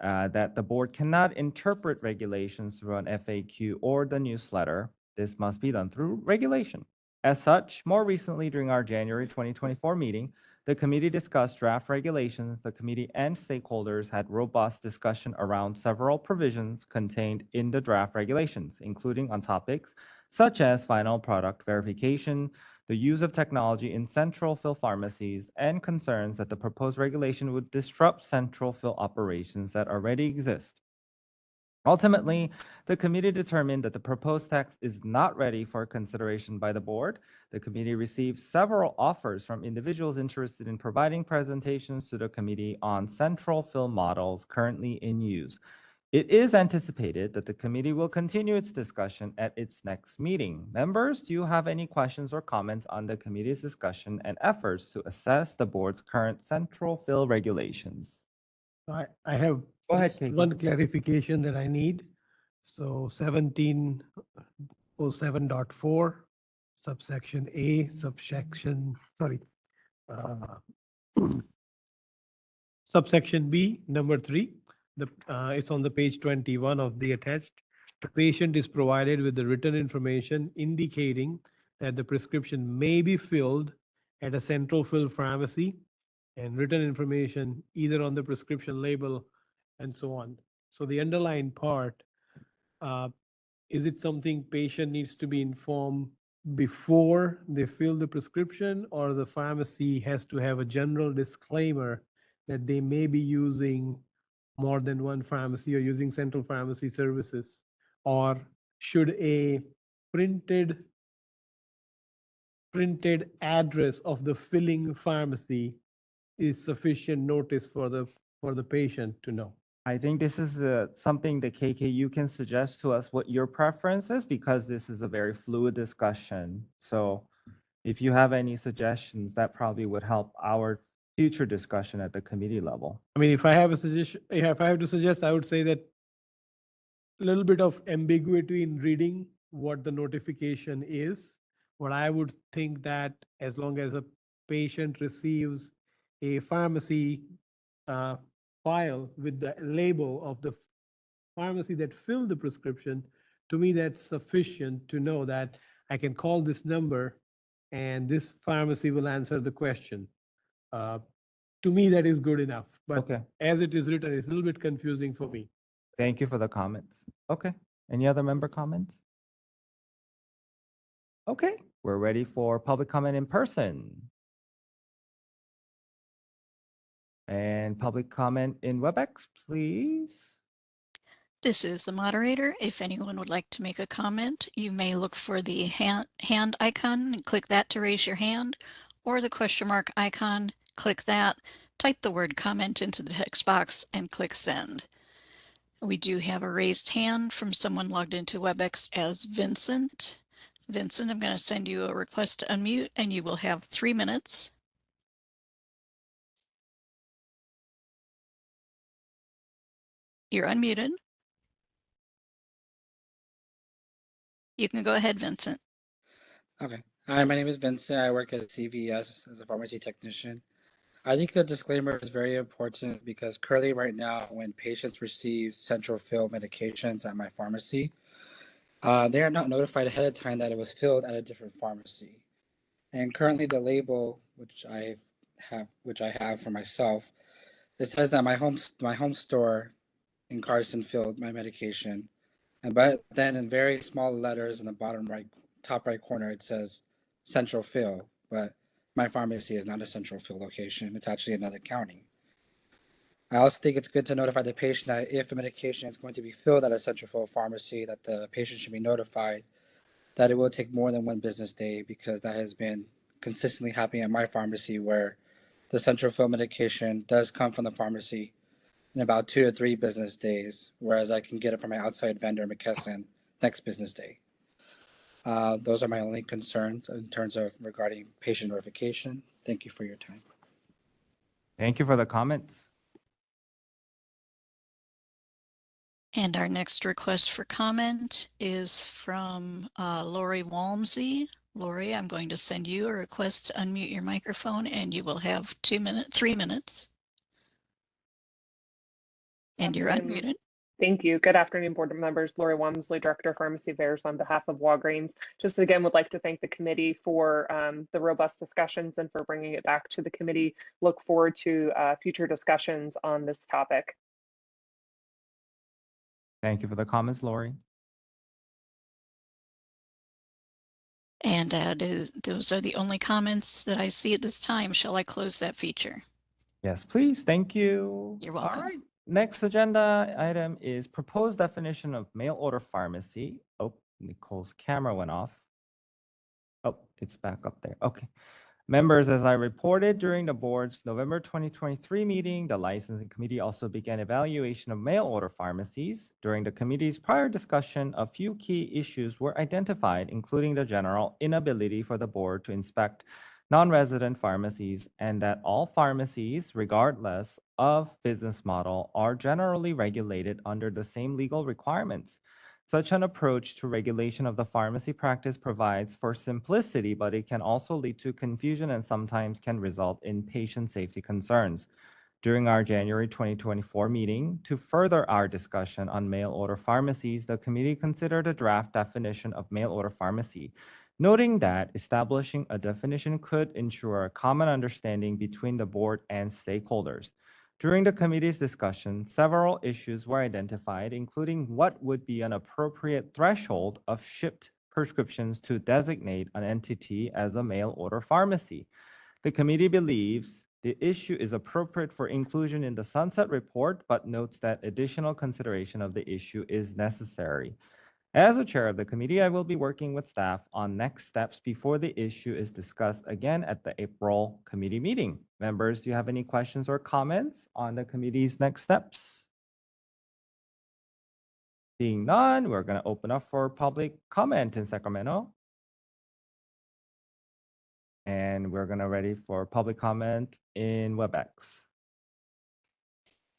[SPEAKER 1] that the board cannot interpret regulations through an FAQ or the newsletter. This must be done through regulation. As such, more recently during our January 2024 meeting, the committee discussed draft regulations. The committee and stakeholders had robust discussion around several provisions contained in the draft regulations, including on topics such as final product verification, the use of technology in central fill pharmacies, and concerns that the proposed regulation would disrupt central fill operations that already exist. Ultimately, the committee determined that the proposed text is not ready for consideration by the board. The committee received several offers from individuals interested in providing presentations to the committee on central fill models currently in use. It is anticipated that the committee will continue its discussion at its next meeting. Members, do you have any questions or comments on the committee's discussion and efforts to assess the board's current central fill regulations?
[SPEAKER 10] I have
[SPEAKER 1] Go ahead,
[SPEAKER 10] just
[SPEAKER 1] KK.
[SPEAKER 10] one clarification that I need. So 1707.4, subsection A, subsection B, number 3. It's on the page 21 of the attached. The patient is provided with the written information indicating that the prescription may be filled at a central fill pharmacy, and written information either on the prescription label and so on. So the underlying part, is it something patient needs to be informed before they fill the prescription, or the pharmacy has to have a general disclaimer that they may be using more than one pharmacy or using central pharmacy services? Or should a printed address of the filling pharmacy is sufficient notice for the patient to know?
[SPEAKER 1] I think this is something that KK, you can suggest to us what your preference is, because this is a very fluid discussion. So if you have any suggestions, that probably would help our future discussion at the committee level.
[SPEAKER 10] I mean, if I have a suggestion, if I have to suggest, I would say that a little bit of ambiguity in reading what the notification is. What I would think that as long as a patient receives a pharmacy file with the label of the pharmacy that filled the prescription, to me, that's sufficient to know that I can call this number and this pharmacy will answer the question. To me, that is good enough. But
[SPEAKER 1] Okay.
[SPEAKER 10] as it is written, it's a little bit confusing for me.
[SPEAKER 1] Thank you for the comments. Okay. Any other member comments? Okay, we're ready for public comment in person. And public comment in WebEx, please.
[SPEAKER 8] This is the moderator. If anyone would like to make a comment, you may look for the hand icon and click that to raise your hand, or the question mark icon, click that, type the word comment into the text box and click send. We do have a raised hand from someone logged into WebEx as Vincent. Vincent, I'm going to send you a request to unmute and you will have 3 minutes. You're unmuted. You can go ahead, Vincent.
[SPEAKER 13] Okay. Hi, my name is Vincent. I work at CVS as a pharmacy technician. I think the disclaimer is very important because currently right now, when patients receive central fill medications at my pharmacy, they are not notified ahead of time that it was filled at a different pharmacy. And currently the label, which I have for myself, it says that my home store in Carson filled my medication. But then in very small letters in the bottom right, top right corner, it says central fill, but my pharmacy is not a central fill location. It's actually another county. I also think it's good to notify the patient that if a medication is going to be filled at a central fill pharmacy, that the patient should be notified that it will take more than 1 business day, because that has been consistently happening at my pharmacy, where the central fill medication does come from the pharmacy in about 2 to 3 business days, whereas I can get it from my outside vendor, McKesson, next business day. Those are my only concerns in terms of regarding patient notification. Thank you for your time.
[SPEAKER 1] Thank you for the comments.
[SPEAKER 8] And our next request for comment is from Lori Walmsley. Lori, I'm going to send you a request to unmute your microphone and you will have 3 minutes. And you're unmuted.
[SPEAKER 12] Thank you. Good afternoon, board members. Lori Walmsley, Director of Pharmacy Affairs on behalf of Walgreens. Just again, would like to thank the committee for the robust discussions and for bringing it back to the committee. Look forward to future discussions on this topic.
[SPEAKER 1] Thank you for the comments, Lori.
[SPEAKER 8] And those are the only comments that I see at this time. Shall I close that feature?
[SPEAKER 1] Yes, please. Thank you.
[SPEAKER 8] You're welcome.
[SPEAKER 1] All right. Next agenda item is proposed definition of mail order pharmacy. Oh, Nicole's camera went off. Oh, it's back up there. Okay. Members, as I reported during the board's November 2023 meeting, the licensing committee also began evaluation of mail order pharmacies. During the committee's prior discussion, a few key issues were identified, including the general inability for the board to inspect non-resident pharmacies, and that all pharmacies, regardless of business model, are generally regulated under the same legal requirements. Such an approach to regulation of the pharmacy practice provides for simplicity, but it can also lead to confusion and sometimes can result in patient safety concerns. During our January 2024 meeting, to further our discussion on mail order pharmacies, the committee considered a draft definition of mail order pharmacy, noting that establishing a definition could ensure a common understanding between the board and stakeholders. During the committee's discussion, several issues were identified, including what would be an appropriate threshold of shipped prescriptions to designate an entity as a mail order pharmacy. The committee believes the issue is appropriate for inclusion in the sunset report, but notes that additional consideration of the issue is necessary. As the chair of the committee, I will be working with staff on next steps before the issue is discussed again at the April committee meeting. Members, do you have any questions or comments on the committee's next steps? Seeing none, we're going to open up for public comment in Sacramento. And we're going to ready for public comment in WebEx.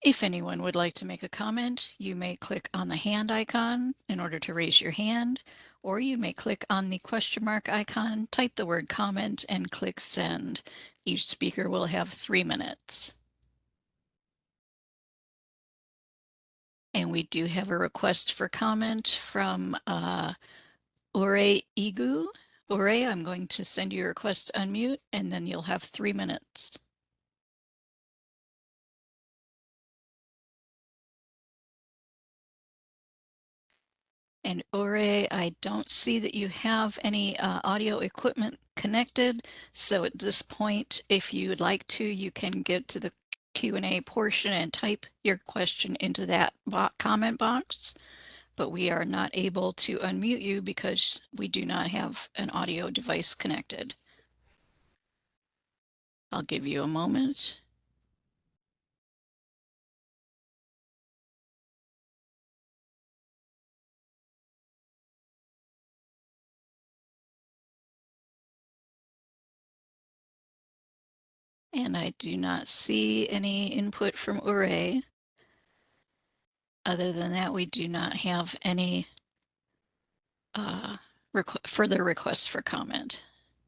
[SPEAKER 8] If anyone would like to make a comment, you may click on the hand icon in order to raise your hand, or you may click on the question mark icon, type the word comment, and click send. Each speaker will have 3 minutes. And we do have a request for comment from Ure Igu. Ure, I'm going to send you a request to unmute, and then you'll have 3 minutes. And Ore, I don't see that you have any audio equipment connected. So at this point, if you would like to, you can get to the Q&A portion and type your question into that comment box, but we are not able to unmute you because we do not have an audio device connected. I'll give you a moment. And I do not see any input from Ure. Other than that, we do not have any further requests for comment.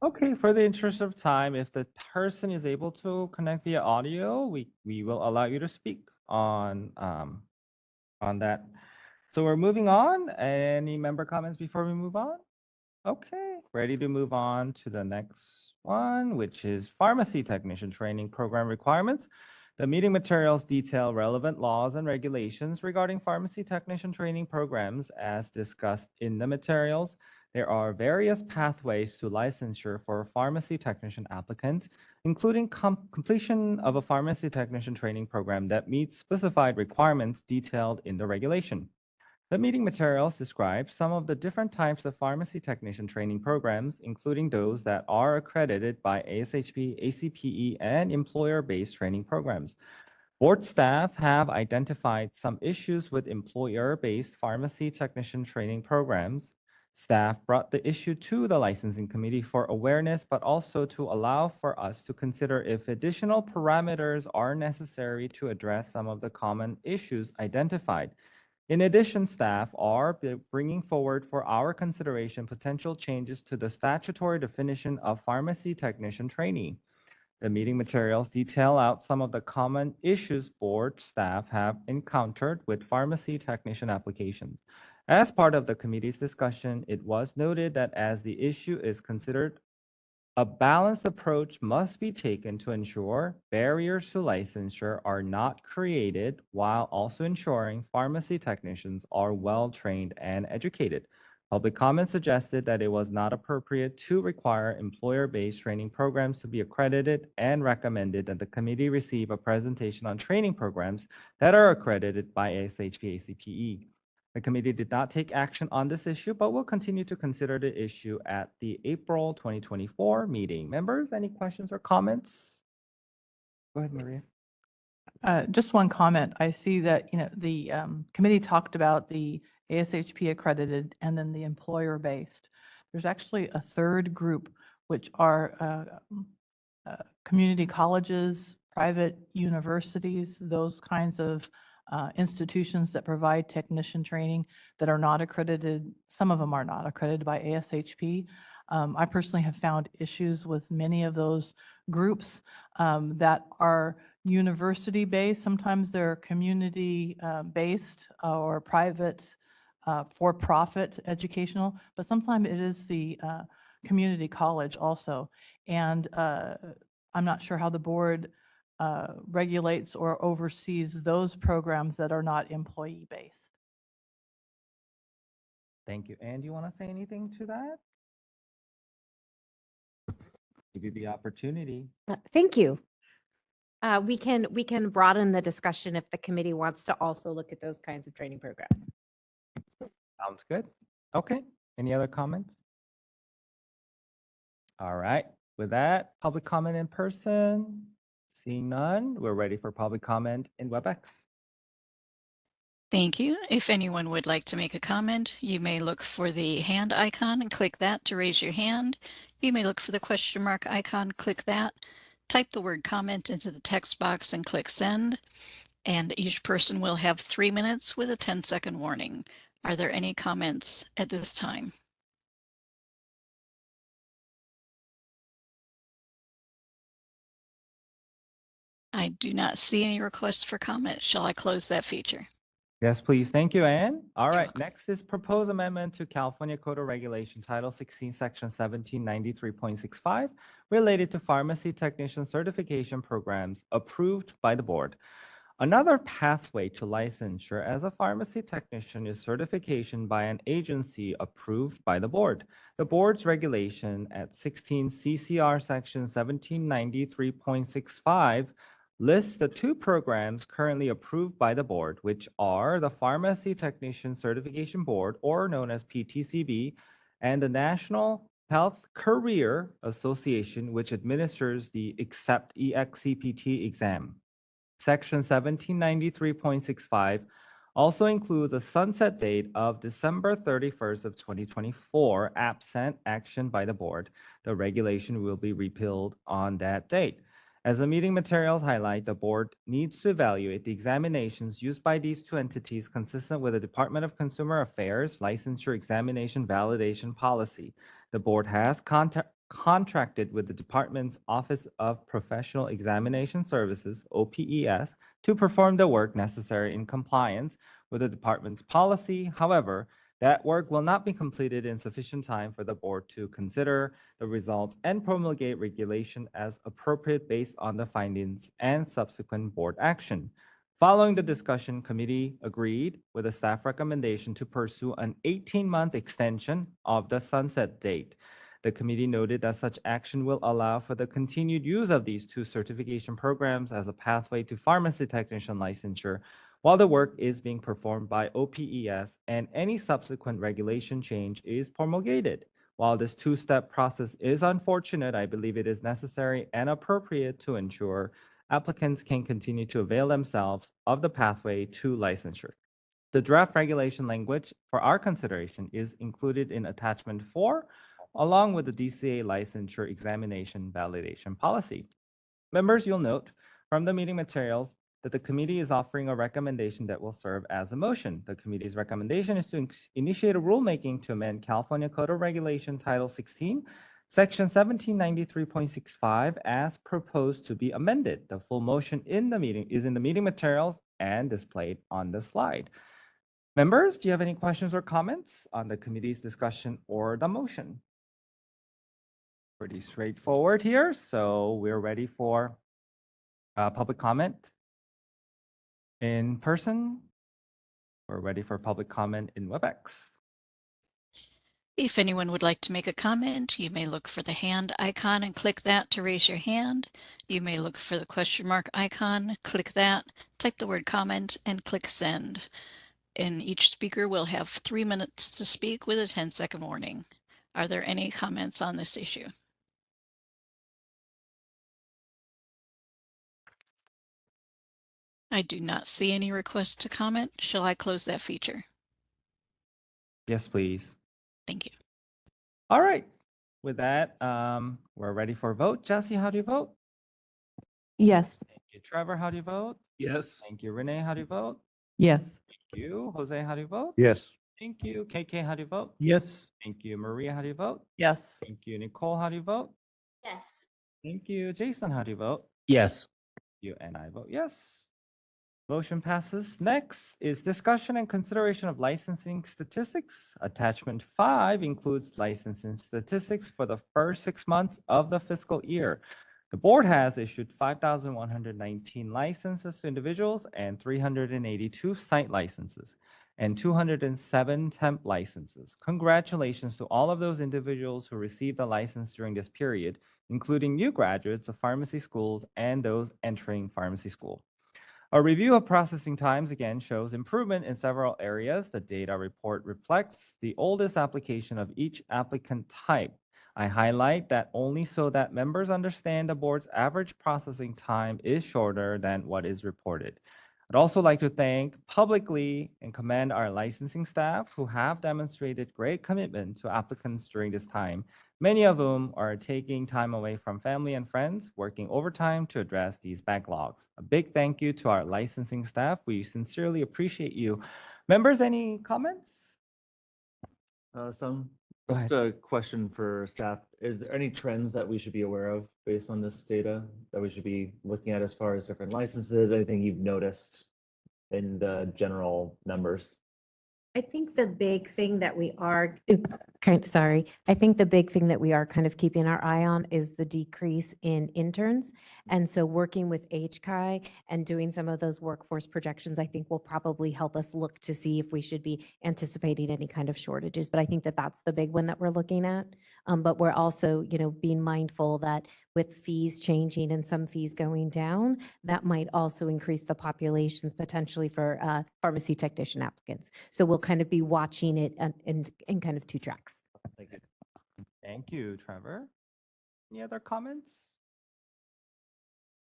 [SPEAKER 1] Okay, for the interest of time, if the person is able to connect via audio, we will allow you to speak on that. So we're moving on. Any member comments before we move on? Okay, ready to move on to the next one, which is pharmacy technician training program requirements. The meeting materials detail relevant laws and regulations regarding pharmacy technician training programs as discussed in the materials. There are various pathways to licensure for pharmacy technician applicants, including completion of a pharmacy technician training program that meets specified requirements detailed in the regulation. The meeting materials describe some of the different types of pharmacy technician training programs, including those that are accredited by ASHP, ACPE, and employer-based training programs. Board staff have identified some issues with employer-based pharmacy technician training programs. Staff brought the issue to the licensing committee for awareness, but also to allow for us to consider if additional parameters are necessary to address some of the common issues identified. In addition, staff are bringing forward for our consideration potential changes to the statutory definition of pharmacy technician training. The meeting materials detail out some of the common issues board staff have encountered with pharmacy technician applications. As part of the committee's discussion, it was noted that as the issue is considered, a balanced approach must be taken to ensure barriers to licensure are not created while also ensuring pharmacy technicians are well-trained and educated. Public comment suggested that it was not appropriate to require employer-based training programs to be accredited and recommended that the committee receive a presentation on training programs that are accredited by ASHP ACPE. The committee did not take action on this issue, but will continue to consider the issue at the April 2024 meeting. Members, any questions or comments? Go ahead, Maria.
[SPEAKER 3] Just one comment. I see that, the committee talked about the ASHP accredited and then the employer-based. There's actually a third group, which are community colleges, private universities, those kinds of institutions that provide technician training that are not accredited. Some of them are not accredited by ASHP. I personally have found issues with many of those groups that are university-based. Sometimes they're community-based or private for-profit educational, but sometimes it is the community college also. And I'm not sure how the board regulates or oversees those programs that are not employee-based.
[SPEAKER 1] Thank you. And do you want to say anything to that? Give you the opportunity.
[SPEAKER 5] Thank you. We can broaden the discussion if the committee wants to also look at those kinds of training programs.
[SPEAKER 1] Sounds good. Okay. Any other comments? All right. With that, public comment in person. Seeing none, we're ready for public comment in WebEx.
[SPEAKER 8] Thank you. If anyone would like to make a comment, you may look for the hand icon and click that to raise your hand. You may look for the question mark icon, click that, type the word comment into the text box and click send. And each person will have 3 minutes with a 10-second warning. Are there any comments at this time? I do not see any requests for comment. Shall I close that feature?
[SPEAKER 1] Yes, please. Thank you, Anne. All right. Next is proposed amendment to California Code of Regulation, Title 16, Section 1793.65, related to pharmacy technician certification programs approved by the board. Another pathway to licensure as a pharmacy technician is certification by an agency approved by the board. The board's regulation at 16 CCR Section 1793.65 lists the two programs currently approved by the board, which are the Pharmacy Technician Certification Board, or known as PTCB, and the National Health Career Association, which administers the Accept EXCPT exam. Section 1793.65 also includes a sunset date of December 31st of 2024, absent action by the board. The regulation will be repealed on that date. As the meeting materials highlight, the board needs to evaluate the examinations used by these two entities consistent with the Department of Consumer Affairs licensure examination validation policy. The board has contracted with the department's Office of Professional Examination Services, OPES, to perform the work necessary in compliance with the department's policy. However, that work will not be completed in sufficient time for the board to consider the results and promulgate regulation as appropriate based on the findings and subsequent board action. Following the discussion, committee agreed with the staff recommendation to pursue an 18-month extension of the sunset date. The committee noted that such action will allow for the continued use of these two certification programs as a pathway to pharmacy technician licensure while the work is being performed by OPES and any subsequent regulation change is promulgated. While this two-step process is unfortunate, I believe it is necessary and appropriate to ensure applicants can continue to avail themselves of the pathway to licensure. The draft regulation language for our consideration is included in Attachment 4, along with the DCA licensure examination validation policy. Members, you'll note from the meeting materials that the committee is offering a recommendation that will serve as a motion. The committee's recommendation is to initiate a rulemaking to amend California Code of Regulation Title 16, Section 1793.65 as proposed to be amended. The full motion in the meeting is in the meeting materials and displayed on the slide. Members, do you have any questions or comments on the committee's discussion or the motion? Pretty straightforward here, so we're ready for public comment. In person, we're ready for public comment in WebEx.
[SPEAKER 8] If anyone would like to make a comment, you may look for the hand icon and click that to raise your hand. You may look for the question mark icon, click that, type the word comment, and click send. And each speaker will have 3 minutes to speak with a 10-second warning. Are there any comments on this issue? I do not see any requests to comment. Shall I close that feature?
[SPEAKER 1] Yes, please.
[SPEAKER 8] Thank you.
[SPEAKER 1] All right. With that, we're ready for a vote. Jesse, how do you vote?
[SPEAKER 2] Yes.
[SPEAKER 1] Thank you. Trevor, how do you vote?
[SPEAKER 16] Yes.
[SPEAKER 1] Thank you. Renee, how do you vote?
[SPEAKER 3] Yes.
[SPEAKER 1] Thank you. Jose, how do you vote?
[SPEAKER 6] Yes.
[SPEAKER 1] Thank you. KK, how do you vote?
[SPEAKER 10] Yes.
[SPEAKER 1] Thank you. Maria, how do you vote?
[SPEAKER 3] Yes.
[SPEAKER 1] Thank you. Nicole, how do you vote?
[SPEAKER 17] Yes.
[SPEAKER 1] Thank you. Jason, how do you vote?
[SPEAKER 19] Yes.
[SPEAKER 1] You and I vote yes. Motion passes. Next is discussion and consideration of licensing statistics. Attachment 5 includes licensing statistics for the first 6 months of the fiscal year. The board has issued 5,119 licenses to individuals and 382 site licenses and 207 temp licenses. Congratulations to all of those individuals who received a license during this period, including new graduates of pharmacy schools and those entering pharmacy school. A review of processing times again shows improvement in several areas. The data report reflects the oldest application of each applicant type. I highlight that only so that members understand the board's average processing time is shorter than what is reported. I'd also like to thank publicly and commend our licensing staff who have demonstrated great commitment to applicants during this time, many of whom are taking time away from family and friends, working overtime to address these backlogs. A big thank you to our licensing staff. We sincerely appreciate you. Members, any comments?
[SPEAKER 4] Some.
[SPEAKER 1] Go
[SPEAKER 4] Just a question for staff. Is there any trends that we should be aware of based on this data that we should be looking at as far as different licenses? Anything you've noticed in the general numbers?
[SPEAKER 5] I think the big thing that we are, I think the big thing that we are kind of keeping our eye on is the decrease in interns. And so working with HCI and doing some of those workforce projections, I think will probably help us look to see if we should be anticipating any kind of shortages. But I think that that's the big one that we're looking at. But we're also, being mindful that with fees changing and some fees going down, that might also increase the populations potentially for pharmacy technician applicants. So we'll kind of be watching it in kind of two tracks.
[SPEAKER 1] Thank you. Thank you, Trevor. Any other comments?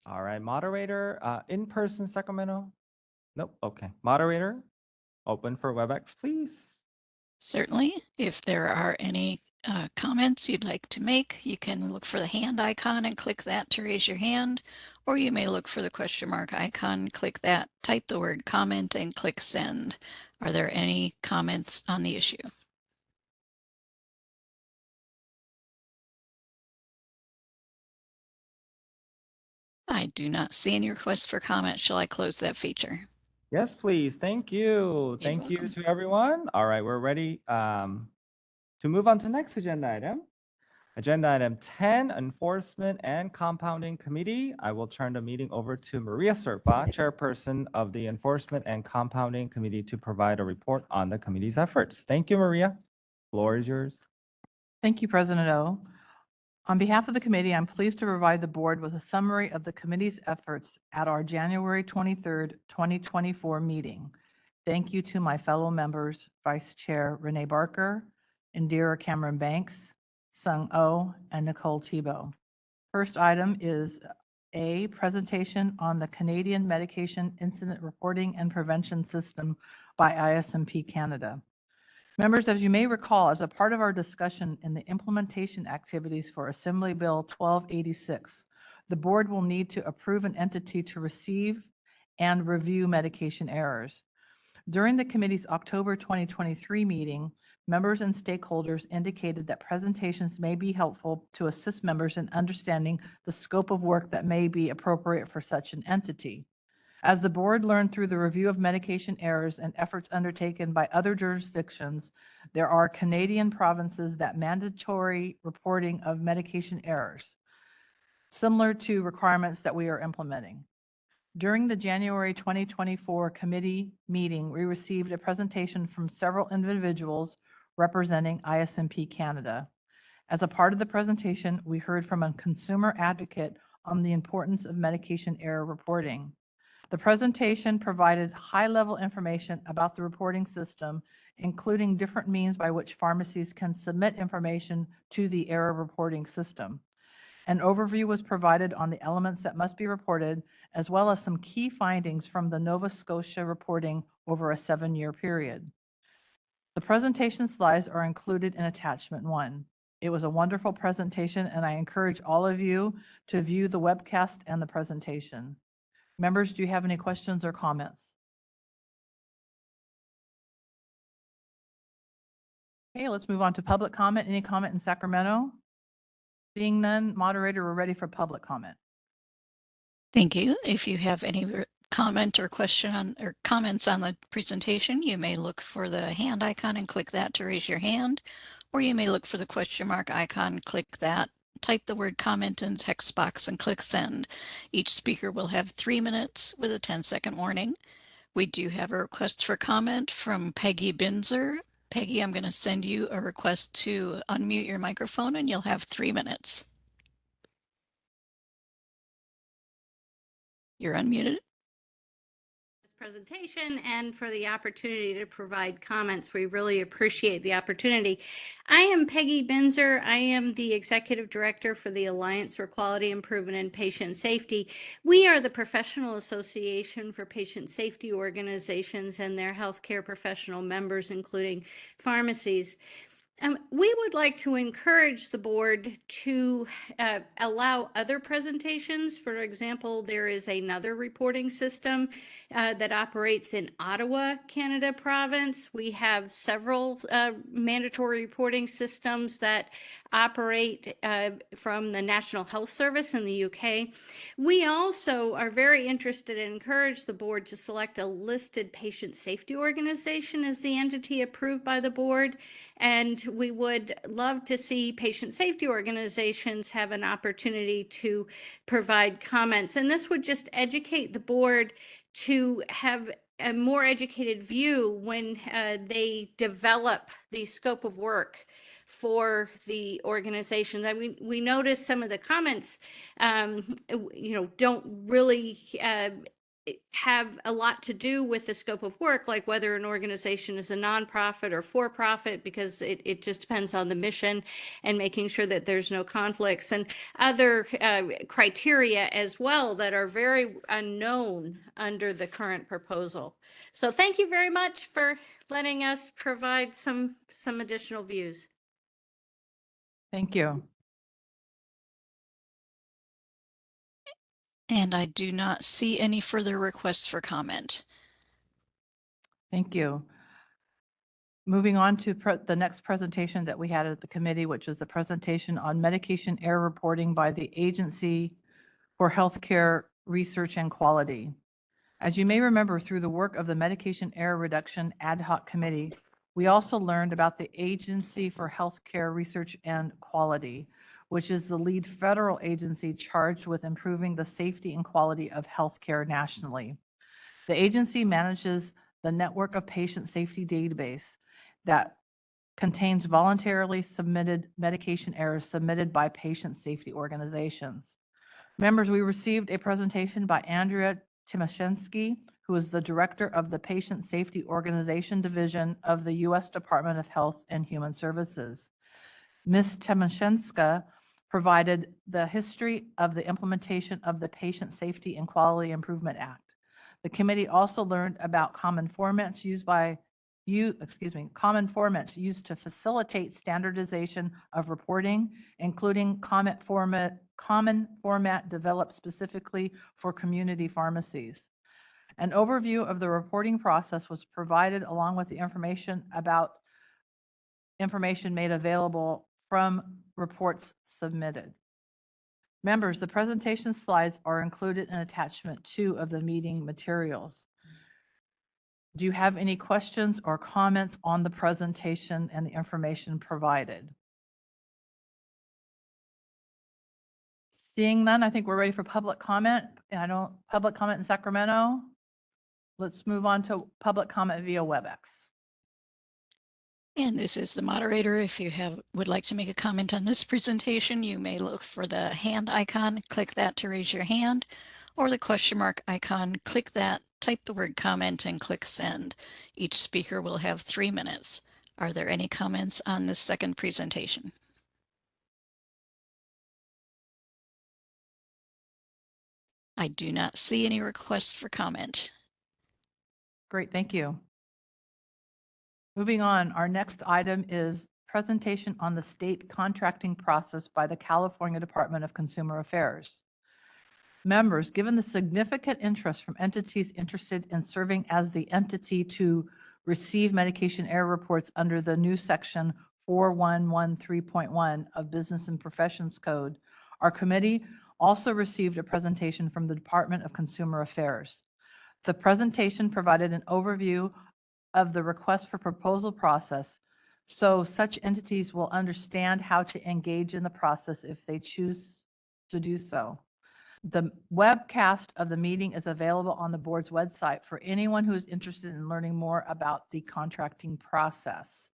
[SPEAKER 1] All right, moderator, in person Sacramento? Nope, okay. Moderator, open for WebEx, please.
[SPEAKER 8] Certainly, if there are any comments you'd like to make, you can look for the hand icon and click that to raise your hand, or you may look for the question mark icon, click that, type the word comment and click send. Are there any comments on the issue? I do not see any requests for comment. Shall I close that feature?
[SPEAKER 1] Yes, please. Thank you. Thank you to everyone. All right, we're ready to move on to next agenda item. Agenda item 10, Enforcement and Compounding Committee. I will turn the meeting over to Maria Serpa, Chairperson of the Enforcement and Compounding Committee, to provide a report on the committee's efforts. Thank you, Maria. Floor is yours.
[SPEAKER 3] Thank you, President O. On behalf of the committee, I'm pleased to provide the board with a summary of the committee's efforts at our January 23rd, 2024 meeting. Thank you to my fellow members, Vice Chair Renee Barker, Indira Cameron Banks, Sung Oh, and Nicole Tebow. First item is a presentation on the Canadian Medication Incident Reporting and Prevention System by ISMP Canada. Members, as you may recall, as a part of our discussion in the implementation activities for Assembly Bill 1286, the board will need to approve an entity to receive and review medication errors. During the committee's October 2023 meeting, members and stakeholders indicated that presentations may be helpful to assist members in understanding the scope of work that may be appropriate for such an entity. As the board learned through the review of medication errors and efforts undertaken by other jurisdictions, there are Canadian provinces that mandatory reporting of medication errors, similar to requirements that we are implementing. During the January 2024 committee meeting, we received a presentation from several individuals representing ISMP Canada. As a part of the presentation, we heard from a consumer advocate on the importance of medication error reporting. The presentation provided high-level information about the reporting system, including different means by which pharmacies can submit information to the error reporting system. An overview was provided on the elements that must be reported, as well as some key findings from the Nova Scotia reporting over a 7-year period. The presentation slides are included in attachment 1. It was a wonderful presentation, and I encourage all of you to view the webcast and the presentation. Members, do you have any questions or comments? Okay, let's move on to public comment. Any comment in Sacramento? Seeing none, moderator, we're ready for public comment.
[SPEAKER 8] Thank you. If you have any comment or question on or comments on the presentation, you may look for the hand icon and click that to raise your hand, or you may look for the question mark icon, click that, type the word comment in the text box and click send. Each speaker will have 3 minutes with a 10-second warning. We do have a request for comment from Peggy Binzer. Peggy, I'm going to send you a request to unmute your microphone and you'll have 3 minutes. You're unmuted.
[SPEAKER 14] Presentation and for the opportunity to provide comments. We really appreciate the opportunity. I am Peggy Binzer. I am the Executive Director for the Alliance for Quality Improvement in Patient Safety. We are the professional association for patient safety organizations and their healthcare professional members, including pharmacies. We would like to encourage the board to allow other presentations. For example, there is another reporting system that operates in Ottawa, Canada province. We have several mandatory reporting systems that operate from the National Health Service in the UK. We also are very interested and encourage the board to select a listed patient safety organization as the entity approved by the board. And we would love to see patient safety organizations have an opportunity to provide comments. And this would just educate the board to have a more educated view when they develop the scope of work for the organizations. I mean, we noticed some of the comments, don't really have a lot to do with the scope of work, like whether an organization is a nonprofit or for profit, because it just depends on the mission and making sure that there's no conflicts, and other criteria as well that are very unknown under the current proposal. So thank you very much for letting us provide some additional views.
[SPEAKER 3] Thank you.
[SPEAKER 8] And I do not see any further requests for comment.
[SPEAKER 3] Thank you. Moving on to the next presentation that we had at the committee, which was the presentation on medication error reporting by the Agency for Healthcare Research and Quality. As you may remember, through the work of the Medication Error Reduction Ad Hoc Committee, we also learned about the Agency for Healthcare Research and Quality, which is the lead federal agency charged with improving the safety and quality of healthcare nationally. The agency manages the network of patient safety database that contains voluntarily submitted medication errors submitted by patient safety organizations. Members, we received a presentation by Andrea Timashensky, who is the director of the Patient Safety Organization Division of the U.S. Department of Health and Human Services. Ms. Timashensky provided the history of the implementation of the Patient Safety and Quality Improvement Act. The committee also learned about common formats used to facilitate standardization of reporting, including common format developed specifically for community pharmacies. An overview of the reporting process was provided along with the information made available from reports submitted. Members, the presentation slides are included in attachment 2 of the meeting materials. Do you have any questions or comments on the presentation and the information provided? Seeing none, I think we're ready for public comment. Public comment in Sacramento. Let's move on to public comment via WebEx.
[SPEAKER 8] And this is the moderator. If you would like to make a comment on this presentation, you may look for the hand icon, click that to raise your hand, or the question mark icon, click that, type the word comment, and click send. Each speaker will have 3 minutes. Are there any comments on this second presentation? I do not see any requests for comment.
[SPEAKER 3] Great, thank you. Moving on, our next item is presentation on the state contracting process by the California Department of Consumer Affairs. Members, given the significant interest from entities interested in serving as the entity to receive medication error reports under the new section 4113.1 of Business and Professions Code, our committee also received a presentation from the Department of Consumer Affairs. The presentation provided an overview of the request for proposal process, so such entities will understand how to engage in the process if they choose to do so. The webcast of the meeting is available on the board's website for anyone who is interested in learning more about the contracting process.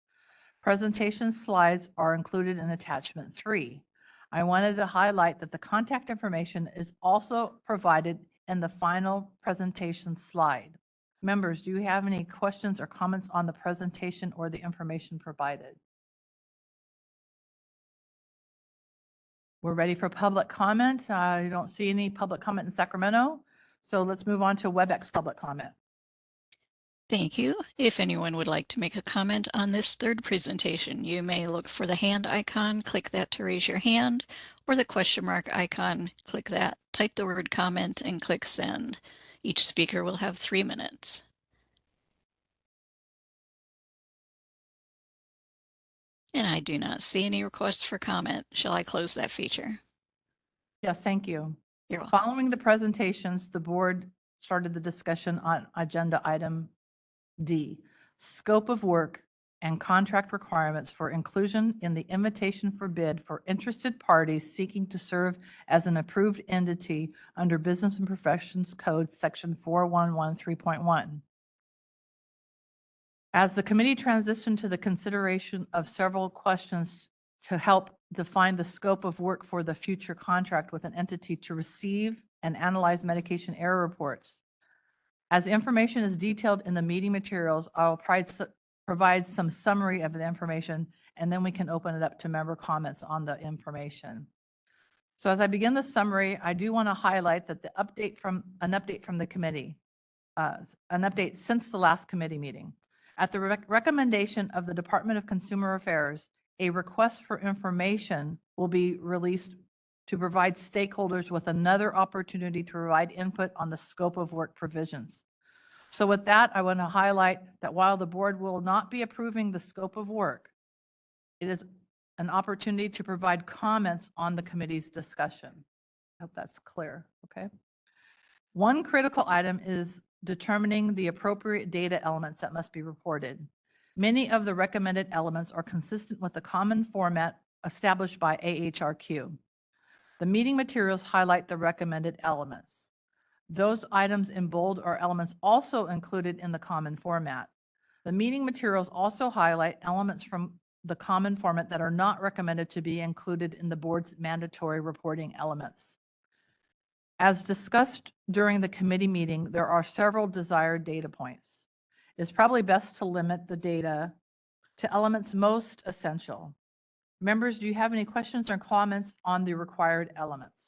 [SPEAKER 3] Presentation slides are included in attachment 3. I wanted to highlight that the contact information is also provided in the final presentation slide. Members, do you have any questions or comments on the presentation or the information provided? We're ready for public comment. I don't see any public comment in Sacramento, so let's move on to WebEx public comment.
[SPEAKER 8] Thank you. If anyone would like to make a comment on this third presentation, you may look for the hand icon, click that to raise your hand, or the question mark icon, click that, type the word comment, and click send. Each speaker will have 3 minutes. And I do not see any requests for comment. Shall I close that feature?
[SPEAKER 3] Yes, thank you.
[SPEAKER 8] You're welcome.
[SPEAKER 3] Following the presentations, the board started the discussion on agenda item D, scope of work and contract requirements for inclusion in the invitation for bid for interested parties seeking to serve as an approved entity under Business and Professions Code Section 4113.1. As the committee transitioned to the consideration of several questions to help define the scope of work for the future contract with an entity to receive and analyze medication error reports. As information is detailed in the meeting materials, I'll provide some summary of the information, and then we can open it up to member comments on the information. So as I begin the summary, I do want to highlight that an update from the committee, an update since the last committee meeting. At the recommendation of the Department of Consumer Affairs, a request for information will be released to provide stakeholders with another opportunity to provide input on the scope of work provisions. So with that, I want to highlight that while the board will not be approving the scope of work, it is an opportunity to provide comments on the committee's discussion. I hope that's clear, okay? One critical item is determining the appropriate data elements that must be reported. Many of the recommended elements are consistent with the common format established by AHRQ. The meeting materials highlight the recommended elements. Those items in bold are elements also included in the common format. The meeting materials also highlight elements from the common format that are not recommended to be included in the board's mandatory reporting elements. As discussed during the committee meeting, there are several desired data points. It's probably best to limit the data to elements most essential. Members, do you have any questions or comments on the required elements?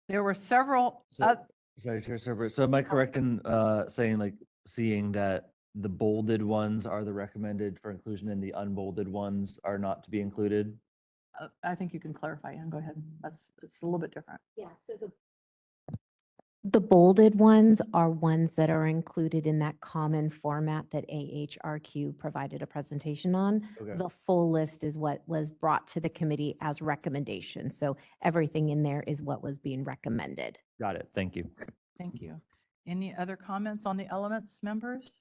[SPEAKER 3] There were several.
[SPEAKER 4] Sorry, Chair Serber. So am I correct in saying, like, seeing that the bolded ones are the recommended for inclusion and the unbolded ones are not to be included?
[SPEAKER 3] I think you can clarify, Ann. Go ahead. It's a little bit different.
[SPEAKER 5] Yeah, so the bolded ones are ones that are included in that common format that AHRQ provided a presentation on.
[SPEAKER 4] Okay.
[SPEAKER 5] The full list is what was brought to the committee as recommendation. So everything in there is what was being recommended.
[SPEAKER 4] Got it. Thank you.
[SPEAKER 3] Thank you. Any other comments on the elements, members?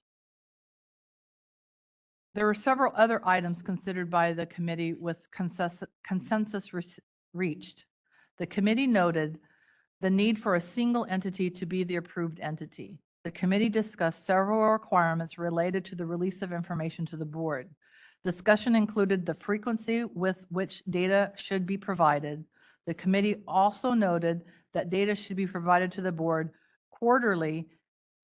[SPEAKER 3] There were several other items considered by the committee with consensus reached. The committee noted the need for a single entity to be the approved entity. The committee discussed several requirements related to the release of information to the board. Discussion included the frequency with which data should be provided. The committee also noted that data should be provided to the board quarterly,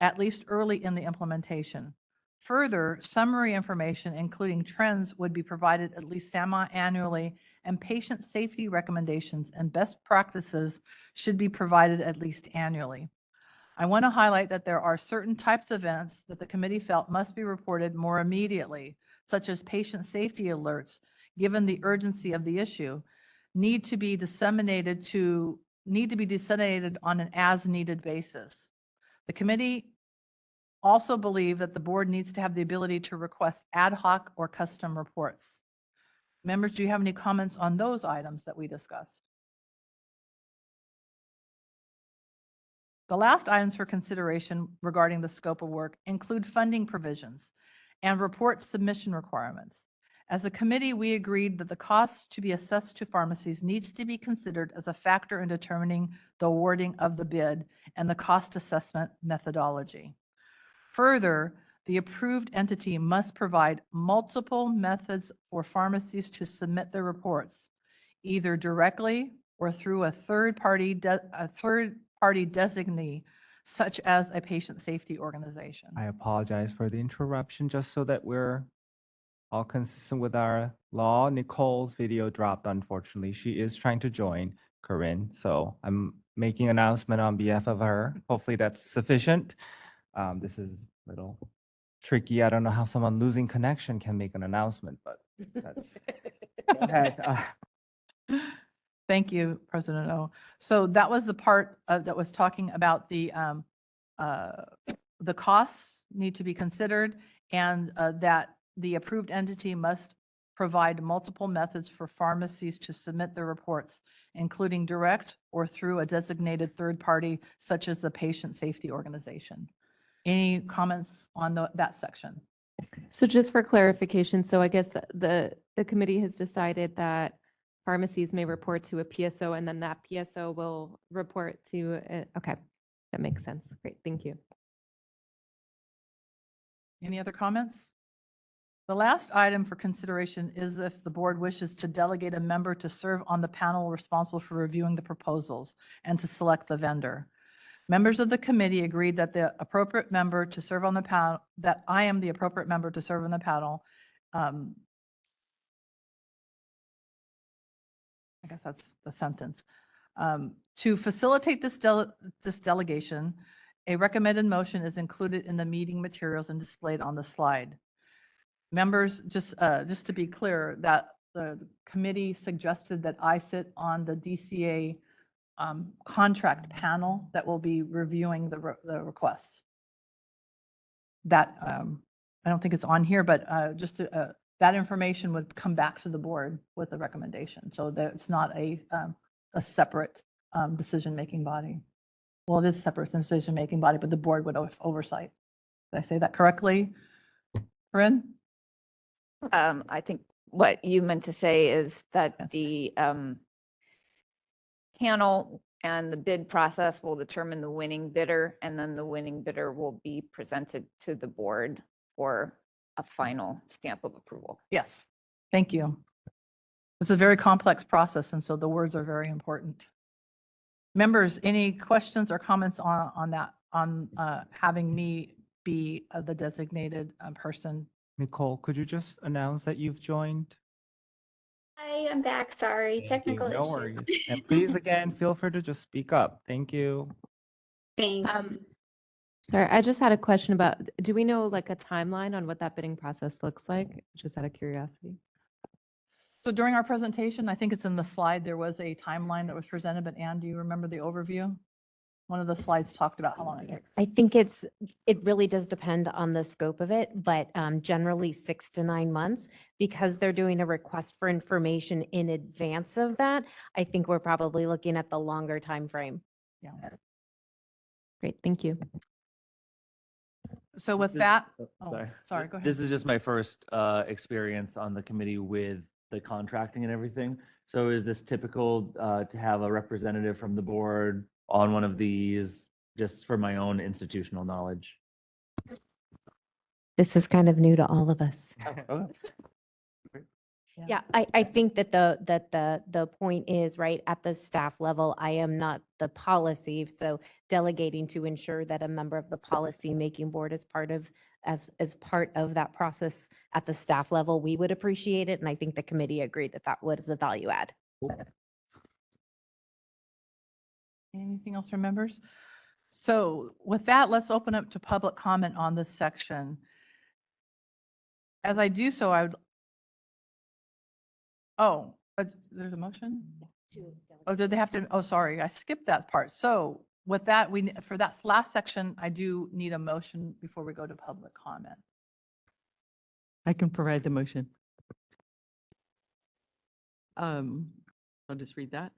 [SPEAKER 3] at least early in the implementation. Further, summary information, including trends, would be provided at least semi-annually, and patient safety recommendations and best practices should be provided at least annually. I want to highlight that there are certain types of events that the committee felt must be reported more immediately, such as patient safety alerts, given the urgency of the issue, need to be disseminated on an as-needed basis. The committee also believe that the board needs to have the ability to request ad hoc or custom reports. Members, do you have any comments on those items that we discussed? The last items for consideration regarding the scope of work include funding provisions and report submission requirements. As a committee, we agreed that the cost to be assessed to pharmacies needs to be considered as a factor in determining the awarding of the bid and the cost assessment methodology. Further, the approved entity must provide multiple methods for pharmacies to submit their reports, either directly or through a third-party designee, such as a patient safety organization.
[SPEAKER 1] I apologize for the interruption, just so that we're all consistent with our law. Nicole's video dropped, unfortunately. She is trying to join, Corinne, so I'm making an announcement on behalf of her. Hopefully that's sufficient. This is a little tricky. I don't know how someone losing connection can make an announcement, but that's. Go ahead.
[SPEAKER 3] Thank you, President O. So that was the part that was talking about the costs need to be considered, and that the approved entity must provide multiple methods for pharmacies to submit their reports, including direct or through a designated third party, such as the patient safety organization. Any comments on that section?
[SPEAKER 2] So just for clarification, so I guess the committee has decided that pharmacies may report to a PSO, and then that PSO will report to, okay, that makes sense. Great, thank you.
[SPEAKER 3] Any other comments? The last item for consideration is if the board wishes to delegate a member to serve on the panel responsible for reviewing the proposals and to select the vendor. Members of the committee agreed that the appropriate member to serve on the panel, that I am the appropriate member to serve on the panel. I guess that's the sentence. To facilitate this delegation, a recommended motion is included in the meeting materials and displayed on the slide. Members, just to be clear, that the committee suggested that I sit on the DCA contract panel that will be reviewing the requests. That, I don't think it's on here, but that information would come back to the board with a recommendation, so that it's not a separate decision-making body. Well, it is a separate decision-making body, but the board would have oversight. Did I say that correctly, Corinne?
[SPEAKER 21] I think what you meant to say is that the panel and the bid process will determine the winning bidder, and then the winning bidder will be presented to the board for a final stamp of approval.
[SPEAKER 3] Yes, thank you. It's a very complex process, and so the words are very important. Members, any questions or comments on that, on having me be the designated person?
[SPEAKER 1] Nicole, could you just announce that you've joined?
[SPEAKER 17] Hi, I'm back. Sorry,
[SPEAKER 1] Thank
[SPEAKER 17] technical
[SPEAKER 1] you. No
[SPEAKER 17] issues.
[SPEAKER 1] worries. And please, again, feel free to just speak up. Thank you.
[SPEAKER 17] Thanks.
[SPEAKER 2] Sorry, I just had a question about, do we know like a timeline on what that bidding process looks like? Just out of curiosity.
[SPEAKER 3] So during our presentation, I think it's in the slide, there was a timeline that was presented, but Ann, do you remember the overview? One of the slides talked about how long it takes.
[SPEAKER 5] I think it really does depend on the scope of it, but generally 6 to 9 months, because they're doing a request for information in advance of that. I think we're probably looking at the longer time frame.
[SPEAKER 3] Yeah.
[SPEAKER 2] Great, thank you.
[SPEAKER 3] So with
[SPEAKER 4] This is-
[SPEAKER 3] that,
[SPEAKER 4] sorry.
[SPEAKER 3] go ahead.
[SPEAKER 4] This is just my first experience on the committee with the contracting and everything. So is this typical to have a representative from the board on one of these, just for my own institutional knowledge?
[SPEAKER 5] This is kind of new to all of us. Yeah, I think that the point is, right, at the staff level, I am not the policy, so delegating to ensure that a member of the policy making board is part of, as part of that process at the staff level, we would appreciate it, and I think the committee agreed that was a value add.
[SPEAKER 3] Anything else from members? So with that, let's open up to public comment on this section. As I do so, there's a motion? Oh, did they have to? Oh, sorry, I skipped that part. So with that, for that last section, I do need a motion before we go to public comment.
[SPEAKER 20] I can provide the motion. I'll just read that.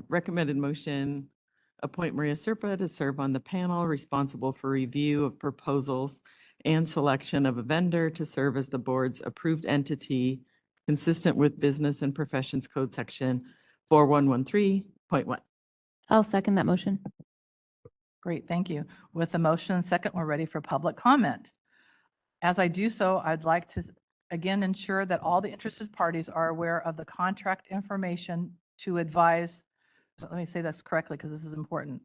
[SPEAKER 20] Recommended motion, appoint Maria Serpa to serve on the panel responsible for review of proposals and selection of a vendor to serve as the board's approved entity consistent with Business and Professions Code Section 4113.1.
[SPEAKER 2] I'll second that motion.
[SPEAKER 3] Great, thank you. With the motion and second, we're ready for public comment. As I do so, I'd like to again ensure that all the interested parties are aware of the contract information to advise. So let me say this correctly because this is important.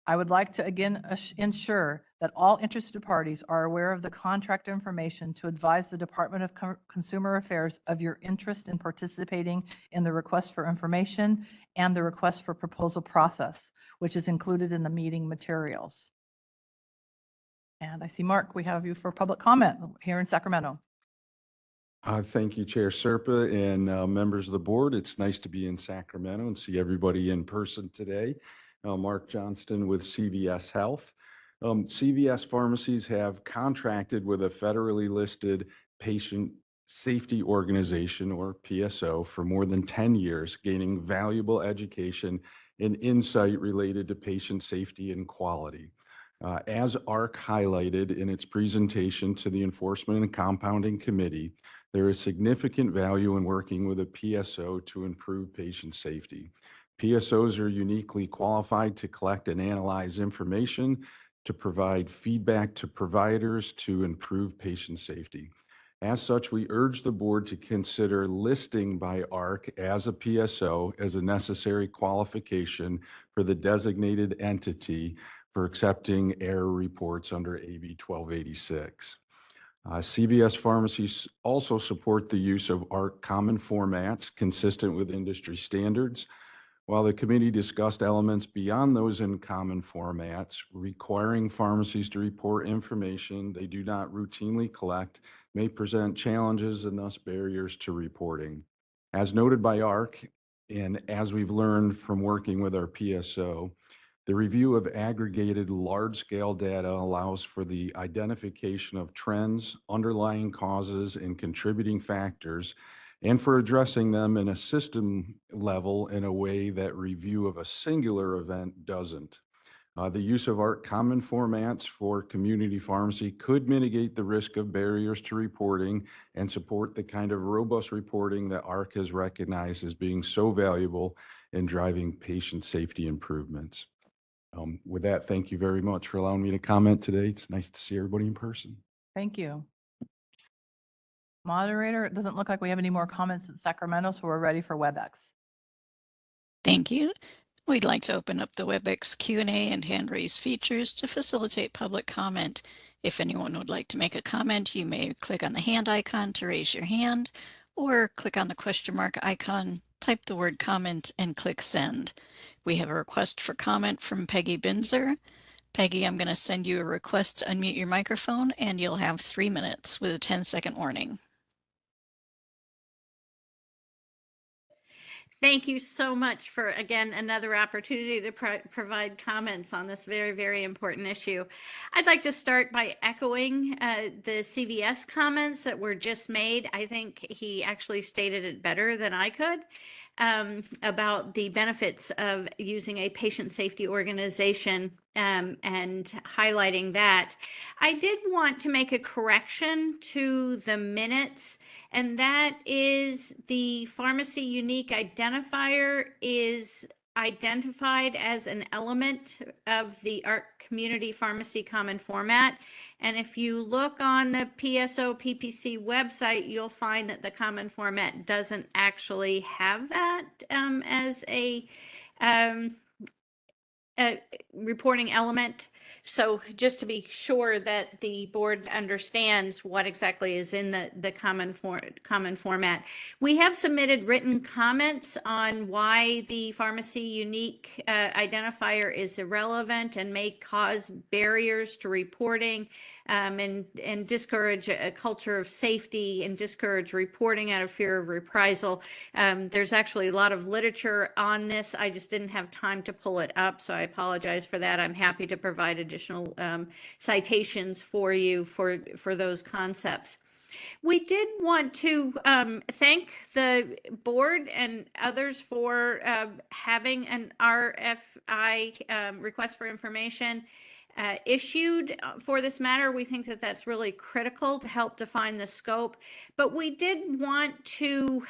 [SPEAKER 3] I would like to again ensure that all interested parties are aware of the contract information to advise the Department of Consumer Affairs of your interest in participating in the request for information and the request for proposal process, which is included in the meeting materials. And I see, Mark, we have you for public comment here in Sacramento.
[SPEAKER 9] Thank you, Chair Serpa and members of the board. It's nice to be in Sacramento and see everybody in person today. Mark Johnston with CVS Health. CVS pharmacies have contracted with a federally listed patient safety organization, or PSO, for more than 10 years, gaining valuable education and insight related to patient safety and quality. As ARC highlighted in its presentation to the Enforcement and Compounding Committee, there is significant value in working with a PSO to improve patient safety. PSOs are uniquely qualified to collect and analyze information to provide feedback to providers to improve patient safety. As such, we urge the board to consider listing by ARC as a PSO as a necessary qualification for the designated entity for accepting error reports under AB 1286. CVS pharmacies also support the use of ARC common formats consistent with industry standards. While the committee discussed elements beyond those in common formats, requiring pharmacies to report information they do not routinely collect may present challenges and thus barriers to reporting. As noted by ARC, and as we've learned from working with our PSO, the review of aggregated large-scale data allows for the identification of trends, underlying causes, and contributing factors, and for addressing them in a system level in a way that review of a singular event doesn't. The use of ARC common formats for community pharmacy could mitigate the risk of barriers to reporting and support the kind of robust reporting that ARC has recognized as being so valuable in driving patient safety improvements. With that, thank you very much for allowing me to comment today. It's nice to see everybody in person.
[SPEAKER 3] Thank you. Moderator, it doesn't look like we have any more comments in Sacramento, so we're ready for WebEx.
[SPEAKER 8] Thank you. We'd like to open up the WebEx Q&A and hand raise features to facilitate public comment. If anyone would like to make a comment, you may click on the hand icon to raise your hand, or click on the question mark icon, type the word comment, and click send. We have a request for comment from Peggy Binzer. Peggy, I'm going to send you a request to unmute your microphone, and you'll have 3 minutes with a 10-second warning.
[SPEAKER 14] Thank you so much for, again, another opportunity to provide comments on this very, very important issue. I'd like to start by echoing the CVS comments that were just made. I think he actually stated it better than I could about the benefits of using a patient safety organization and highlighting that. I did want to make a correction to the minutes, and that is the pharmacy unique identifier is identified as an element of the ARC Community Pharmacy Common Format. And if you look on the PSO PPC website, you'll find that the Common Format doesn't actually have that as a reporting element. So just to be sure that the board understands what exactly is in the common format. We have submitted written comments on why the pharmacy unique identifier is irrelevant and may cause barriers to reporting and discourage a culture of safety and discourage reporting out of fear of reprisal. There's actually a lot of literature on this. I just didn't have time to pull it up, so I apologize for that. I'm happy to provide additional citations for you for those concepts. We did want to thank the board and others for having an RFI request for information issued for this matter. We think that that's really critical to help define the scope, but we did want to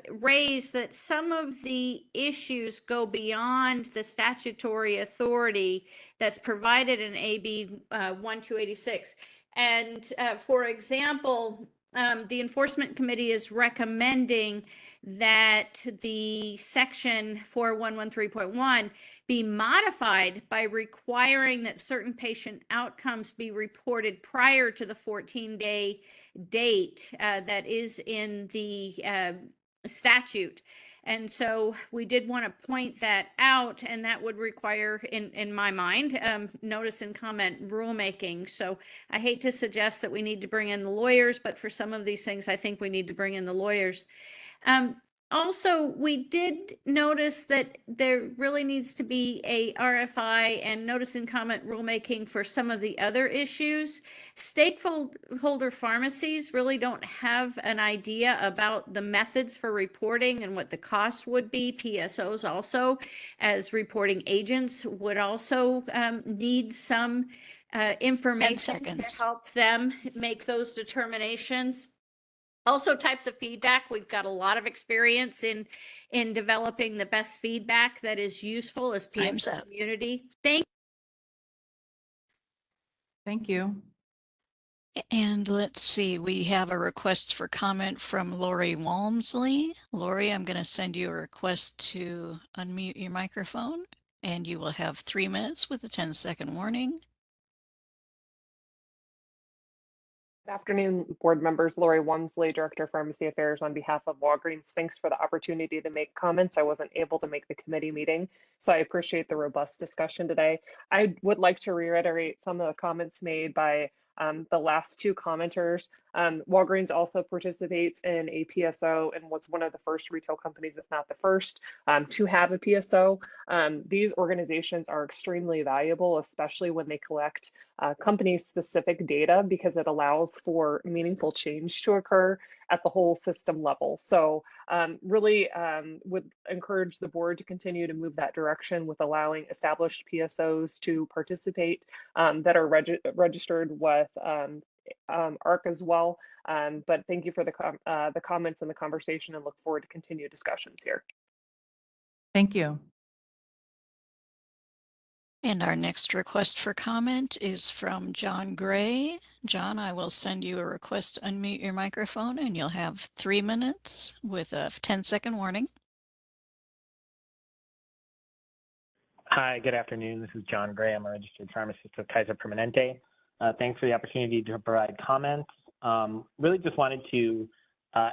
[SPEAKER 14] raise that some of the issues go beyond the statutory authority that's provided in AB 1286. And for example, the Enforcement Committee is recommending that the section 4113.1 be modified by requiring that certain patient outcomes be reported prior to the 14-day date that is in the statute. And so we did want to point that out, and that would require, in my mind, notice and comment rulemaking. So I hate to suggest that we need to bring in the lawyers, but for some of these things, I think we need to bring in the lawyers. Also, we did notice that there really needs to be a RFI and notice and comment rulemaking for some of the other issues. Stakeholder pharmacies really don't have an idea about the methods for reporting and what the cost would be. PSOs also, as reporting agents, would also need some information to help them make those determinations. Also, types of feedback. We've got a lot of experience in developing the best feedback that is useful as PSO community. Thank
[SPEAKER 3] Thank you.
[SPEAKER 8] And let's see, we have a request for comment from Lori Walmsley. Lori, I'm going to send you a request to unmute your microphone, and you will have 3 minutes with a 10-second warning.
[SPEAKER 12] Good afternoon, board members. Lori Walmsley, Director of Pharmacy Affairs on behalf of Walgreens. Thanks for the opportunity to make comments. I wasn't able to make the committee meeting, so I appreciate the robust discussion today. I would like to reiterate some of the comments made by the last two commenters. Walgreens also participates in a PSO and was one of the first retail companies, if not the first, to have a PSO. These organizations are extremely valuable, especially when they collect company-specific data, because it allows for meaningful change to occur at the whole system level. So really would encourage the board to continue to move that direction with allowing established PSOs to participate that are registered with ARC as well. But thank you for the comments and the conversation, and look forward to continued discussions here.
[SPEAKER 3] Thank you.
[SPEAKER 8] And our next request for comment is from John Gray. John, I will send you a request to unmute your microphone, and you'll have 3 minutes with a 10-second warning.
[SPEAKER 15] Hi, good afternoon. This is John Gray. I'm a registered pharmacist with Kaiser Permanente. Thanks for the opportunity to provide comments. Really just wanted to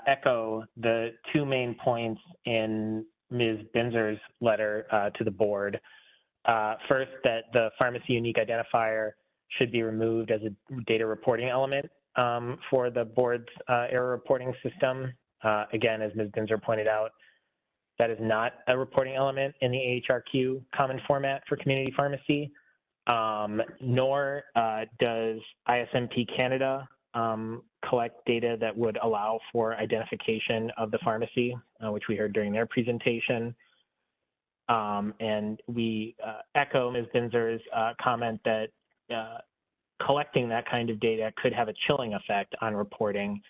[SPEAKER 15] echo the two main points in Ms. Binzer's letter to the board. First, that the pharmacy unique identifier should be removed as a data reporting element for the board's error reporting system. Again, as Ms. Binzer pointed out, that is not a reporting element in the AHRQ common format for community pharmacy, nor does ISMP Canada collect data that would allow for identification of the pharmacy, which we heard during their presentation. And we echo Ms. Binzer's comment that collecting that kind of data could have a chilling effect on reporting.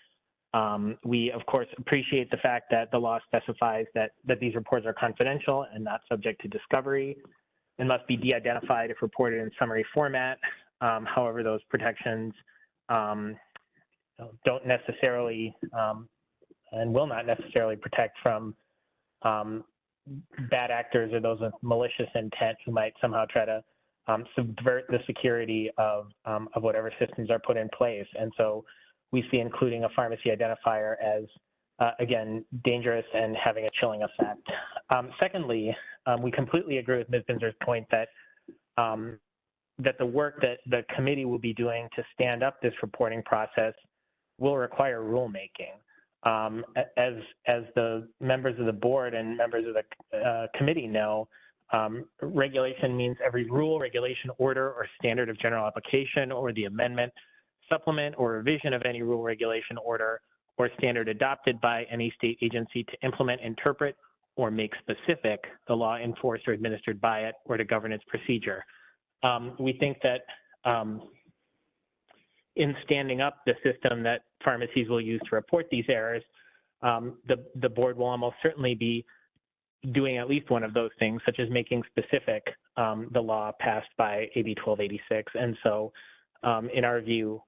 [SPEAKER 15] We, of course, appreciate the fact that the law specifies that these reports are confidential and not subject to discovery and must be de-identified if reported in summary format. However, those protections don't necessarily and will not necessarily protect from bad actors or those with malicious intent who might somehow try to subvert the security of whatever systems are put in place. And so we see including a pharmacy identifier as, again, dangerous and having a chilling effect. Secondly, we completely agree with Ms. Binzer's point that that the work that the committee will be doing to stand up this reporting process will require rulemaking. As the members of the board and members of the committee know, regulation means every rule, regulation, order, or standard of general application, or the amendment, supplement, or revision of any rule, regulation, order, or standard adopted by any state agency to implement, interpret, or make specific the law enforced or administered by it, or to govern its procedure. We think that in standing up the system that pharmacies will use to report these errors, the board will almost certainly be doing at least one of those things, such as making specific the law passed by AB 1286. And so in our view,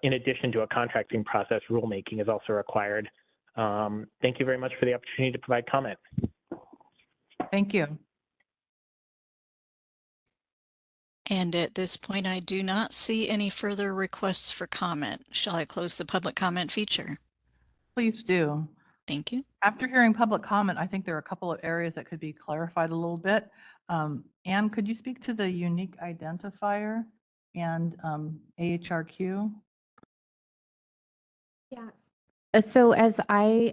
[SPEAKER 15] in addition to a contracting process, rulemaking is also required. Thank you very much for the opportunity to provide comment.
[SPEAKER 3] Thank you.
[SPEAKER 8] And at this point, I do not see any further requests for comment. Shall I close the public comment feature?
[SPEAKER 3] Please do.
[SPEAKER 8] Thank you.
[SPEAKER 3] After hearing public comment, I think there are a couple of areas that could be clarified a little bit. Anne, could you speak to the unique identifier and AHRQ?
[SPEAKER 5] Yes. So as I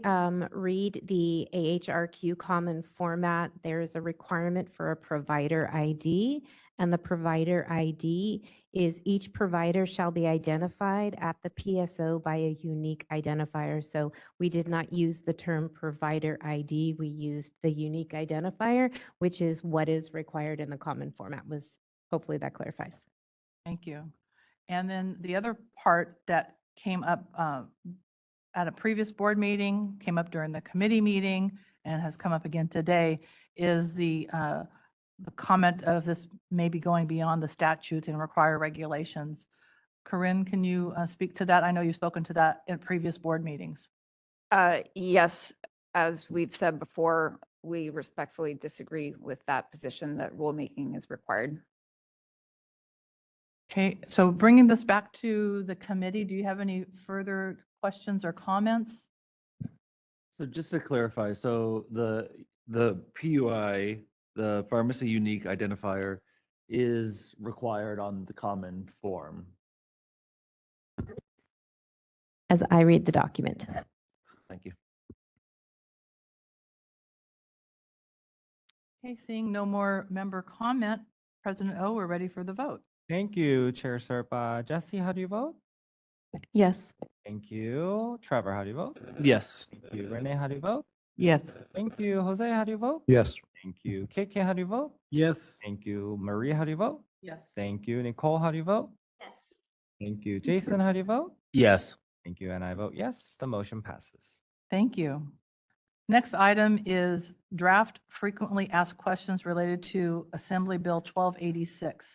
[SPEAKER 5] read the AHRQ common format, there's a requirement for a provider ID, and the provider ID is each provider shall be identified at the PSO by a unique identifier. So we did not use the term provider ID, we used the unique identifier, which is what is required in the common format. Hopefully that clarifies.
[SPEAKER 3] Thank you. And then the other part that came up at a previous board meeting, came up during the committee meeting, and has come up again today, is the comment of this maybe going beyond the statutes and require regulations. Corinne, can you speak to that? I know you've spoken to that in previous board meetings.
[SPEAKER 21] Yes, as we've said before, we respectfully disagree with that position that rulemaking is required.
[SPEAKER 3] Okay, so bringing this back to the committee, do you have any further questions or comments?
[SPEAKER 4] So just to clarify, so the PUI, the pharmacy unique identifier, is required on the common form.
[SPEAKER 5] As I read the document.
[SPEAKER 4] Thank you.
[SPEAKER 3] Okay, seeing no more member comment, President O, we're ready for the vote.
[SPEAKER 1] Thank you, Chair Serpa. Jesse, how do you vote?
[SPEAKER 2] Yes.
[SPEAKER 1] Thank you. Trevor, how do you vote?
[SPEAKER 4] Yes.
[SPEAKER 1] Thank you. Renee, how do you vote?
[SPEAKER 3] Yes.
[SPEAKER 1] Thank you. Jose, how do you vote?
[SPEAKER 6] Yes.
[SPEAKER 1] Thank you. KK, how do you vote?
[SPEAKER 10] Yes.
[SPEAKER 1] Thank you. Maria, how do you vote?
[SPEAKER 3] Yes.
[SPEAKER 1] Thank you. Nicole, how do you vote?
[SPEAKER 17] Yes.
[SPEAKER 1] Thank you. Jason, how do you vote?
[SPEAKER 4] Yes.
[SPEAKER 1] Thank you. And I vote yes. The motion passes.
[SPEAKER 3] Thank you. Next item is draft frequently asked questions related to Assembly Bill 1286.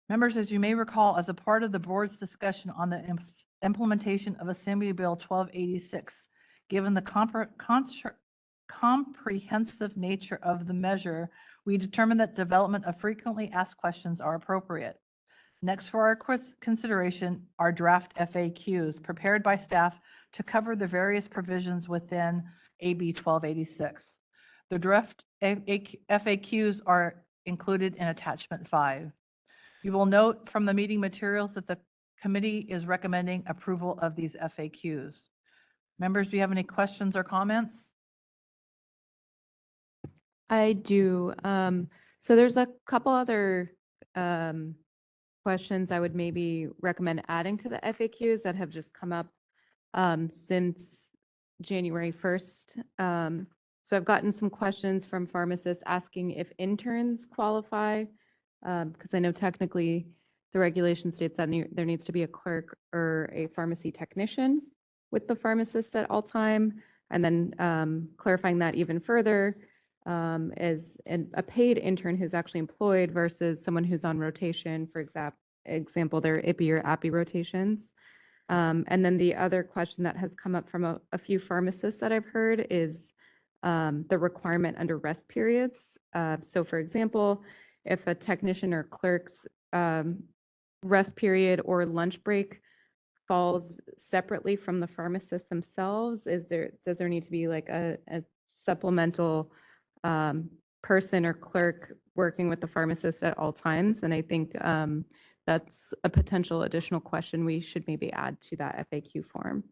[SPEAKER 3] Members, as you may recall, as a part of the board's discussion on the implementation of Assembly Bill 1286, given the comprehensive nature of the measure, we determined that development of frequently asked questions are appropriate. Next for our consideration are draft FAQs prepared by staff to cover the various provisions within AB 1286. The draft FAQs are included in attachment 5. You will note from the meeting materials that the committee is recommending approval of these FAQs. Members, do you have any questions or comments?
[SPEAKER 2] I do. So there's a couple other questions I would maybe recommend adding to the FAQs that have just come up since January 1st. So I've gotten some questions from pharmacists asking if interns qualify, because I know technically the regulation states that there needs to be a clerk or a pharmacy technician with the pharmacist at all time. And then clarifying that even further, is a paid intern who's actually employed versus someone who's on rotation, for example, their IPI or API rotations. And then the other question that has come up from a few pharmacists that I've heard is the requirement under rest periods. So for example, if a technician or clerk's rest period or lunch break falls separately from the pharmacist themselves, does there need to be like a supplemental person or clerk working with the pharmacist at all times? And I think that's a potential additional question we should maybe add to that FAQ form.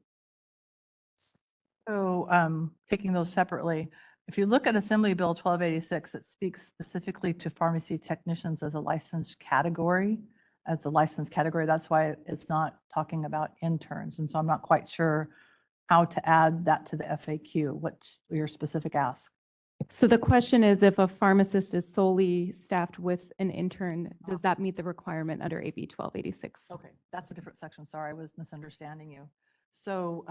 [SPEAKER 3] So taking those separately, if you look at Assembly Bill 1286, it speaks specifically to pharmacy technicians as a licensed category, That's why it's not talking about interns. And so I'm not quite sure how to add that to the FAQ. What's your specific ask?
[SPEAKER 2] So the question is, if a pharmacist is solely staffed with an intern, does that meet the requirement under AB 1286?
[SPEAKER 3] Okay, that's a different section. Sorry, I was misunderstanding you. So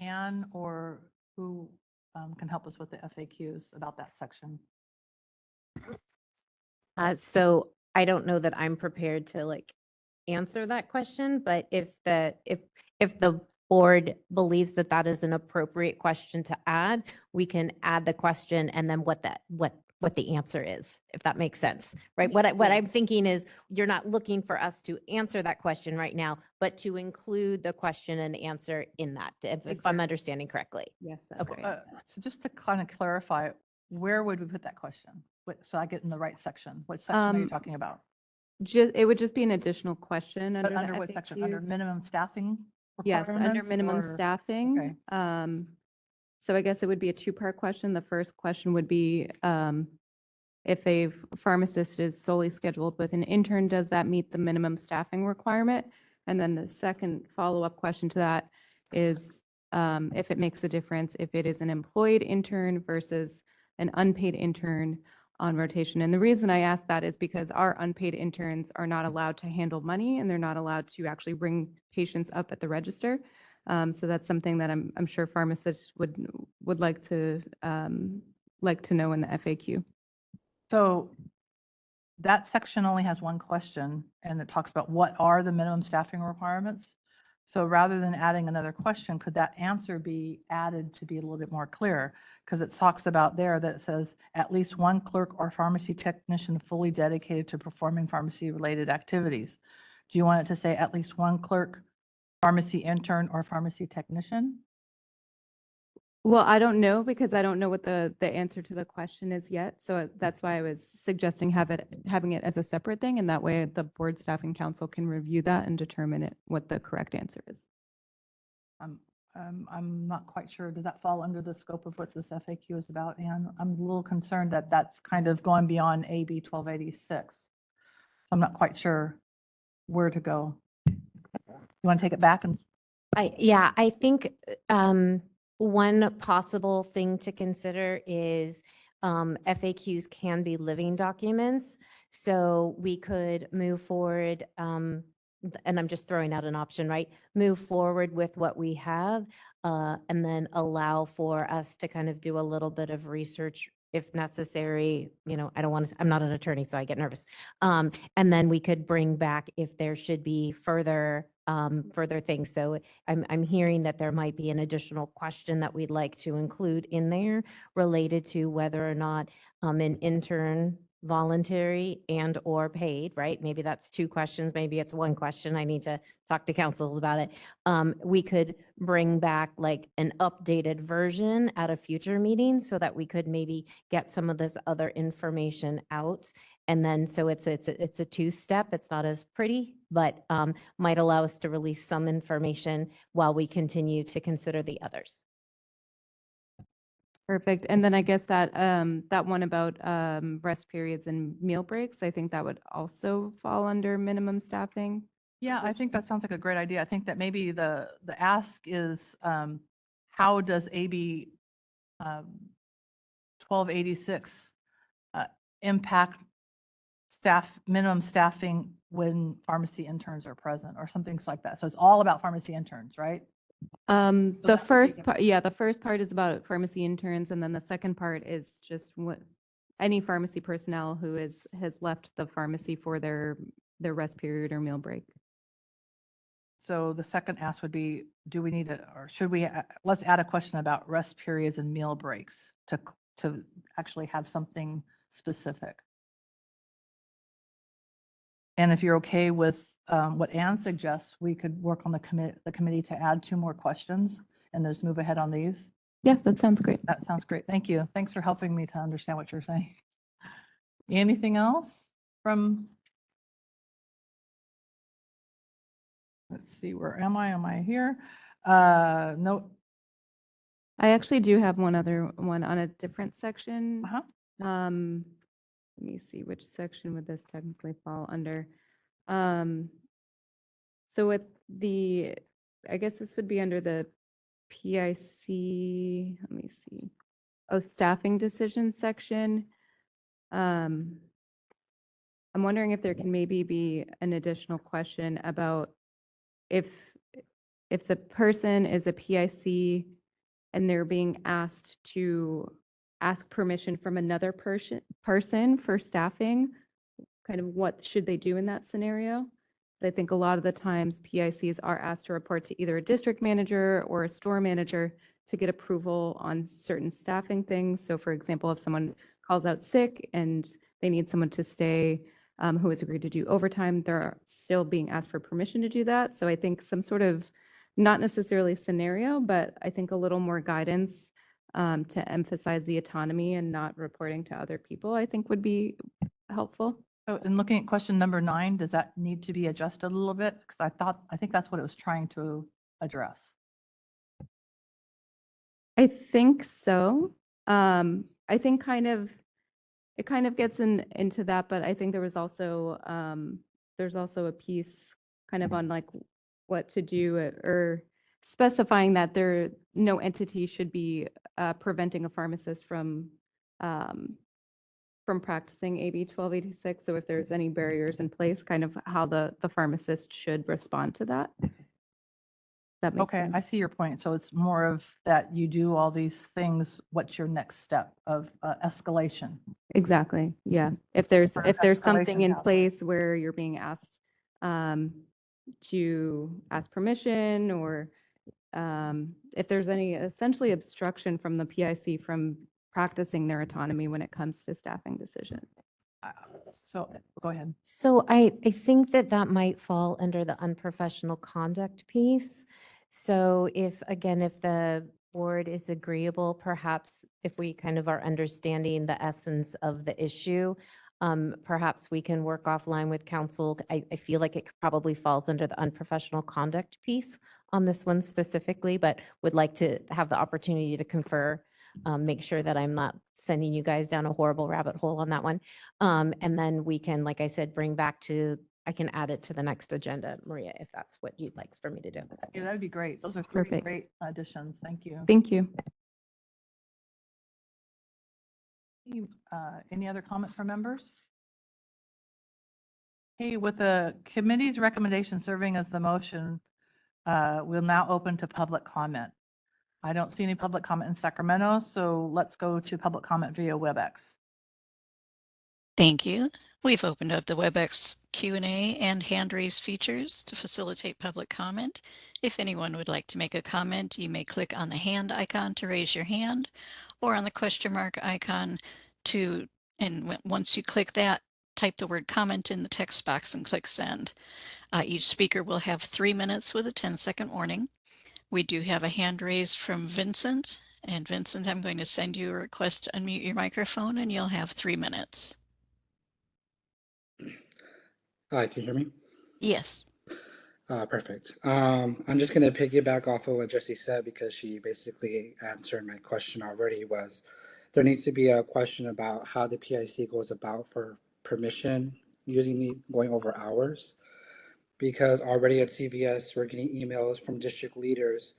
[SPEAKER 3] Anne or who can help us with the FAQs about that section?
[SPEAKER 5] So I don't know that I'm prepared to answer that question, but if the board believes that that is an appropriate question to add, we can add the question and then what the answer is, if that makes sense, right? What I'm thinking is you're not looking for us to answer that question right now, but to include the question and answer in that, if I'm understanding correctly.
[SPEAKER 2] Yes.
[SPEAKER 5] Okay.
[SPEAKER 3] So just to kind of clarify, where would we put that question? So I get in the right section. What section are you talking about?
[SPEAKER 2] It would just be an additional question
[SPEAKER 3] But
[SPEAKER 2] under
[SPEAKER 3] under
[SPEAKER 2] the
[SPEAKER 3] what section? Under
[SPEAKER 2] FAQs.
[SPEAKER 3] minimum staffing?
[SPEAKER 2] Yes, under
[SPEAKER 3] requirements,
[SPEAKER 2] minimum
[SPEAKER 3] or-
[SPEAKER 2] staffing.
[SPEAKER 3] Okay.
[SPEAKER 2] So I guess it would be a two-part question. The first question would be, if a pharmacist is solely scheduled with an intern, does that meet the minimum staffing requirement? And then the second follow-up question to that is, if it makes a difference, if it is an employed intern versus an unpaid intern on rotation. And the reason I ask that is because our unpaid interns are not allowed to handle money and they're not allowed to actually bring patients up at the register. So that's something that I'm sure pharmacists would like to know in the FAQ.
[SPEAKER 3] So that section only has one question and it talks about what are the minimum staffing requirements? So rather than adding another question, could that answer be added to be a little bit more clear? Because it talks about there that it says at least one clerk or pharmacy technician fully dedicated to performing pharmacy related activities. Do you want it to say at least one clerk, pharmacy intern, or pharmacy technician?
[SPEAKER 2] Well, I don't know because I don't know what the answer to the question is yet. So that's why I was suggesting having it as a separate thing. And that way the board staff and council can review that and determine what the correct answer is.
[SPEAKER 3] I'm not quite sure. Does that fall under the scope of what this FAQ is about? And I'm a little concerned that that's kind of going beyond AB 1286. So I'm not quite sure where to go. You want to take it back? And
[SPEAKER 5] Yeah, I think one possible thing to consider is FAQs can be living documents. So we could move forward, and I'm just throwing out an option, right? Move forward with what we have and then allow for us to kind of do a little bit of research if necessary. You know, I don't want to, I'm not an attorney, so I get nervous. And then we could bring back if there should be further things. So I'm hearing that there might be an additional question that we'd like to include in there related to whether or not an intern voluntary and or paid, right? Maybe that's two questions, maybe it's one question. I need to talk to councils about it. We could bring back like an updated version at a future meeting so that we could maybe get some of this other information out. And then, so it's a two-step, it's not as pretty, but might allow us to release some information while we continue to consider the others.
[SPEAKER 2] Perfect. And then I guess that that one about rest periods and meal breaks, I think that would also fall under minimum staffing.
[SPEAKER 3] yeah, I think that sounds like a great idea. I think that maybe the ask is how does AB 1286 impact minimum staffing when pharmacy interns are present or something like that. So it's all about pharmacy interns, right?
[SPEAKER 2] The
[SPEAKER 3] that's a big
[SPEAKER 2] first part, yeah, the first part is about pharmacy interns, and then the second part is just what any pharmacy personnel who has left the pharmacy for their rest period or meal break.
[SPEAKER 3] So the second ask would be, do we need to, or should we, let's add a question about rest periods and meal breaks to actually have something specific. And if you're okay with what Anne suggests, we could work on the committee to add 2 more questions and just move ahead on these.
[SPEAKER 2] Yeah, that sounds great.
[SPEAKER 3] That sounds great. Thank you. Thanks for helping me to understand what you're saying. Anything else from? Let's see, where am I? Am I here? No.
[SPEAKER 2] I actually do have one other one on a different section.
[SPEAKER 3] Uh-huh.
[SPEAKER 2] Let me see, which section would this technically fall under? So with the, I guess this would be under the PIC, let me see. Oh, staffing decisions section. I'm wondering if there can maybe be an additional question about if the person is a PIC and they're being asked to ask permission from another person for staffing, kind of what should they do in that scenario? I think a lot of the times PICs are asked to report to either a district manager or a store manager to get approval on certain staffing things. So for example, if someone calls out sick and they need someone to stay who has agreed to do overtime, they're still being asked for permission to do that. So I think some sort of, not necessarily scenario, but I think a little more guidance to emphasize the autonomy and not reporting to other people, I think would be helpful.
[SPEAKER 3] So in looking at question number 9, does that need to be adjusted a little bit? Because I think that's what it was trying to address.
[SPEAKER 2] I think so. I think it kind of gets into that, but I think there was also there's also a piece kind of on like what to do or specifying that no entity should be preventing a pharmacist from practicing AB 1286. So if there's any barriers in place, kind of how the pharmacist should respond to that. That makes
[SPEAKER 3] Okay,
[SPEAKER 2] sense.
[SPEAKER 3] I see your point. So it's more of that you do all these things, what's your next step of escalation?
[SPEAKER 2] Exactly. Yeah. If there's
[SPEAKER 3] For
[SPEAKER 2] something
[SPEAKER 3] escalation
[SPEAKER 2] in
[SPEAKER 3] pathway.
[SPEAKER 2] place where you're being asked to ask permission, or if there's any essentially obstruction from the PIC from practicing their autonomy when it comes to staffing decisions.
[SPEAKER 3] So go ahead.
[SPEAKER 5] So I think that that might fall under the unprofessional conduct piece. So if, again, if the board is agreeable, perhaps if we kind of are understanding the essence of the issue, perhaps we can work offline with council. I feel like it probably falls under the unprofessional conduct piece on this one specifically, but would like to have the opportunity to confer, make sure that I'm not sending you guys down a horrible rabbit hole on that one. And then we can, like I said, bring back to, I can add it to the next agenda, Maria, if that's what you'd like for me to do.
[SPEAKER 3] Yeah, that'd be great. Those are three
[SPEAKER 2] Perfect.
[SPEAKER 3] great additions. Thank you.
[SPEAKER 2] Thank you.
[SPEAKER 3] Any other comment from members? Okay, with the committee's recommendation serving as the motion, we'll now open to public comment. I don't see any public comment in Sacramento, so let's go to public comment via WebEx.
[SPEAKER 8] Thank you. We've opened up the WebEx Q&A and hand raise features to facilitate public comment. If anyone would like to make a comment, you may click on the hand icon to raise your hand, or on the question mark icon to, and once you click that, type the word comment in the text box and click send. Each speaker will have 3 minutes with a 10-second warning. We do have a hand raised from Vincent. And Vincent, I'm going to send you a request to unmute your microphone and you'll have 3 minutes.
[SPEAKER 13] Hi, can you hear me?
[SPEAKER 8] Yes.
[SPEAKER 13] Perfect. I'm just going to piggyback off of what Jessie said because she basically answered my question already. Was there needs to be a question about how the PIC goes about for permission using the going over hours, because already at CVS we're getting emails from district leaders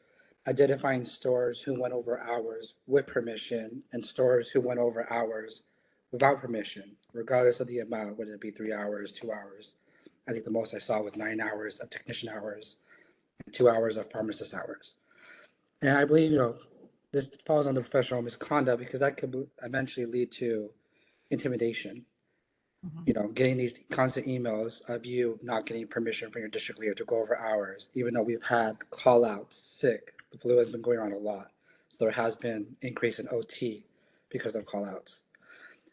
[SPEAKER 13] identifying stores who went over hours with permission and stores who went over hours without permission, regardless of the amount, whether it be 3 hours, 2 hours. I think the most I saw was 9 hours of technician hours and 2 hours of pharmacist hours. And I believe, this falls under professional misconduct because that could eventually lead to intimidation. Getting these constant emails of you not getting permission from your district leader to go over hours, even though we've had call outs, sick, the flu has been going on a lot. So there has been increase in OT because of call outs.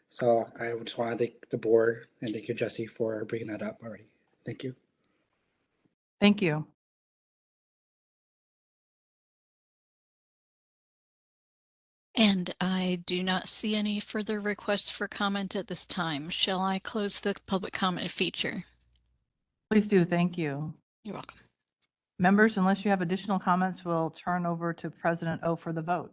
[SPEAKER 13] So I just want to thank the board and thank you, Jessie, for bringing that up already. Thank you.
[SPEAKER 3] Thank you.
[SPEAKER 8] And I do not see any further requests for comment at this time. Shall I close the public comment feature?
[SPEAKER 3] Please do. Thank you.
[SPEAKER 8] You're welcome.
[SPEAKER 3] Members, unless you have additional comments, we'll turn over to President O for the vote.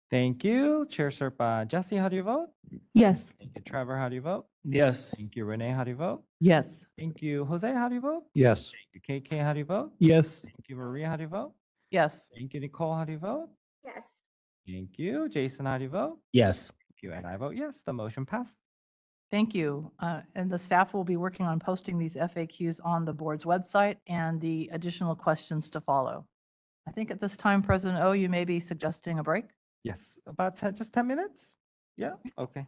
[SPEAKER 1] Thank you, Chair Serpa. Jesse, how do you vote?
[SPEAKER 2] Yes.
[SPEAKER 1] Thank you, Trevor. How do you vote?
[SPEAKER 4] Yes.
[SPEAKER 1] Thank you, Renee. How do you vote?
[SPEAKER 3] Yes.
[SPEAKER 1] Thank you, Jose. How do you vote?
[SPEAKER 6] Yes.
[SPEAKER 1] Thank you, KK. How do you vote?
[SPEAKER 10] Yes.
[SPEAKER 1] Thank you, Maria. How do you vote?
[SPEAKER 3] Yes.
[SPEAKER 1] Thank you, Nicole. How do you vote?
[SPEAKER 17] Yes.
[SPEAKER 1] Thank you, Jason. How do you vote?
[SPEAKER 19] Yes.
[SPEAKER 1] Thank you, and I vote yes. The motion passed.
[SPEAKER 3] Thank you. And the staff will be working on posting these FAQs on the board's website and the additional questions to follow. I think at this time, President O, you may be suggesting a break?
[SPEAKER 1] Yes, about 10, just 10 minutes? Yeah, okay.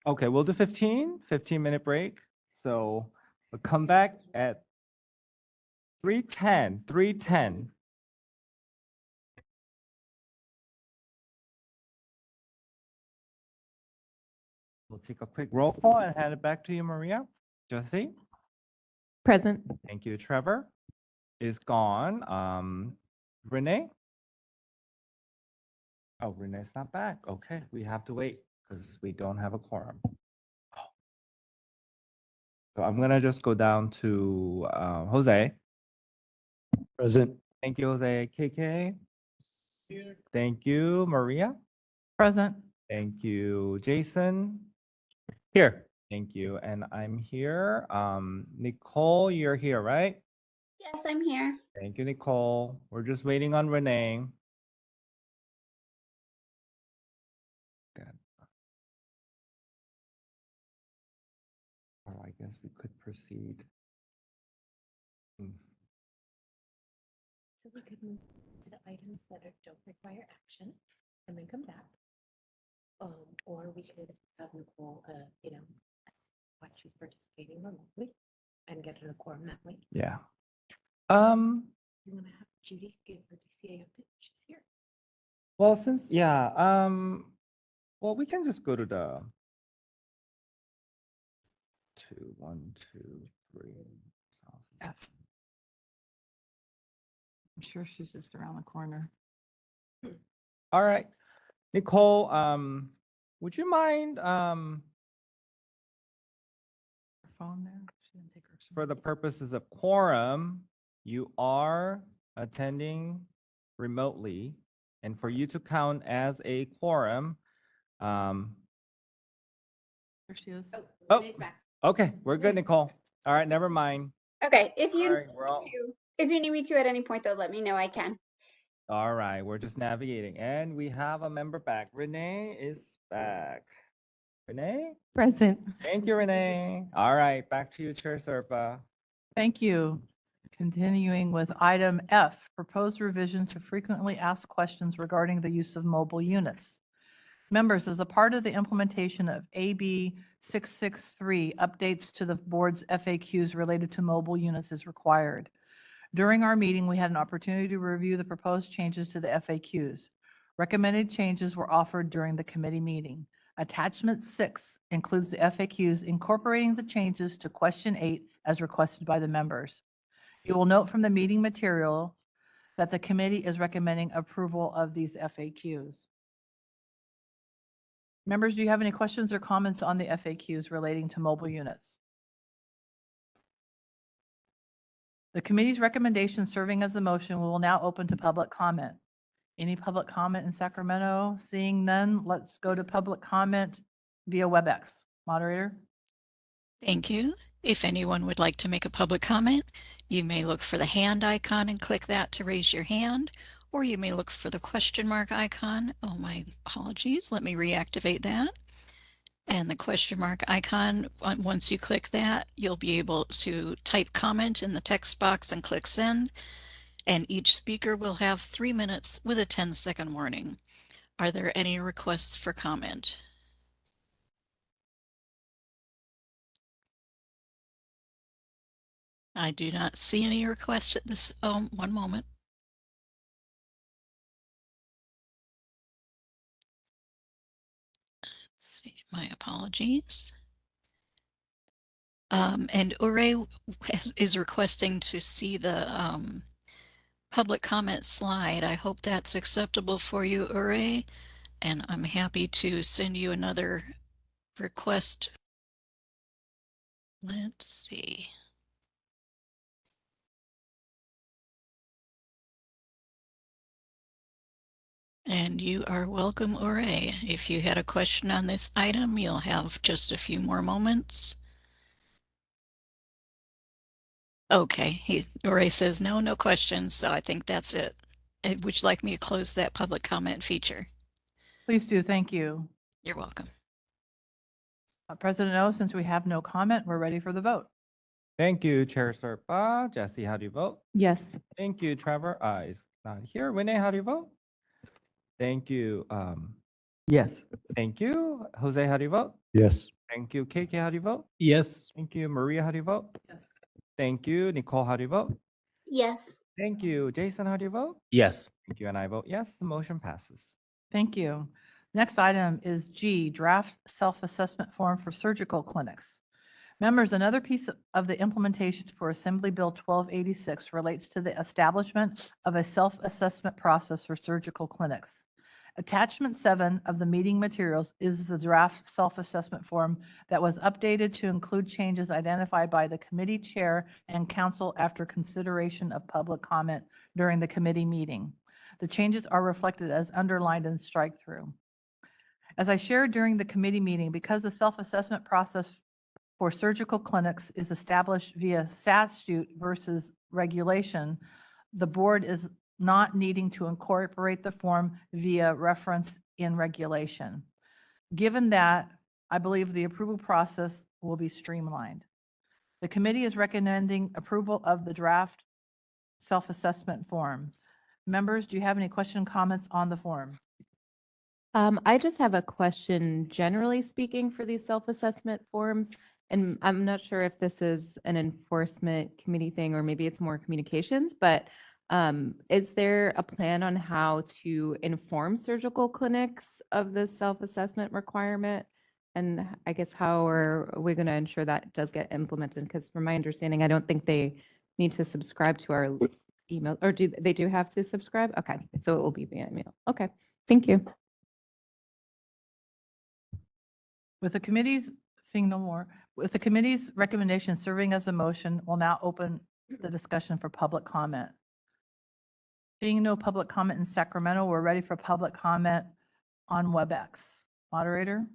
[SPEAKER 1] Okay, we'll do 15-minute break. So we'll come back at 3:10. We'll take a quick roll call and hand it back to you, Maria. Jesse?
[SPEAKER 2] Present.
[SPEAKER 1] Thank you. Trevor is gone. Renee? Oh, Renee's not back. Okay, we have to wait because we don't have a quorum. So I'm gonna just go down to Jose.
[SPEAKER 6] Present.
[SPEAKER 1] Thank you, Jose. KK? Thank you, Maria.
[SPEAKER 3] Present.
[SPEAKER 1] Thank you, Jason.
[SPEAKER 19] Here.
[SPEAKER 1] Thank you, and I'm here. Nicole, you're here, right?
[SPEAKER 17] Yes, I'm here.
[SPEAKER 1] Thank you, Nicole. We're just waiting on Renee. Good. Oh, I guess we could proceed.
[SPEAKER 5] So we could move.
[SPEAKER 18] to items that don't require action and then come back. Or we could have Nicole, watch she's participating remotely and get her a quorum that way.
[SPEAKER 1] Yeah.
[SPEAKER 18] You want to have Judy give her DCA update? She's here.
[SPEAKER 1] Well, since, yeah, well, we can just go to the 2, 1, 2, 3.
[SPEAKER 3] F. I'm sure she's just around the corner.
[SPEAKER 1] All right. Nicole, would you mind,
[SPEAKER 3] Her phone there? She didn't take her phone.
[SPEAKER 1] for the purposes of quorum, you are attending remotely, and for you to count as a quorum,
[SPEAKER 3] There she is.
[SPEAKER 1] oh,
[SPEAKER 17] Renee's back.
[SPEAKER 1] okay, we're good, Nicole. All right, never mind.
[SPEAKER 17] Okay, if you
[SPEAKER 1] All right, we're all,
[SPEAKER 17] if you need me to at any point, though, let me know. I can.
[SPEAKER 1] all right, we're just navigating, and we have a member back. Renee is back. Renee?
[SPEAKER 3] Present.
[SPEAKER 1] Thank you, Renee. All right, back to you, Chair Serpa.
[SPEAKER 3] Thank you. Continuing with item F, proposed revision to frequently asked questions regarding the use of mobile units. Members, as a part of the implementation of AB 663, updates to the board's FAQs related to mobile units is required. During our meeting, we had an opportunity to review the proposed changes to the FAQs. Recommended changes were offered during the committee meeting. Attachment 6 includes the FAQs incorporating the changes to question 8 as requested by the members. You will note from the meeting material that the committee is recommending approval of these FAQs. Members, do you have any questions or comments on the FAQs relating to mobile units? The committee's recommendation serving as the motion will now open to public comment. Any public comment in Sacramento? Seeing none, let's go to public comment via WebEx. Moderator?
[SPEAKER 8] Thank you. If anyone would like to make a public comment, you may look for the hand icon and click that to raise your hand, or you may look for the question mark icon. Oh, my apologies. Let me reactivate that. And the question mark icon, once you click that, you'll be able to type comment in the text box and click send. And each speaker will have 3 minutes with a 10-second warning. Are there any requests for comment? I do not see any requests at this. Oh, one moment. Let's see, my apologies. And Ure is requesting to see the public comment slide. I hope that's acceptable for you, Ure, and I'm happy to send you another request. Let's see. And you are welcome, Ure. If you had a question on this item, you'll have just a few more moments. Okay, Ure says no questions, so I think that's it. Would you like me to close that public comment feature?
[SPEAKER 3] Please do. Thank you.
[SPEAKER 8] You're welcome.
[SPEAKER 3] President O, since we have no comment, we're ready for the vote.
[SPEAKER 1] Thank you, Chair Serpa. Jesse, how do you vote?
[SPEAKER 2] Yes.
[SPEAKER 1] Thank you, Trevor. Is not here. Renee, how do you vote? Thank you.
[SPEAKER 10] Yes.
[SPEAKER 1] Thank you. Jose, how do you vote?
[SPEAKER 6] Yes.
[SPEAKER 1] Thank you. KK, how do you vote?
[SPEAKER 10] Yes.
[SPEAKER 1] Thank you. Maria, how do you vote?
[SPEAKER 3] Yes.
[SPEAKER 1] Thank you. Nicole, how do you vote?
[SPEAKER 17] Yes.
[SPEAKER 1] Thank you. Jason, how do you vote?
[SPEAKER 19] Yes.
[SPEAKER 1] Thank you. And I vote yes. The motion passes.
[SPEAKER 3] Thank you. Next item is G, draft self-assessment form for surgical clinics. Members, another piece of the implementation for Assembly Bill 1286 relates to the establishment of a self-assessment process for surgical clinics. Attachment 7 of the meeting materials is the draft self-assessment form that was updated to include changes identified by the committee chair and council after consideration of public comment during the committee meeting. The changes are reflected as underlined and strike through. As I shared during the committee meeting, because the self-assessment process for surgical clinics is established via statute versus regulation, the board is not needing to incorporate the form via reference in regulation. Given that, I believe the approval process will be streamlined. The committee is recommending approval of the draft self-assessment form. Members, do you have any question, comments on the form?
[SPEAKER 2] I just have a question, generally speaking, for these self-assessment forms. And I'm not sure if this is an enforcement committee thing or maybe it's more communications, but is there a plan on how to inform surgical clinics of the self-assessment requirement? And I guess how are we going to ensure that does get implemented? Because from my understanding, I don't think they need to subscribe to our email, or do they have to subscribe? Okay, so it will be via email. Okay, thank you.
[SPEAKER 3] With the committee's, seeing no more, with the committee's recommendation serving as a motion, we'll now open the discussion for public comment. Seeing no public comment in Sacramento, we're ready for public comment on WebEx. Moderator?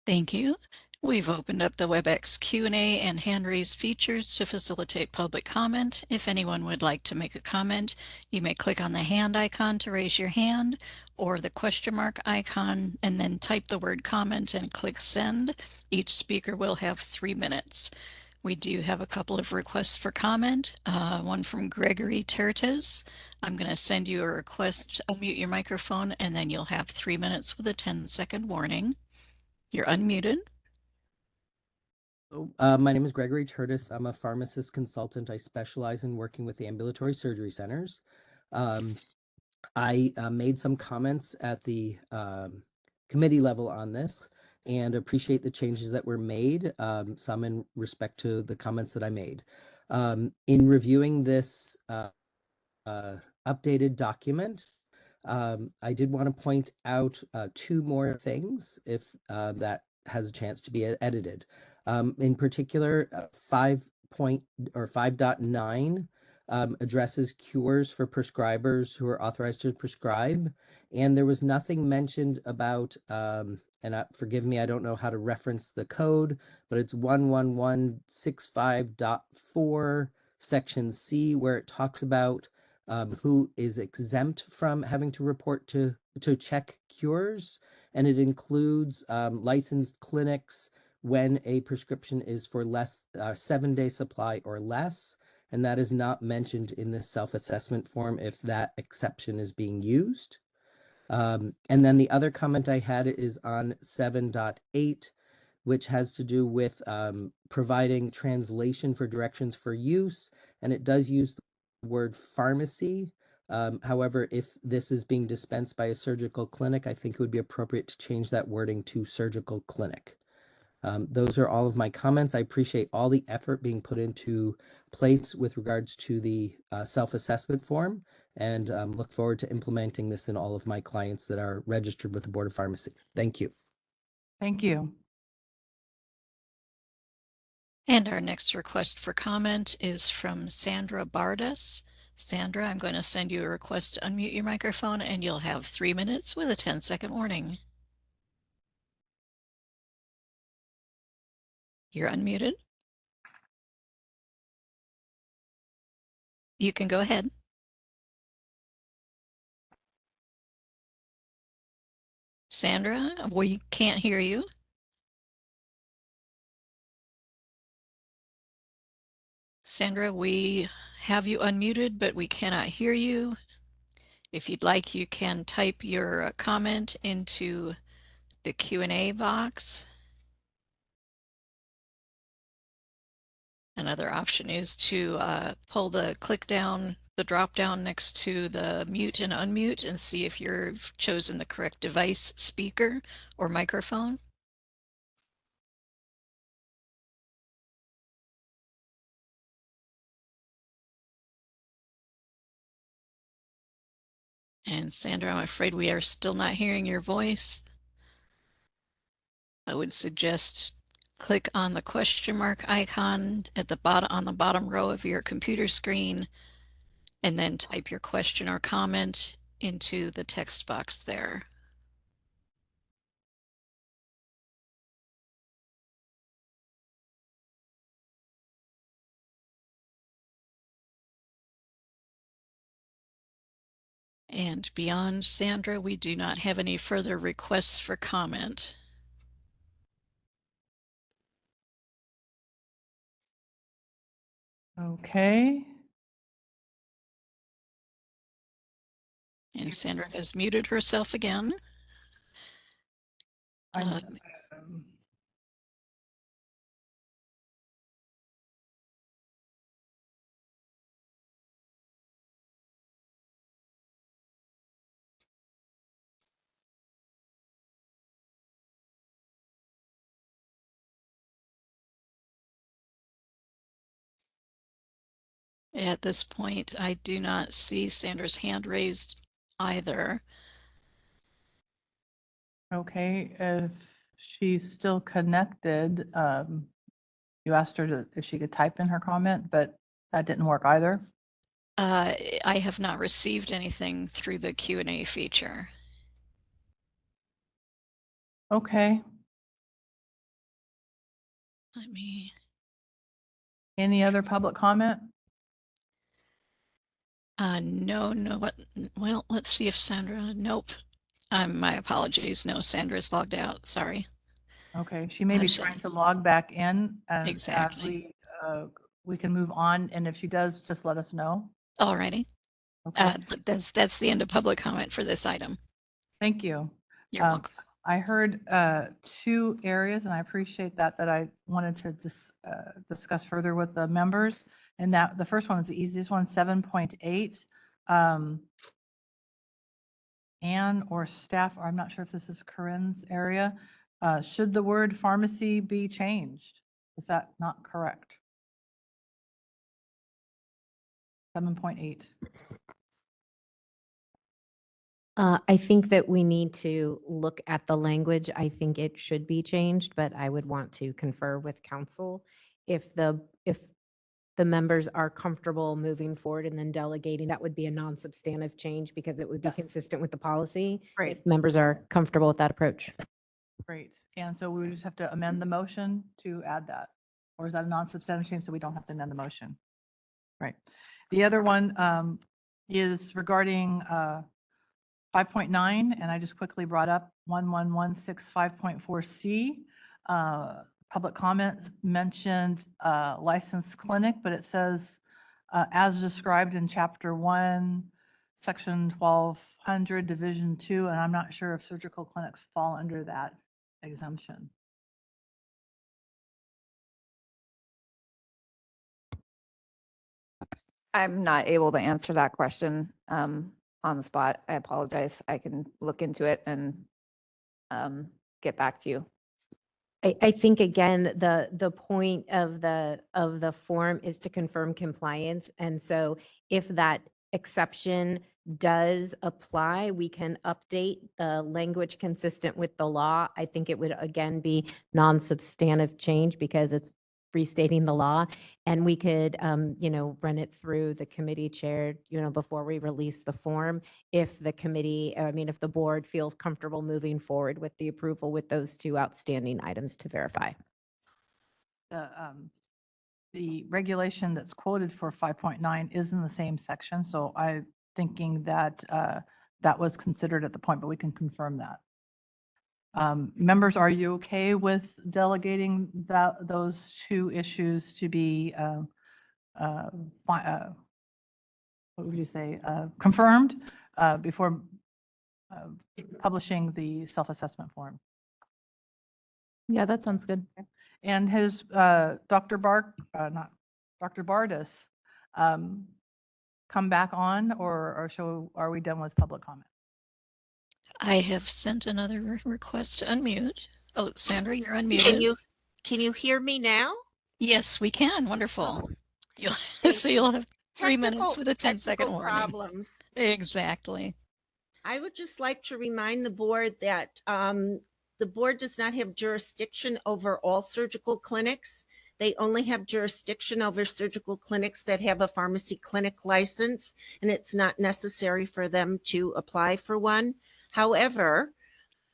[SPEAKER 8] Thank you. We've opened up the WebEx Q&A and hand raise features to facilitate public comment. If anyone would like to make a comment, you may click on the hand icon to raise your hand or the question mark icon and then type the word comment and click send. Each speaker will have 3 minutes. We do have a couple of requests for comment, one from Gregory Tertes. I'm going to send you a request, unmute your microphone, and then you'll have 3 minutes with a 10-second warning. You're unmuted.
[SPEAKER 11] My name is Gregory Tertes. I'm a pharmacist consultant. I specialize in working with the ambulatory surgery centers. I made some comments at the committee level on this and appreciate the changes that were made, some in respect to the comments that I made. In reviewing this updated document, I did want to point out 2 more things if that has a chance to be edited. In particular, 5.9 addresses cures for prescribers who are authorized to prescribe. And there was nothing mentioned about, forgive me, I don't know how to reference the code, but it's 11165.4 section C, where it talks about who is exempt from having to report to check cures. And it includes licensed clinics when a prescription is for less 7-day supply or less. And that is not mentioned in this self-assessment form if that exception is being used. And then the other comment I had is on 7.8, which has to do with providing translation for directions for use. And it does use the word pharmacy. However, if this is being dispensed by a surgical clinic, I think it would be appropriate to change that wording to surgical clinic. Those are all of my comments. I appreciate all the effort being put into place with regards to the self-assessment form and look forward to implementing this in all of my clients that are registered with the Board of Pharmacy. Thank you.
[SPEAKER 3] Thank you.
[SPEAKER 8] And our next request for comment is from Sandra Bardas. Sandra, I'm going to send you a request to unmute your microphone and you'll have 3 minutes with a 10-second warning. You're unmuted. You can go ahead. Sandra, we can't hear you. Sandra, we have you unmuted, but we cannot hear you. If you'd like, you can type your comment into the Q&A box. Another option is to pull the drop down next to the mute and unmute and see if you've chosen the correct device, speaker, or microphone. And Sandra, I'm afraid we are still not hearing your voice. I would suggest click on the question mark icon at the bottom on the bottom row of your computer screen and then type your question or comment into the text box there. And beyond Sandra, we do not have any further requests for comment.
[SPEAKER 3] Okay.
[SPEAKER 8] And Sandra has muted herself again.
[SPEAKER 3] I'm,
[SPEAKER 8] Uh,
[SPEAKER 3] um,
[SPEAKER 8] At this point, I do not see Sandra's hand raised either.
[SPEAKER 3] Okay, if she's still connected, you asked her if she could type in her comment, but that didn't work either.
[SPEAKER 8] I have not received anything through the Q&A feature.
[SPEAKER 3] Okay,
[SPEAKER 8] Let me,
[SPEAKER 3] any other public comment?
[SPEAKER 8] no, well, let's see if Sandra, nope. My apologies. No, Sandra's logged out. Sorry.
[SPEAKER 3] Okay, she may be
[SPEAKER 8] Shall-
[SPEAKER 3] trying to log back in and as
[SPEAKER 8] Exactly.
[SPEAKER 3] we can move on. And if she does, just let us know.
[SPEAKER 8] Alrighty.
[SPEAKER 3] Okay,
[SPEAKER 8] That's the end of public comment for this item.
[SPEAKER 3] thank you.
[SPEAKER 8] You're welcome.
[SPEAKER 3] I heard two areas, and I appreciate that I wanted to discuss further with the members. And that the first one is the easiest one, 7.8. Anne or staff, or I'm not sure if this is Corinne's area. Should the word pharmacy be changed? Is that not correct? 7.8.
[SPEAKER 5] I think that we need to look at the language. I think it should be changed, but I would want to confer with council if the members are comfortable moving forward and then delegating. That would be a non-substantive change because it would be
[SPEAKER 3] Yes.
[SPEAKER 5] consistent with the policy.
[SPEAKER 3] Great.
[SPEAKER 5] If members are comfortable with that approach.
[SPEAKER 3] Great. And so we just have to amend the motion to add that? Or is that a non-substantive change so we don't have to amend the motion? Right. The other one is regarding 5.9, and I just quickly brought up 11165.4C. Public comments mentioned licensed clinic, but it says as described in Chapter 1, Section 1200, Division 2, and I'm not sure if surgical clinics fall under that exemption.
[SPEAKER 21] I'm not able to answer that question on the spot. I apologize. I can look into it and get back to you.
[SPEAKER 5] I think again, the point of the form is to confirm compliance. And so if that exception does apply, we can update the language consistent with the law. I think it would again be non-substantive change because it's restating the law. And we could, run it through the committee chair, before we release the form. If the committee, if the board feels comfortable moving forward with the approval with those two outstanding items to verify.
[SPEAKER 3] The regulation that's quoted for 5.9 is in the same section, so I'm thinking that that was considered at the point, but we can confirm that. Members, are you okay with delegating those two issues to be, what would you say, confirmed before publishing the self-assessment form?
[SPEAKER 2] Yeah, that sounds good.
[SPEAKER 3] And has Dr. Bardis come back on, or are we done with public comment?
[SPEAKER 8] I have sent another request to unmute. Oh, Sandra, you're unmuted.
[SPEAKER 7] Can you hear me now?
[SPEAKER 8] Yes, we can. Wonderful.
[SPEAKER 7] Thank
[SPEAKER 8] So you'll have 3 minutes with a 10-second
[SPEAKER 7] technical
[SPEAKER 8] warning.
[SPEAKER 7] problems.
[SPEAKER 8] Exactly.
[SPEAKER 7] I would just like to remind the board that the board does not have jurisdiction over all surgical clinics. They only have jurisdiction over surgical clinics that have a pharmacy clinic license, and it's not necessary for them to apply for one. However,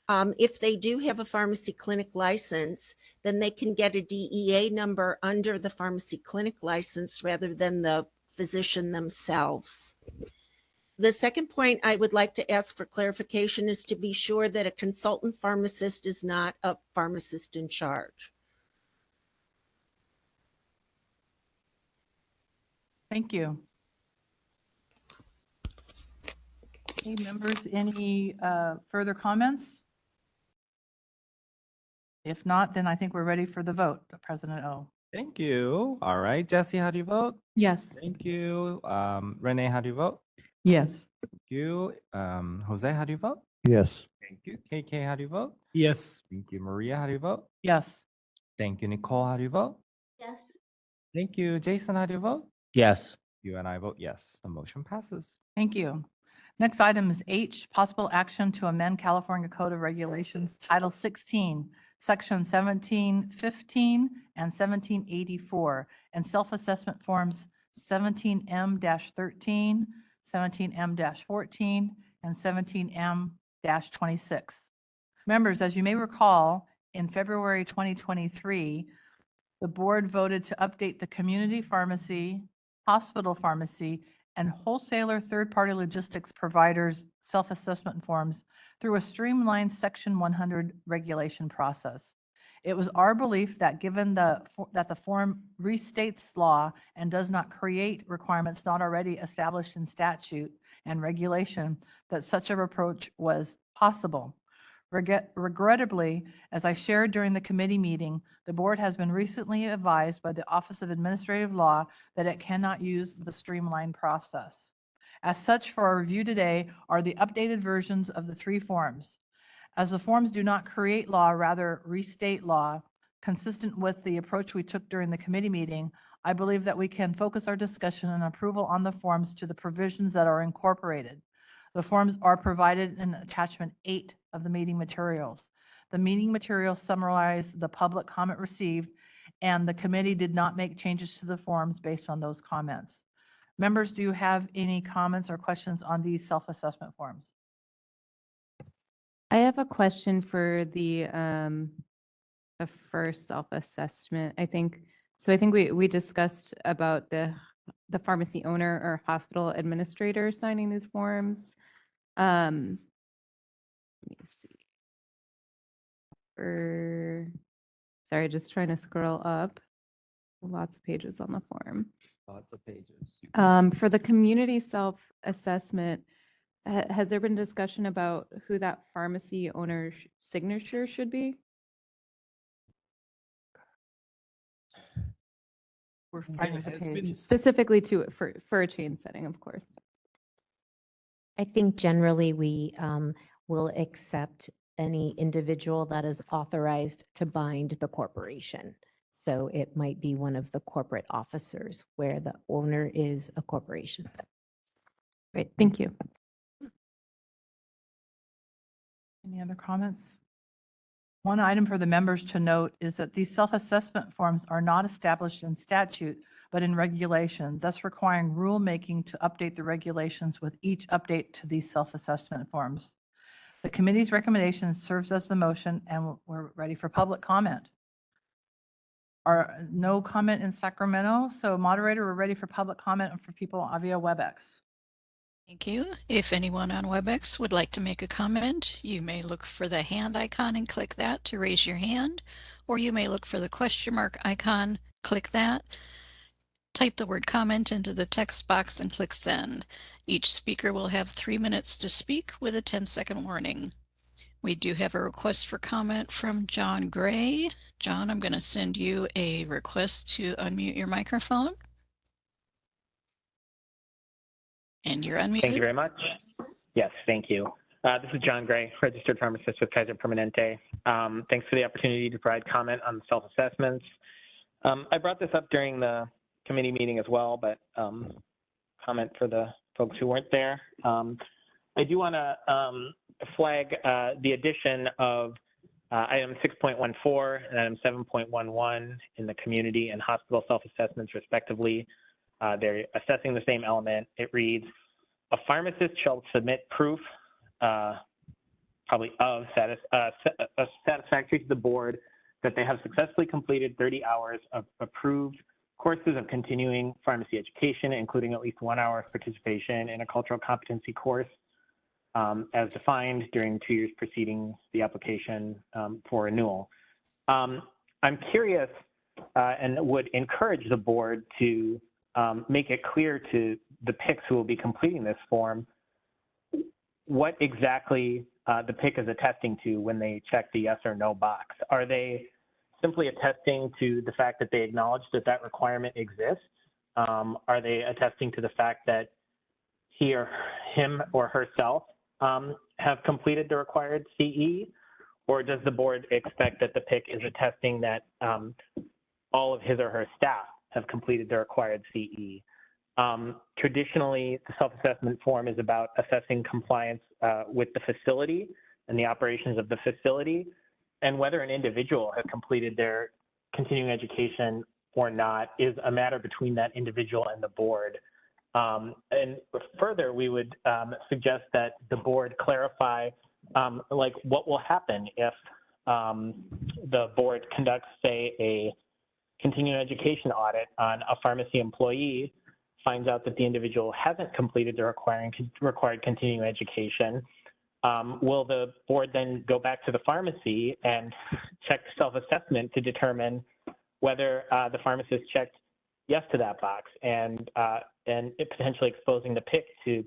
[SPEAKER 7] if they do have a pharmacy clinic license, then they can get a DEA number under the pharmacy clinic license rather than the physician themselves. The second point I would like to ask for clarification is to be sure that a consultant pharmacist is not a pharmacist in charge.
[SPEAKER 3] Thank you. Hey, members, any further comments? If not, then I think we're ready for the vote. President O.
[SPEAKER 1] Thank you. All right, Jesse, how do you vote?
[SPEAKER 2] Yes.
[SPEAKER 1] Thank you. Renee, how do you vote?
[SPEAKER 3] Yes.
[SPEAKER 1] Thank you. Jose, how do you vote?
[SPEAKER 6] Yes.
[SPEAKER 1] Thank you. KK, how do you vote?
[SPEAKER 10] Yes.
[SPEAKER 1] Thank you. Maria, how do you vote?
[SPEAKER 3] Yes.
[SPEAKER 1] Thank you. Nicole, how do you vote?
[SPEAKER 17] Yes.
[SPEAKER 1] Thank you. Jason, how do you vote?
[SPEAKER 19] Yes.
[SPEAKER 1] You and I vote yes. The motion passes.
[SPEAKER 3] Thank you. Next item is H, possible action to amend California Code of Regulations, Title 16, Section 1715 and 1784, and self-assessment forms 17M-13, 17M-14, and 17M-26. Members, as you may recall, in February 2023, the board voted to update the community pharmacy, hospital pharmacy, and wholesaler third-party logistics providers' self-assessment forms through a streamlined Section 100 regulation process. It was our belief that given that the form restates law and does not create requirements not already established in statute and regulation, that such a approach was possible. Regrettably, as I shared during the committee meeting, the board has been recently advised by the Office of Administrative Law that it cannot use the streamlined process. As such, for our review today are the updated versions of the three forms. As the forms do not create law, rather restate law, consistent with the approach we took during the committee meeting, I believe that we can focus our discussion and approval on the forms to the provisions that are incorporated. The forms are provided in attachment 8 of the meeting materials. The meeting materials summarize the public comment received, and the committee did not make changes to the forms based on those comments. Members, do you have any comments or questions on these self-assessment forms?
[SPEAKER 2] I have a question for the first self-assessment. I think we discussed about the pharmacy owner or hospital administrator signing these forms. Let me see. Sorry, just trying to scroll up. Lots of pages on the form.
[SPEAKER 1] Lots of pages.
[SPEAKER 2] For the community self-assessment, has there been discussion about who that pharmacy owner's signature should be?
[SPEAKER 3] We're finding the page.
[SPEAKER 2] Specifically for a chain setting, of course.
[SPEAKER 5] I think generally we will accept any individual that is authorized to bind the corporation. So it might be one of the corporate officers where the owner is a corporation.
[SPEAKER 2] Great, thank you.
[SPEAKER 3] Any other comments? One item for the members to note is that these self-assessment forms are not established in statute, but in regulation, thus requiring rulemaking to update the regulations with each update to these self-assessment forms. The committee's recommendation serves as the motion, and we're ready for public comment. No comment in Sacramento, so moderator, we're ready for public comment for people via WebEx.
[SPEAKER 8] Thank you. If anyone on WebEx would like to make a comment, you may look for the hand icon and click that to raise your hand, or you may look for the question mark icon, click that, type the word comment into the text box and click send. Each speaker will have 3 minutes to speak with a 10-second warning. We do have a request for comment from John Gray. John, I'm going to send you a request to unmute your microphone. And you're unmuted.
[SPEAKER 15] Thank you very much. Yes, thank you. This is John Gray, registered pharmacist with Kaiser Permanente. Thanks for the opportunity to provide comment on self-assessments. I brought this up during the committee meeting as well, but comment for the folks who weren't there. I do want to flag the addition of item 6.14 and item 7.11 in the community and hospital self-assessments respectively. They're assessing the same element. It reads, a pharmacist shall submit proof probably of satisfactory to the board that they have successfully completed 30 hours of approved courses of continuing pharmacy education, including at least 1 hour of participation in a cultural competency course as defined during 2 years preceding the application for renewal. I'm curious and would encourage the board to make it clear to the PICs who will be completing this form what exactly the PIC is attesting to when they check the yes or no box. Are they simply attesting to the fact that they acknowledge that that requirement exists? Are they attesting to the fact that him or herself have completed the required CE? Or does the board expect that the PIC is attesting that all of his or her staff have completed the required CE? Traditionally, the self-assessment form is about assessing compliance with the facility and the operations of the facility, and whether an individual has completed their continuing education or not is a matter between that individual and the board. And further, we would suggest that the board clarify like what will happen if the board conducts, say, a continuing education audit on a pharmacy employee, finds out that the individual hasn't completed the required continuing education. Will the board then go back to the pharmacy and check self-assessment to determine whether the pharmacist checked yes to that box, and it potentially exposing the PIC to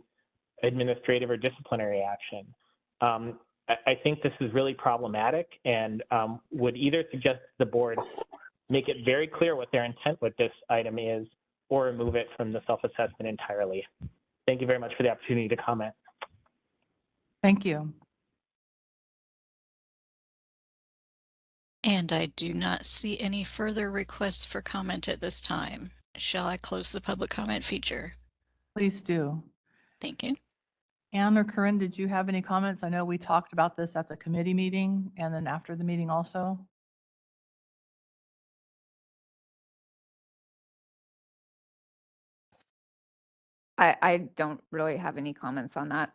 [SPEAKER 15] administrative or disciplinary action? I think this is really problematic, and would either suggest the board make it very clear what their intent with this item is, or remove it from the self-assessment entirely. Thank you very much for the opportunity to comment.
[SPEAKER 3] Thank you.
[SPEAKER 8] And I do not see any further requests for comment at this time. Shall I close the public comment feature?
[SPEAKER 3] Please do.
[SPEAKER 8] Thank you.
[SPEAKER 3] Anne or Corinne, did you have any comments? I know we talked about this at the committee meeting and then after the meeting also.
[SPEAKER 21] I don't really have any comments on that.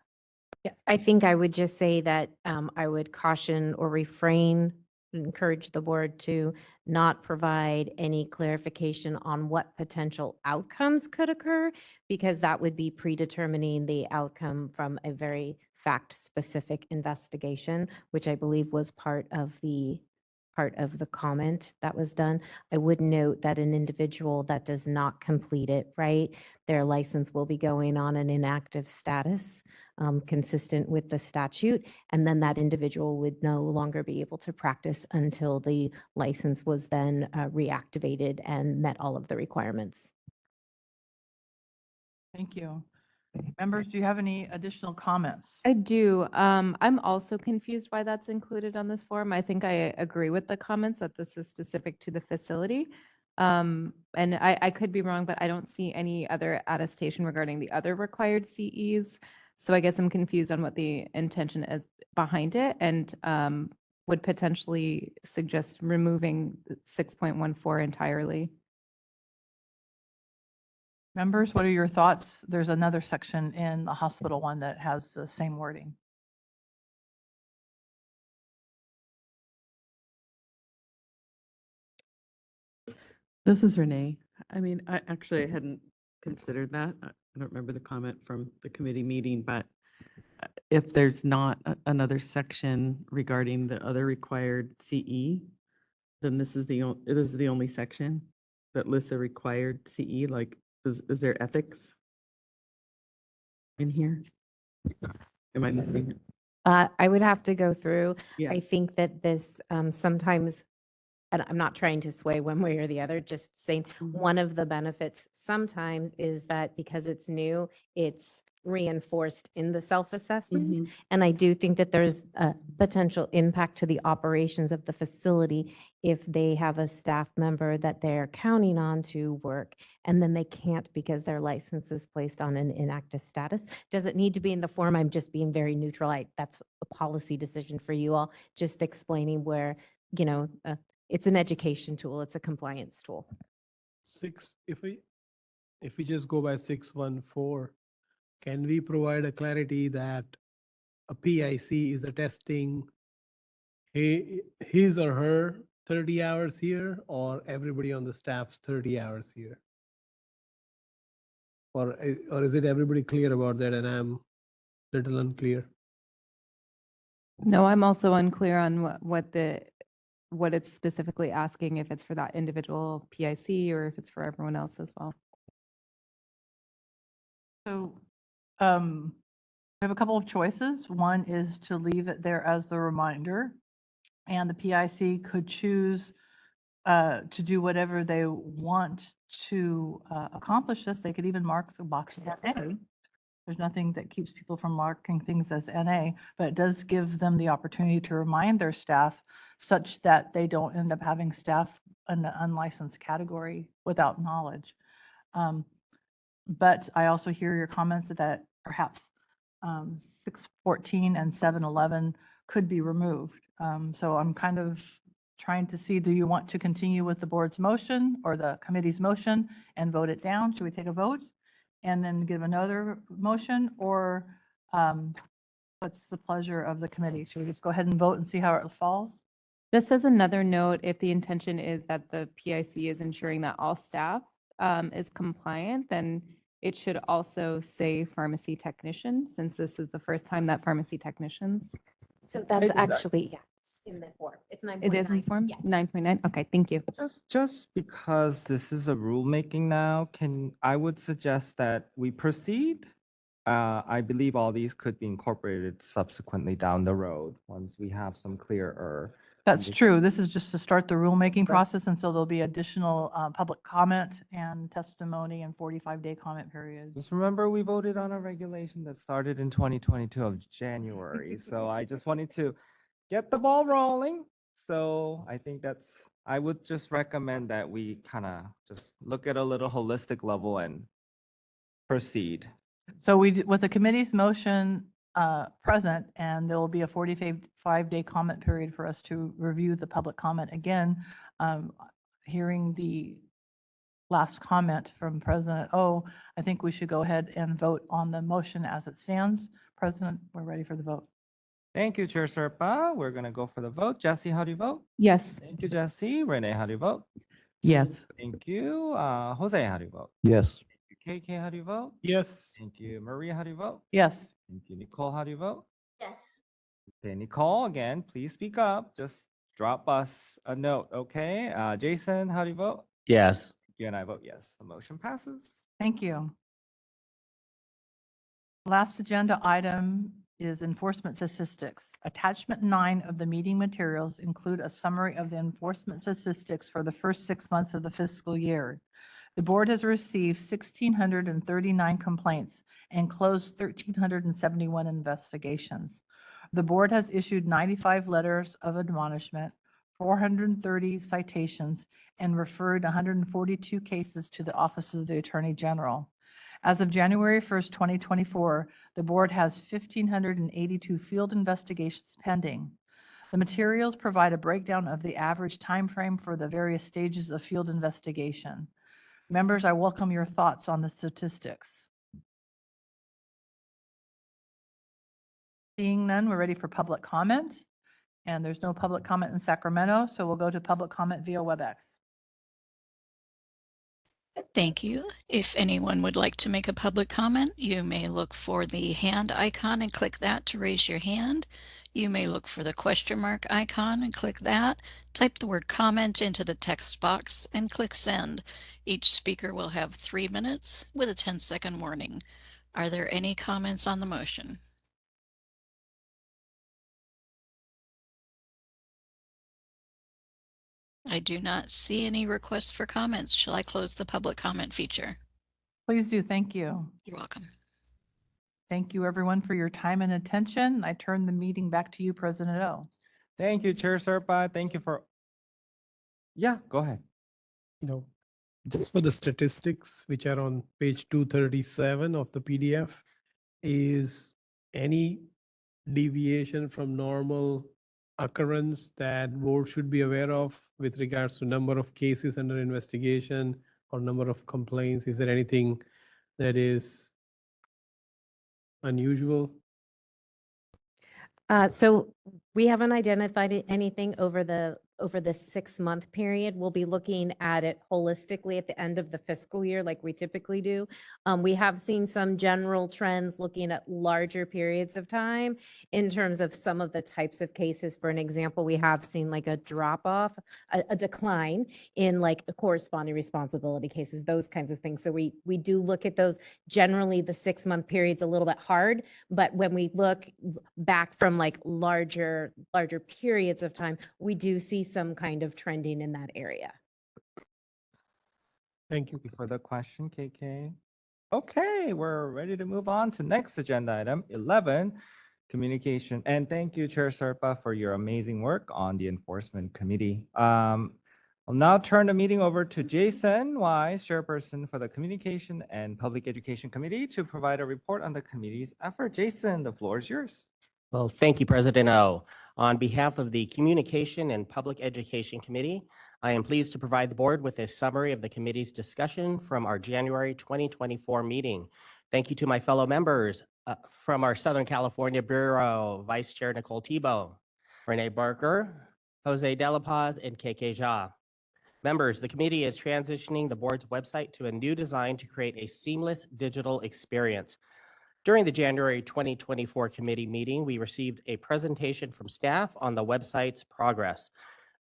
[SPEAKER 5] Yeah, I think I would just say that I would caution or refrain, encourage the board to not provide any clarification on what potential outcomes could occur, because that would be predetermining the outcome from a very fact-specific investigation, which I believe was part of the comment that was done. I would note that an individual that does not complete it, right, their license will be going on an inactive status, consistent with the statute, and then that individual would no longer be able to practice until the license was then reactivated and met all of the requirements.
[SPEAKER 3] Thank you. Members, do you have any additional comments?
[SPEAKER 2] I do. I'm also confused why that's included on this form. I think I agree with the comments that this is specific to the facility. And I could be wrong, but I don't see any other attestation regarding the other required CEs. So I guess I'm confused on what the intention is behind it, and would potentially suggest removing 6.14 entirely.
[SPEAKER 3] Members, what are your thoughts? There's another section in the hospital one that has the same wording.
[SPEAKER 20] This is Renee. I mean, I hadn't considered that. I don't remember the comment from the committee meeting, but if there's not another section regarding the other required CE, then this is the only section that lists a required CE. Like, is there ethics in here? Am I missing it?
[SPEAKER 5] I would have to go through.
[SPEAKER 20] Yeah.
[SPEAKER 5] I think that this sometimes, and I'm not trying to sway one way or the other, just saying one of the benefits sometimes is that because it's new, it's reinforced in the self-assessment. And I do think that there's a potential impact to the operations of the facility if they have a staff member that they're counting on to work and then they can't because their license is placed on an inactive status. Does it need to be in the form? I'm just being very neutral. That's a policy decision for you all, just explaining where, it's an education tool, it's a compliance tool.
[SPEAKER 10] If we just go by 614, can we provide a clarity that a PIC is attesting his or her 30 hours here, or everybody on the staff's 30 hours here? Or is it everybody clear about that and I'm a little unclear?
[SPEAKER 2] No, I'm also unclear on what it's specifically asking, if it's for that individual PIC or if it's for everyone else as well.
[SPEAKER 3] So We have a couple of choices. One is to leave it there as the reminder, and the PIC could choose to do whatever they want to accomplish this. They could even mark the box NA. There's nothing that keeps people from marking things as NA, but it does give them the opportunity to remind their staff such that they don't end up having staff in an unlicensed category without knowledge. But I also hear your comments that perhaps 614 and 711 could be removed. So I'm kind of trying to see, do you want to continue with the board's motion or the committee's motion and vote it down? Should we take a vote and then give another motion, or what's the pleasure of the committee? Should we just go ahead and vote and see how it falls?
[SPEAKER 2] Just as another note, if the intention is that the PIC is ensuring that all staff is compliant, then it should also say pharmacy technician, since this is the first time that pharmacy technicians.
[SPEAKER 5] So that's actually, yeah, in the form. It's 9.9.
[SPEAKER 2] It is in form?
[SPEAKER 5] Yes.
[SPEAKER 2] 9.9? Okay, thank you.
[SPEAKER 1] Just because this is a rulemaking now, I would suggest that we proceed. I believe all these could be incorporated subsequently down the road once we have some clearer.
[SPEAKER 3] That's true. This is just to start the rulemaking process, and so there'll be additional public comment and testimony and 45-day comment periods.
[SPEAKER 1] Just remember, we voted on a regulation that started in 2022 of January. So I just wanted to get the ball rolling. So I think I would just recommend that we kind of just look at a little holistic level and proceed.
[SPEAKER 3] So with the committee's motion present, and there will be a 45-day comment period for us to review the public comment again. Hearing the last comment from President O, I think we should go ahead and vote on the motion as it stands. President, we're ready for the vote.
[SPEAKER 1] Thank you, Chair Serpa. We're going to go for the vote. Jesse, how do you vote?
[SPEAKER 2] Yes.
[SPEAKER 1] Thank you, Jesse. Renee, how do you vote?
[SPEAKER 20] Yes.
[SPEAKER 1] Thank you. Jose, how do you vote?
[SPEAKER 6] Yes.
[SPEAKER 1] KK, how do you vote?
[SPEAKER 10] Yes.
[SPEAKER 1] Thank you. Maria, how do you vote?
[SPEAKER 3] Yes.
[SPEAKER 1] Thank you. Nicole, how do you vote?
[SPEAKER 17] Yes.
[SPEAKER 1] Okay, Nicole, again, please speak up. Just drop us a note, okay? Jason, how do you vote?
[SPEAKER 4] Yes.
[SPEAKER 1] Thank you, and I vote yes. The motion passes.
[SPEAKER 3] Thank you. Last agenda item is enforcement statistics. Attachment 9 of the meeting materials include a summary of the enforcement statistics for the first 6 months of the fiscal year. The board has received 1,639 complaints and closed 1,371 investigations. The board has issued 95 letters of admonishment, 430 citations, and referred 142 cases to the Office of the Attorney General. As of January 1st, 2024, the board has 1,582 field investigations pending. The materials provide a breakdown of the average timeframe for the various stages of field investigation. Members, I welcome your thoughts on the statistics. Seeing none, we're ready for public comment. And there's no public comment in Sacramento, so we'll go to public comment via WebEx.
[SPEAKER 8] Thank you. If anyone would like to make a public comment, you may look for the hand icon and click that to raise your hand. You may look for the question mark icon and click that. Type the word comment into the text box and click send. Each speaker will have 3 minutes with a 10-second warning. Are there any comments on the motion? I do not see any requests for comments. Shall I close the public comment feature?
[SPEAKER 3] Please do. Thank you.
[SPEAKER 8] You're welcome.
[SPEAKER 3] Thank you, everyone, for your time and attention. I turn the meeting back to you, President O.
[SPEAKER 1] Thank you, Chair Serpa. Thank you for. Yeah, go ahead.
[SPEAKER 10] Just for the statistics, which are on page 237 of the PDF, is any deviation from normal occurrence that board should be aware of with regards to number of cases under investigation or number of complaints? Is there anything that is unusual?
[SPEAKER 5] So We haven't identified anything over the 6-month period. We'll be looking at it holistically at the end of the fiscal year like we typically do. We have seen some general trends looking at larger periods of time in terms of some of the types of cases. For an example, we have seen like a drop off, a decline in like a corresponding responsibility cases, those kinds of things. So we do look at those. Generally, the 6-month period's a little bit hard, but when we look back from like larger periods of time, we do see some kind of trending in that area.
[SPEAKER 10] Thank you.
[SPEAKER 1] Thank you for the question, KK. Okay, we're ready to move on to next agenda item 11, communication. And thank you, Chair Serpa, for your amazing work on the enforcement committee. I'll now turn the meeting over to Jason Wise, Chairperson for the Communication and Public Education Committee, to provide a report on the committee's effort. Jason, the floor is yours.
[SPEAKER 19] Well, thank you, President O. On behalf of the Communication and Public Education Committee, I am pleased to provide the board with a summary of the committee's discussion from our January 2024 meeting. Thank you to my fellow members from our Southern California Bureau, Vice Chair Nicole Tebow, Renee Barker, Jose De La Paz, and KK Jha. Members, the committee is transitioning the board's website to a new design to create a seamless digital experience. During the January 2024 committee meeting, we received a presentation from staff on the website's progress.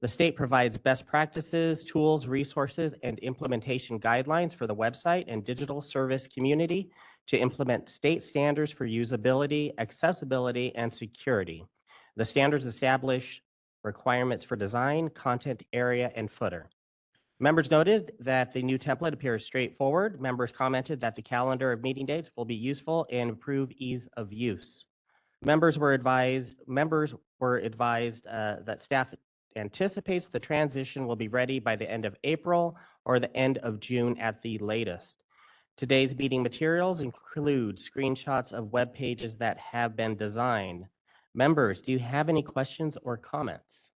[SPEAKER 19] The state provides best practices, tools, resources, and implementation guidelines for the website and digital service community to implement state standards for usability, accessibility, and security. The standards establish requirements for design, content area, and footer. Members noted that the new template appears straightforward. Members commented that the calendar of meeting dates will be useful and improve ease of use. Members were advised that staff anticipates the transition will be ready by the end of April or the end of June at the latest. Today's meeting materials include screenshots of web pages that have been designed. Members, do you have any questions or comments?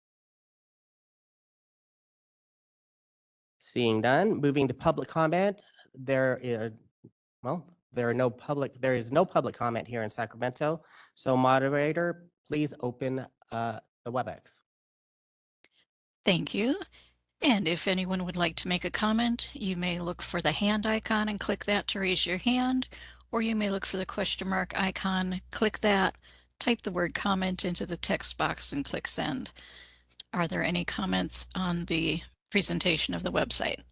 [SPEAKER 19] Seeing none, moving to public comment. There is no public comment here in Sacramento. So moderator, please open the WebEx.
[SPEAKER 8] Thank you. And if anyone would like to make a comment, you may look for the hand icon and click that to raise your hand, or you may look for the question mark icon, click that, type the word comment into the text box and click send. Are there any comments on the presentation of the website?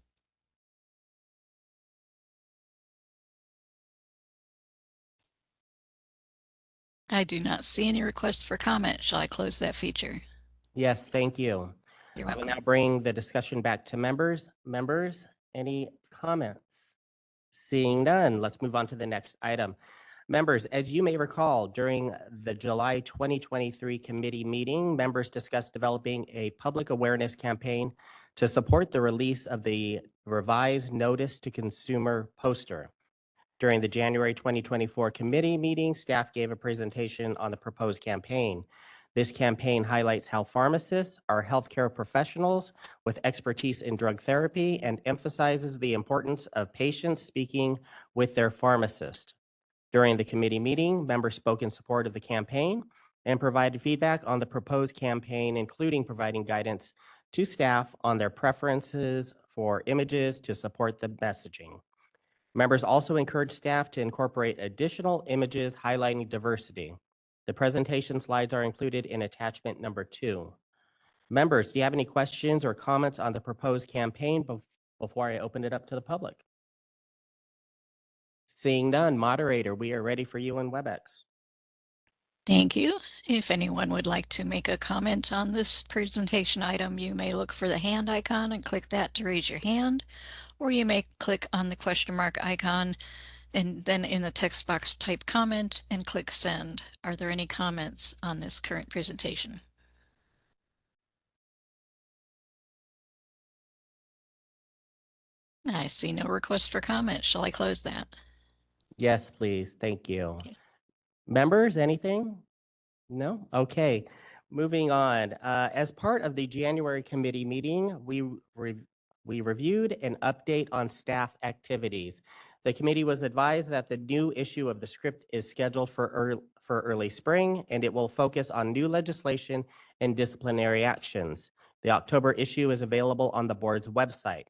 [SPEAKER 8] I do not see any requests for comment. Shall I close that feature?
[SPEAKER 19] Yes, thank you.
[SPEAKER 8] You're
[SPEAKER 19] I will
[SPEAKER 8] welcome.
[SPEAKER 19] now bring the discussion back to members. Members, any comments? Seeing none, let's move on to the next item. Members, as you may recall, during the July 2023 committee meeting, members discussed developing a public awareness campaign to support the release of the revised Notice to Consumer poster. During the January 2024 committee meeting, staff gave a presentation on the proposed campaign. This campaign highlights how pharmacists are healthcare professionals with expertise in drug therapy and emphasizes the importance of patients speaking with their pharmacist. During the committee meeting, members spoke in support of the campaign and provided feedback on the proposed campaign, including providing guidance to staff on their preferences for images to support the messaging. Members also encouraged staff to incorporate additional images highlighting diversity. The presentation slides are included in attachment number 2. Members, do you have any questions or comments on the proposed campaign before I open it up to the public? Seeing none, moderator, we are ready for you in WebEx.
[SPEAKER 8] Thank you. If anyone would like to make a comment on this presentation item, you may look for the hand icon and click that to raise your hand, or you may click on the question mark icon and then in the text box type comment and click send. Are there any comments on this current presentation? I see no request for comment. Shall I close that?
[SPEAKER 19] Yes, please. Thank you. Members, anything? No? Okay. Moving on. As part of the January committee meeting, we reviewed an update on staff activities. The committee was advised that the new issue of the script is scheduled for for early spring, and it will focus on new legislation and disciplinary actions. The October issue is available on the board's website.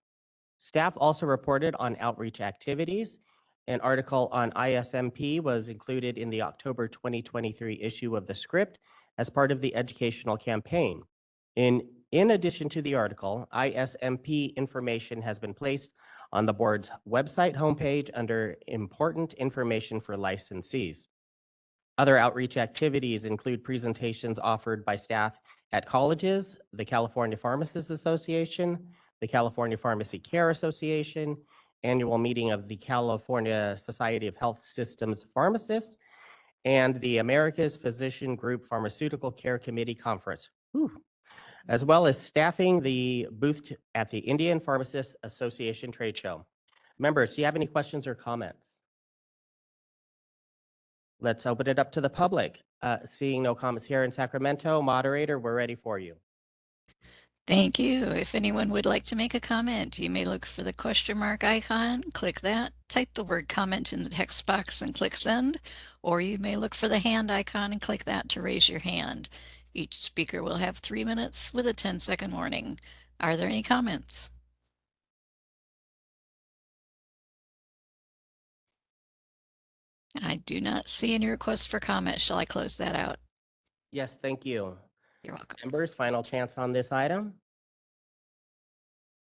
[SPEAKER 19] Staff also reported on outreach activities. An article on ISMP was included in the October 2023 issue of the Script as part of the educational campaign. In addition to the article, ISMP information has been placed on the board's website homepage under Important Information for Licensees. Other outreach activities include presentations offered by staff at colleges, the California Pharmacists Association, the California Pharmacy Care Association, annual meeting of the California Society of Health Systems Pharmacists, and the America's Physician Group Pharmaceutical Care Committee Conference, as well as staffing the booth at the Indian Pharmacists Association trade show. Members, do you have any questions or comments? Let's open it up to the public. Seeing no comments here in Sacramento, moderator, we're ready for you.
[SPEAKER 8] Thank you. If anyone would like to make a comment, you may look for the question mark icon, click that, type the word comment in the text box and click send, or you may look for the hand icon and click that to raise your hand. Each speaker will have 3 minutes with a 10-second warning. Are there any comments? I do not see any requests for comment. Shall I close that out?
[SPEAKER 19] Yes, thank you.
[SPEAKER 8] You're welcome.
[SPEAKER 19] Members, final chance on this item.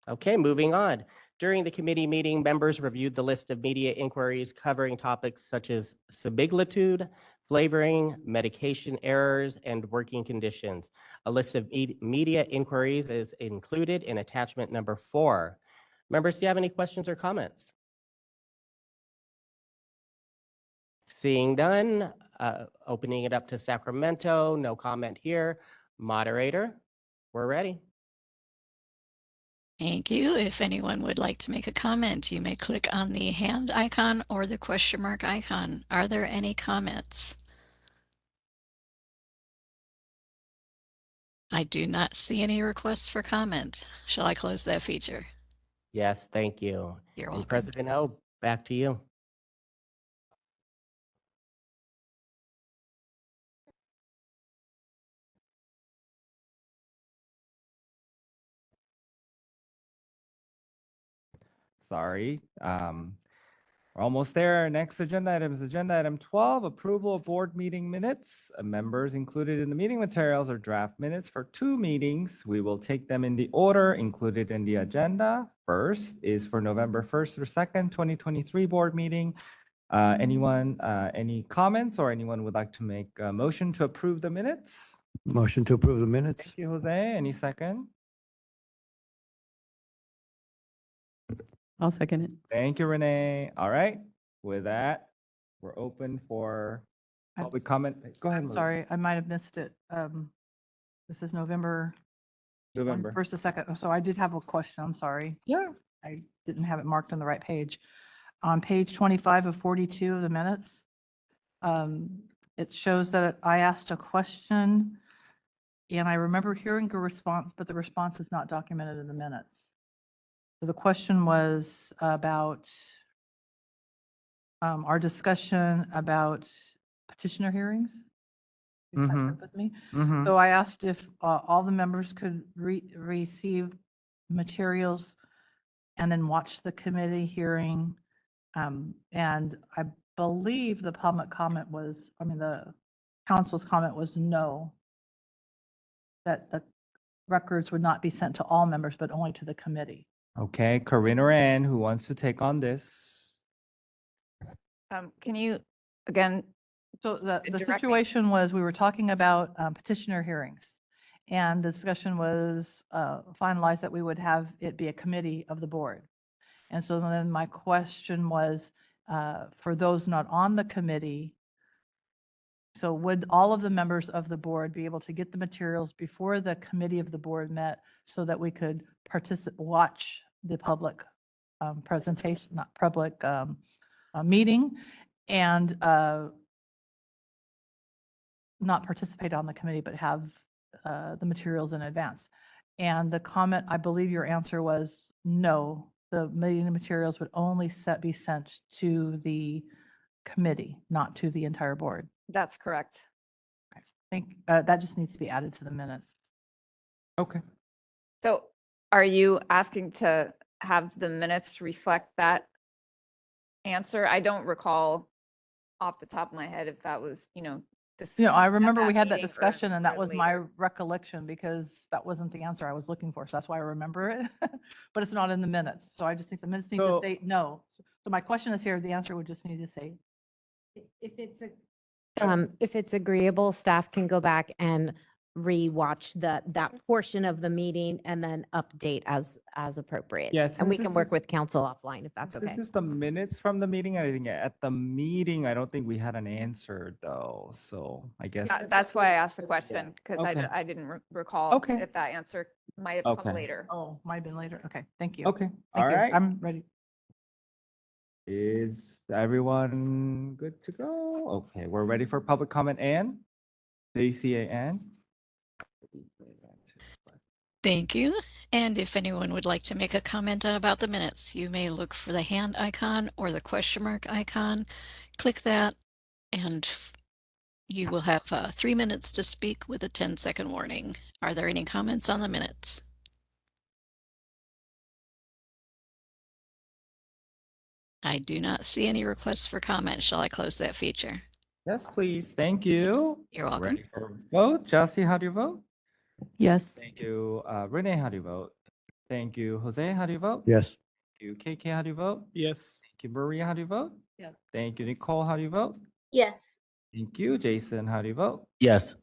[SPEAKER 19] Okay, moving on. During the committee meeting, members reviewed the list of media inquiries covering topics such as similitude, flavoring, medication errors, and working conditions. A list of media inquiries is included in attachment number 4. Members, do you have any questions or comments? Seeing none, opening it up to Sacramento, no comment here. Moderator, we're ready.
[SPEAKER 8] Thank you. If anyone would like to make a comment, you may click on the hand icon or the question mark icon. Are there any comments? I do not see any requests for comment. Shall I close that feature?
[SPEAKER 19] Yes, thank you.
[SPEAKER 8] You're
[SPEAKER 19] And
[SPEAKER 8] welcome.
[SPEAKER 19] President O, back to you.
[SPEAKER 1] Sorry. We're almost there. Next agenda item is agenda item 12, approval of board meeting minutes. Members included in the meeting materials are draft minutes for 2 meetings. We will take them in the order included in the agenda. First is for November 1st through 2nd, 2023 board meeting. Anyone, any comments, or anyone would like to make a motion to approve the minutes?
[SPEAKER 6] Motion to approve the minutes.
[SPEAKER 1] Thank you, Jose. Any second?
[SPEAKER 20] I'll second it.
[SPEAKER 1] Thank you, Renee. All right. With that, we're open for
[SPEAKER 3] I'm
[SPEAKER 1] public comment. Go ahead.
[SPEAKER 3] I'm
[SPEAKER 1] Maria.
[SPEAKER 3] sorry, I might have missed it. This is November
[SPEAKER 1] November.
[SPEAKER 3] 1st to 2nd. So I did have a question. I'm sorry.
[SPEAKER 1] Yeah.
[SPEAKER 3] I didn't have it marked on the right page. On page 25 of 42 of the minutes, it shows that I asked a question and I remember hearing a response, but the response is not documented in the minutes. So the question was about our discussion about petitioner hearings. You catch
[SPEAKER 1] Mhm.
[SPEAKER 3] up with me?
[SPEAKER 1] Mhm.
[SPEAKER 3] So I asked if all the members could receive materials and then watch the committee hearing. And I believe the public comment was, the council's comment was no, that the records would not be sent to all members, but only to the committee.
[SPEAKER 1] Okay, Corinne or Ann, who wants to take on this?
[SPEAKER 21] Can you, again,
[SPEAKER 3] So the
[SPEAKER 21] direct me-
[SPEAKER 3] situation was, we were talking about petitioner hearings. And the discussion was finalized that we would have it be a committee of the board. And so then my question was, for those not on the committee, so would all of the members of the board be able to get the materials before the committee of the board met so that we could watch the public presentation, not public meeting, and not participate on the committee, but have the materials in advance? And the comment, I believe your answer was no, the meeting materials would only be sent to the committee, not to the entire board.
[SPEAKER 21] That's correct.
[SPEAKER 3] I think that just needs to be added to the minutes.
[SPEAKER 1] Okay.
[SPEAKER 21] So are you asking to have the minutes reflect that answer? I don't recall off the top of my head if that was, discussed
[SPEAKER 3] I
[SPEAKER 21] at
[SPEAKER 3] remember we had that
[SPEAKER 21] meeting or-
[SPEAKER 3] discussion and that
[SPEAKER 21] or
[SPEAKER 3] was my
[SPEAKER 21] later.
[SPEAKER 3] recollection because that wasn't the answer I was looking for. So that's why I remember it. But it's not in the minutes. So I just think the minutes need to
[SPEAKER 1] So-
[SPEAKER 3] say no. So my question is here, the answer would just need to say,
[SPEAKER 5] If it's agreeable, staff can go back and re-watch that portion of the meeting and then update as appropriate.
[SPEAKER 1] Yeah,
[SPEAKER 5] And we
[SPEAKER 1] since
[SPEAKER 5] can
[SPEAKER 1] this
[SPEAKER 5] work
[SPEAKER 1] is-
[SPEAKER 5] with council offline if that's
[SPEAKER 1] This
[SPEAKER 5] okay.
[SPEAKER 1] is the minutes from the meeting. I think at the meeting, I don't think we had an answer though. So I guess.
[SPEAKER 21] Yeah, that's why I asked the question, because
[SPEAKER 1] Okay.
[SPEAKER 21] I didn't recall
[SPEAKER 1] Okay.
[SPEAKER 21] if that answer might have come
[SPEAKER 1] Okay.
[SPEAKER 21] later.
[SPEAKER 3] oh, might have been later. Okay, thank you.
[SPEAKER 1] Okay,
[SPEAKER 3] Thank
[SPEAKER 1] all
[SPEAKER 3] you.
[SPEAKER 1] right.
[SPEAKER 3] I'm ready.
[SPEAKER 1] Is everyone good to go? Okay, we're ready for public comment. Ann? DCA Ann?
[SPEAKER 8] Thank you. And if anyone would like to make a comment about the minutes, you may look for the hand icon or the question mark icon. Click that and you will have 3 minutes to speak with a 10-second warning. Are there any comments on the minutes? I do not see any requests for comment. Shall I close that feature?
[SPEAKER 1] Yes, please. Thank you.
[SPEAKER 8] You're welcome.
[SPEAKER 1] Ready for vote? Jesse, how do you vote?
[SPEAKER 2] Yes.
[SPEAKER 1] Thank you. Renee, how do you vote? Thank you. Jose, how do you vote?
[SPEAKER 6] Yes.
[SPEAKER 1] Thank you. KK, how do you vote?
[SPEAKER 10] Yes.
[SPEAKER 1] Thank you. Maria, how do you vote?
[SPEAKER 3] Yes.
[SPEAKER 1] Thank you. Nicole, how do you vote?
[SPEAKER 17] Yes.
[SPEAKER 1] Thank you. Jason, how do you vote?
[SPEAKER 4] Yes.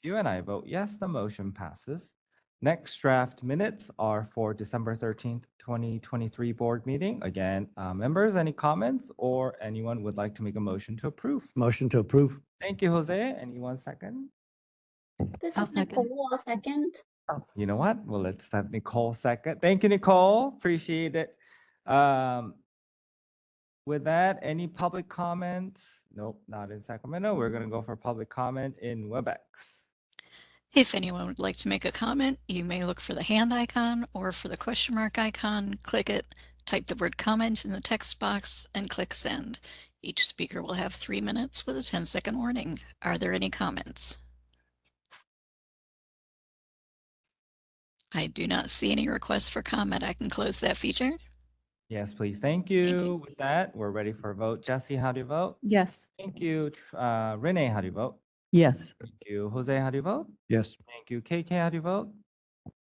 [SPEAKER 1] You and I vote yes, the motion passes. Next draft minutes are for December 13th, 2023 board meeting. Again, members, any comments or anyone would like to make a motion to approve?
[SPEAKER 6] Motion to approve.
[SPEAKER 1] Thank you, Jose. Anyone second?
[SPEAKER 17] This
[SPEAKER 2] I'll
[SPEAKER 17] is
[SPEAKER 2] second.
[SPEAKER 17] Nicole. I'll second.
[SPEAKER 1] You know what? Well, let's have Nicole second. Thank you, Nicole. Appreciate it. With that, any public comment? Nope, not in Sacramento. We're going to go for public comment in WebEx.
[SPEAKER 8] If anyone would like to make a comment, you may look for the hand icon or for the question mark icon, click it, type the word comment in the text box, and click send. Each speaker will have 3 minutes with a 10-second warning. Are there any comments? I do not see any requests for comment. I can close that feature.
[SPEAKER 1] Yes, please. Thank you. With that, we're ready for a vote. Jesse, how do you vote?
[SPEAKER 2] Yes.
[SPEAKER 1] Thank you. Renee, how do you vote?
[SPEAKER 3] Yes.
[SPEAKER 1] Thank you. Jose, how do you vote?
[SPEAKER 6] Yes.
[SPEAKER 1] Thank you. KK, how do you vote?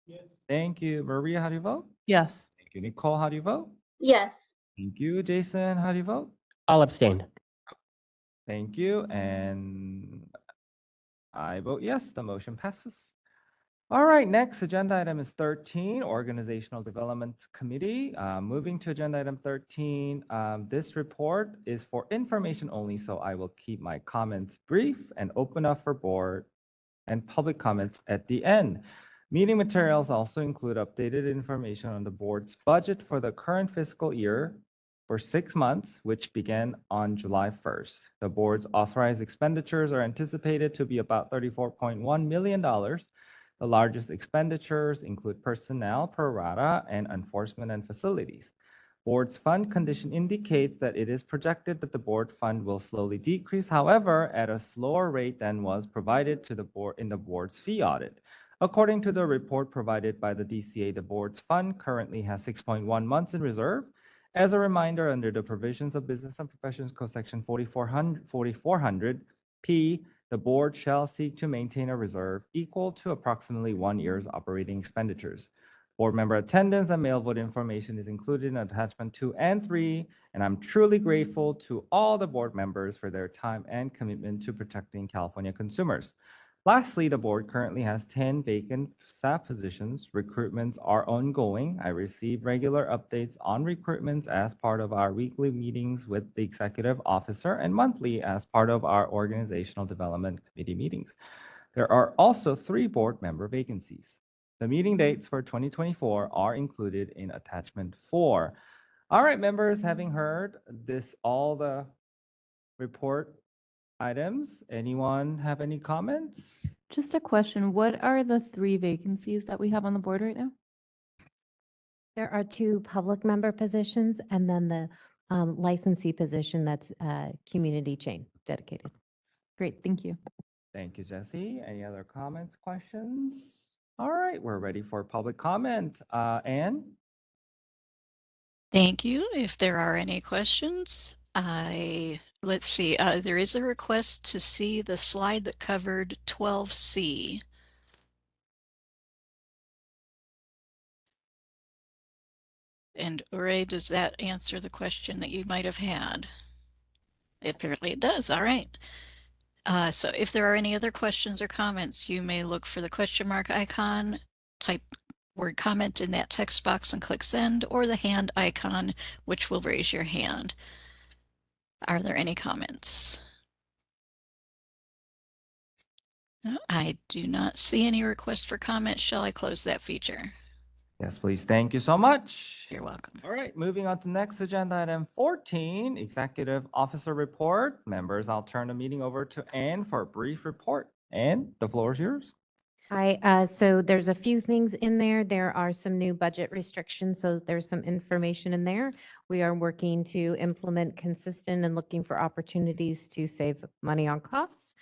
[SPEAKER 10] Yes.
[SPEAKER 1] Thank you. Maria, how do you vote?
[SPEAKER 3] Yes.
[SPEAKER 1] Thank you. Nicole, how do you vote?
[SPEAKER 17] Yes.
[SPEAKER 1] Thank you. Jason, how do you vote?
[SPEAKER 19] I'll abstain.
[SPEAKER 1] Thank you. And I vote yes, the motion passes. All right, next agenda item is 13, Organizational Development Committee. Moving to agenda item 13, this report is for information only, so I will keep my comments brief and open up for board and public comments at the end. Meeting materials also include updated information on the board's budget for the current fiscal year for 6 months, which began on July 1st. The board's authorized expenditures are anticipated to be about $34.1 million. The largest expenditures include personnel, pro rata, and enforcement and facilities. Board's fund condition indicates that it is projected that the board fund will slowly decrease, however, at a slower rate than was provided to the board in the board's fee audit. According to the report provided by the DCA, the board's fund currently has 6.1 months in reserve. As a reminder, under the provisions of Business and Professions Code Section 4400 P, the board shall seek to maintain a reserve equal to approximately 1 year's operating expenditures. Board member attendance and mail vote information is included in attachment 2 and 3, and I'm truly grateful to all the board members for their time and commitment to protecting California consumers. Lastly, the board currently has 10 vacant staff positions. Recruitments are ongoing. I receive regular updates on recruitments as part of our weekly meetings with the executive officer and monthly as part of our organizational development committee meetings. There are also 3 board member vacancies. The meeting dates for 2024 are included in attachment 4. All right, members, having heard all the report items, anyone have any comments?
[SPEAKER 2] Just a question. What are the 3 vacancies that we have on the board right now?
[SPEAKER 5] There are 2 public member positions and then the licensee position that's community chain dedicated.
[SPEAKER 2] Great, thank you.
[SPEAKER 1] Thank you, Jesse. Any other comments, questions? All right, we're ready for public comment. Anne?
[SPEAKER 8] Thank you. If there are any questions, let's see, there is a request to see the slide that covered 12C. And Ure, does that answer the question that you might have had? Apparently it does. All right. So if there are any other questions or comments, you may look for the question mark icon, type word comment in that text box and click send, or the hand icon, which will raise your hand. Are there any comments? No, I do not see any requests for comments. Shall I close that feature?
[SPEAKER 1] Yes, please. Thank you so much.
[SPEAKER 8] You're welcome.
[SPEAKER 1] All right, moving on to next agenda item 14, Executive Officer Report. Members, I'll turn the meeting over to Anne for a brief report. Anne, the floor is yours.
[SPEAKER 5] Hi, so there's a few things in there. There are some new budget restrictions, so there's some information in there. We are working to implement consistent and looking for opportunities to save money on costs.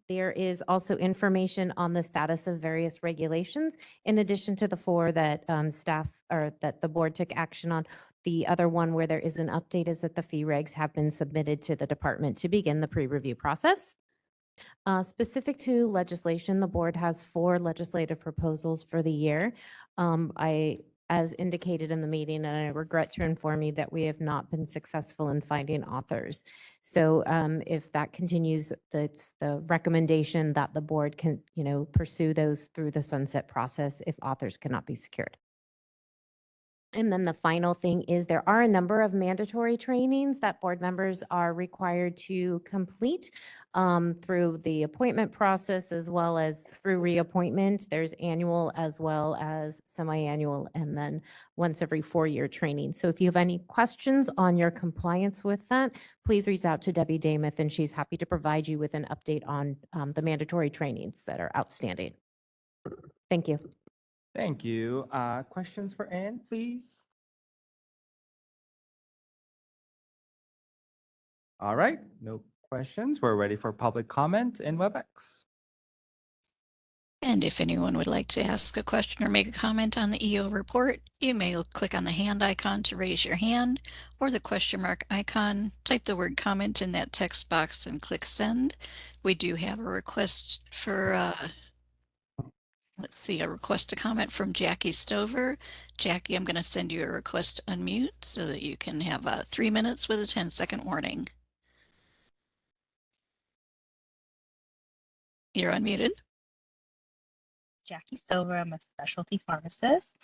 [SPEAKER 5] There is also information on the status of various regulations, in addition to the 4 that staff or that the board took action on. The other one where there is an update is that the fee regs have been submitted to the department to begin the pre-review process. Specific to legislation, the board has 4 legislative proposals for the year. As indicated in the meeting, and I regret to inform you that we have not been successful in finding authors. So if that continues, that's the recommendation that the board can, pursue those through the sunset process if authors cannot be secured. And then the final thing is there are a number of mandatory trainings that board members are required to complete through the appointment process as well as through reappointment. There's annual as well as semi-annual and then once every 4-year training. So if you have any questions on your compliance with that, please reach out to Debbie Damath and she's happy to provide you with an update on the mandatory trainings that are outstanding. Thank you.
[SPEAKER 1] Thank you. Questions for Anne, please? All right, no questions. We're ready for public comment in WebEx.
[SPEAKER 8] And if anyone would like to ask a question or make a comment on the EO report, you may click on the hand icon to raise your hand or the question mark icon, type the word comment in that text box and click send. We do have a request for let's see, a request to comment from Jackie Stover. Jackie, I'm going to send you a request to unmute so that you can have 3 minutes with a 10-second warning. You're unmuted.
[SPEAKER 16] Jackie Stover, I'm a specialty pharmacist.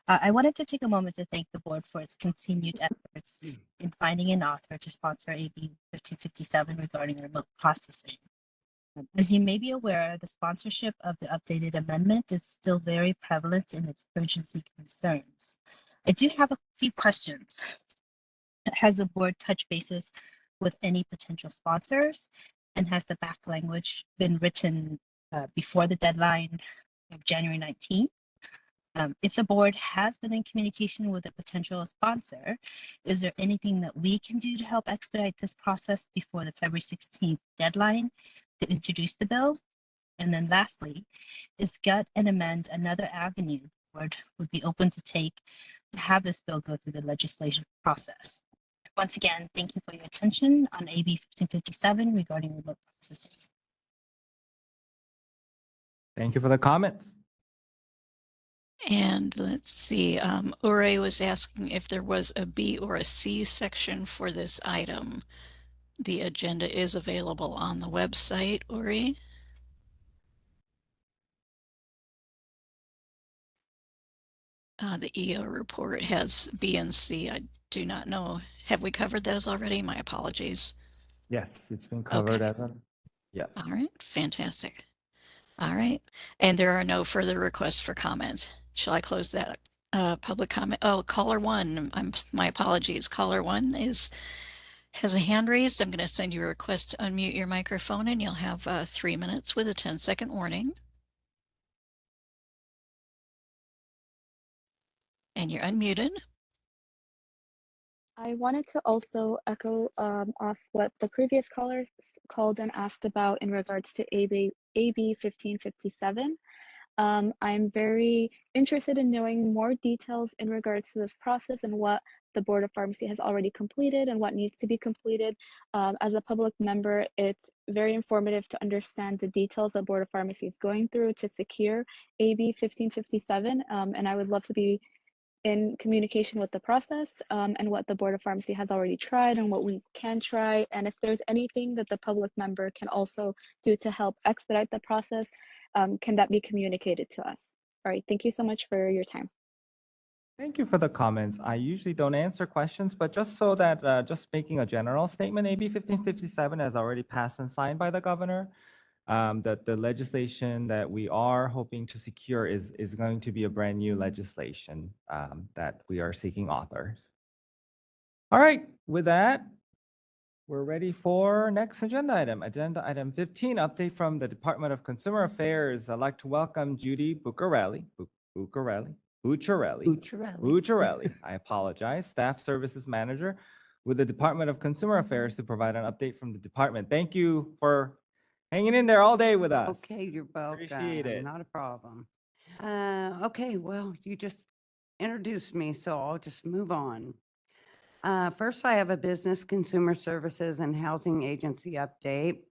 [SPEAKER 16] I wanted to take a moment to thank the board for its continued efforts in finding an author to sponsor AB 1557 regarding remote processing. As you may be aware, the sponsorship of the updated amendment is still very prevalent in its urgency concerns. I do have a few questions. Has the board touched bases with any potential sponsors? And has the back language been written before the deadline of January 19th? If the board has been in communication with a potential sponsor, is there anything that we can do to help expedite this process before the February 16th deadline to introduce the bill? And then lastly, is gut and amend another avenue the board would be open to take to have this bill go through the legislation process? Once again, thank you for your attention on AB 1557 regarding remote processing.
[SPEAKER 1] Thank you for the comments.
[SPEAKER 8] And let's see, Ure was asking if there was a B or a C section for this item. The agenda is available on the website, Uri. The EO report has B and C. I do not know. Have we covered those already? My apologies.
[SPEAKER 1] Yes, it's been covered,
[SPEAKER 8] Okay.
[SPEAKER 1] Evan. Yeah.
[SPEAKER 8] All right, fantastic. All right, and there are no further requests for comment. Shall I close that public comment? Oh, caller 1, my apologies. Caller 1 has a hand raised. I'm going to send you a request to unmute your microphone and you'll have 3 minutes with a 10-second warning. And you're unmuted.
[SPEAKER 9] I wanted to also echo off what the previous callers called and asked about in regards to AB 1557. I'm very interested in knowing more details in regards to this process and what the Board of Pharmacy has already completed and what needs to be completed. As a public member, it's very informative to understand the details the Board of Pharmacy is going through to secure AB 1557, and I would love to be in communication with the process and what the Board of Pharmacy has already tried and what we can try. And if there's anything that the public member can also do to help expedite the process, can that be communicated to us? All right, thank you so much for your time.
[SPEAKER 1] Thank you for the comments. I usually don't answer questions, but just so that, just making a general statement, AB 1557 has already passed and signed by the governor. That the legislation that we are hoping to secure is going to be a brand new legislation that we are seeking authors. All right, with that, we're ready for next agenda item. Agenda item 15, update from the Department of Consumer Affairs. I'd like to welcome Judy Bucciarelli. Bucciarelli. I apologize. Staff Services Manager with the Department of Consumer Affairs to provide an update from the department. Thank you for hanging in there all day with us.
[SPEAKER 22] Okay, you're welcome.
[SPEAKER 1] Appreciate it.
[SPEAKER 22] Not a problem. Okay, well, you just introduced me, so I'll just move on. First, I have a Business Consumer Services and Housing Agency update.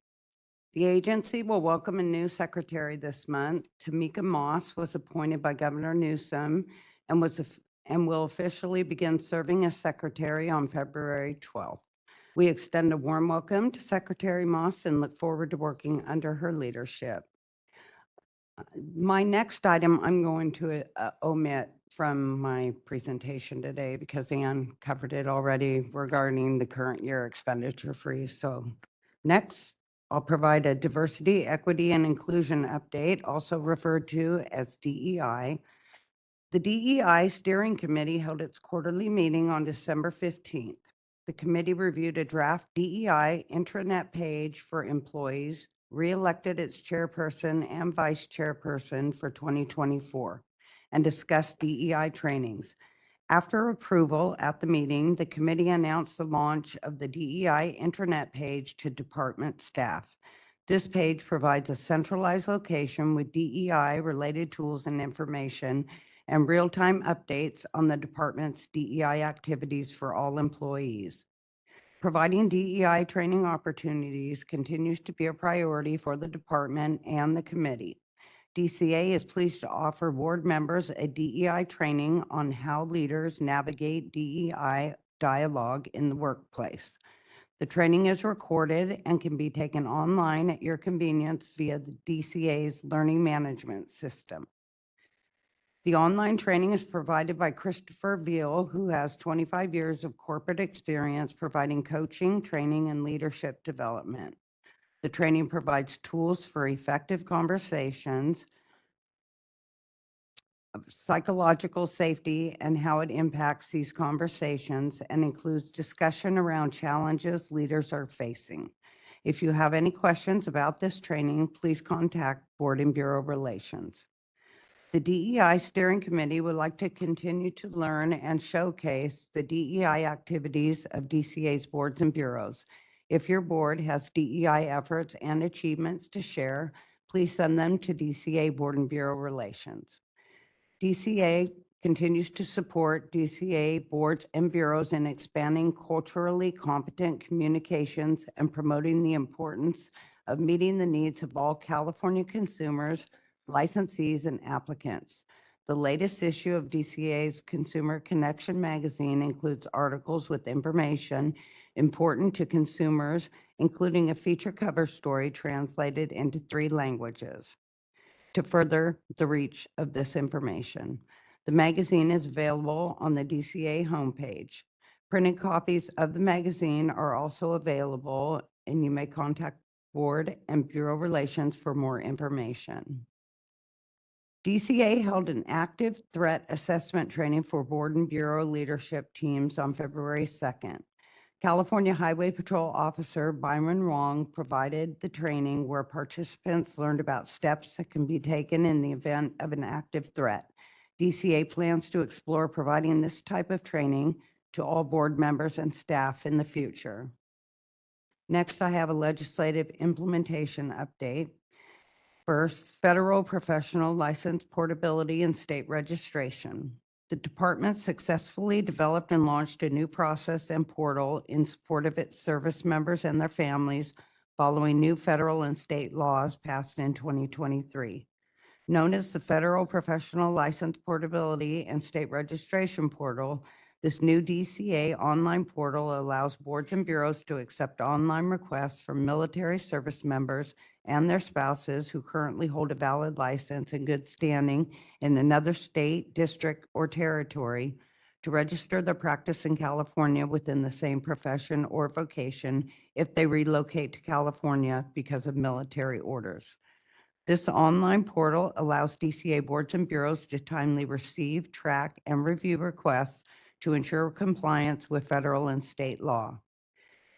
[SPEAKER 22] The agency will welcome a new secretary this month. Tamika Moss was appointed by Governor Newsom and will officially begin serving as secretary on February 12th. We extend a warm welcome to Secretary Moss and look forward to working under her leadership. My next item I'm going to omit from my presentation today because Ann covered it already regarding the current year expenditure freeze. So next, I'll provide a diversity, equity, and inclusion update, also referred to as DEI. The DEI Steering Committee held its quarterly meeting on December 15th. The committee reviewed a draft DEI intranet page for employees, re-elected its chairperson and vice chairperson for 2024, and discussed DEI trainings. After approval at the meeting, the committee announced the launch of the DEI intranet page to department staff. This page provides a centralized location with DEI-related tools and information and real-time updates on the department's DEI activities for all employees. Providing DEI training opportunities continues to be a priority for the department and the committee. DCA is pleased to offer board members a DEI training on how leaders navigate DEI dialogue in the workplace. The training is recorded and can be taken online at your convenience via the DCA's learning management system. The online training is provided by Christopher Veal, who has 25 years of corporate experience providing coaching, training, and leadership development. The training provides tools for effective conversations, psychological safety, and how it impacts these conversations, and includes discussion around challenges leaders are facing. If you have any questions about this training, please contact Board and Bureau Relations. The DEI Steering Committee would like to continue to learn and showcase the DEI activities of DCA's boards and bureaus. If your board has DEI efforts and achievements to share, please send them to DCA Board and Bureau Relations. DCA continues to support DCA boards and bureaus in expanding culturally competent communications and promoting the importance of meeting the needs of all California consumers, licensees, and applicants. The latest issue of DCA's Consumer Connection magazine includes articles with information important to consumers, including a feature cover story translated into 3 languages. To further the reach of this information, the magazine is available on the DCA homepage. Printed copies of the magazine are also available, and you may contact Board and Bureau Relations for more information. DCA held an active threat assessment training for board and bureau leadership teams on February 2nd. California Highway Patrol Officer Byron Wong provided the training where participants learned about steps that can be taken in the event of an active threat. DCA plans to explore providing this type of training to all board members and staff in the future. Next, I have a legislative implementation update. First, federal professional license portability and state registration. The department successfully developed and launched a new process and portal in support of its service members and their families following new federal and state laws passed in 2023. Known as the Federal Professional License Portability and State Registration Portal, this new DCA online portal allows boards and bureaus to accept online requests from military service members and their spouses who currently hold a valid license in good standing in another state, district, or territory to register their practice in California within the same profession or vocation if they relocate to California because of military orders. This online portal allows DCA boards and bureaus to timely receive, track, and review requests to ensure compliance with federal and state law.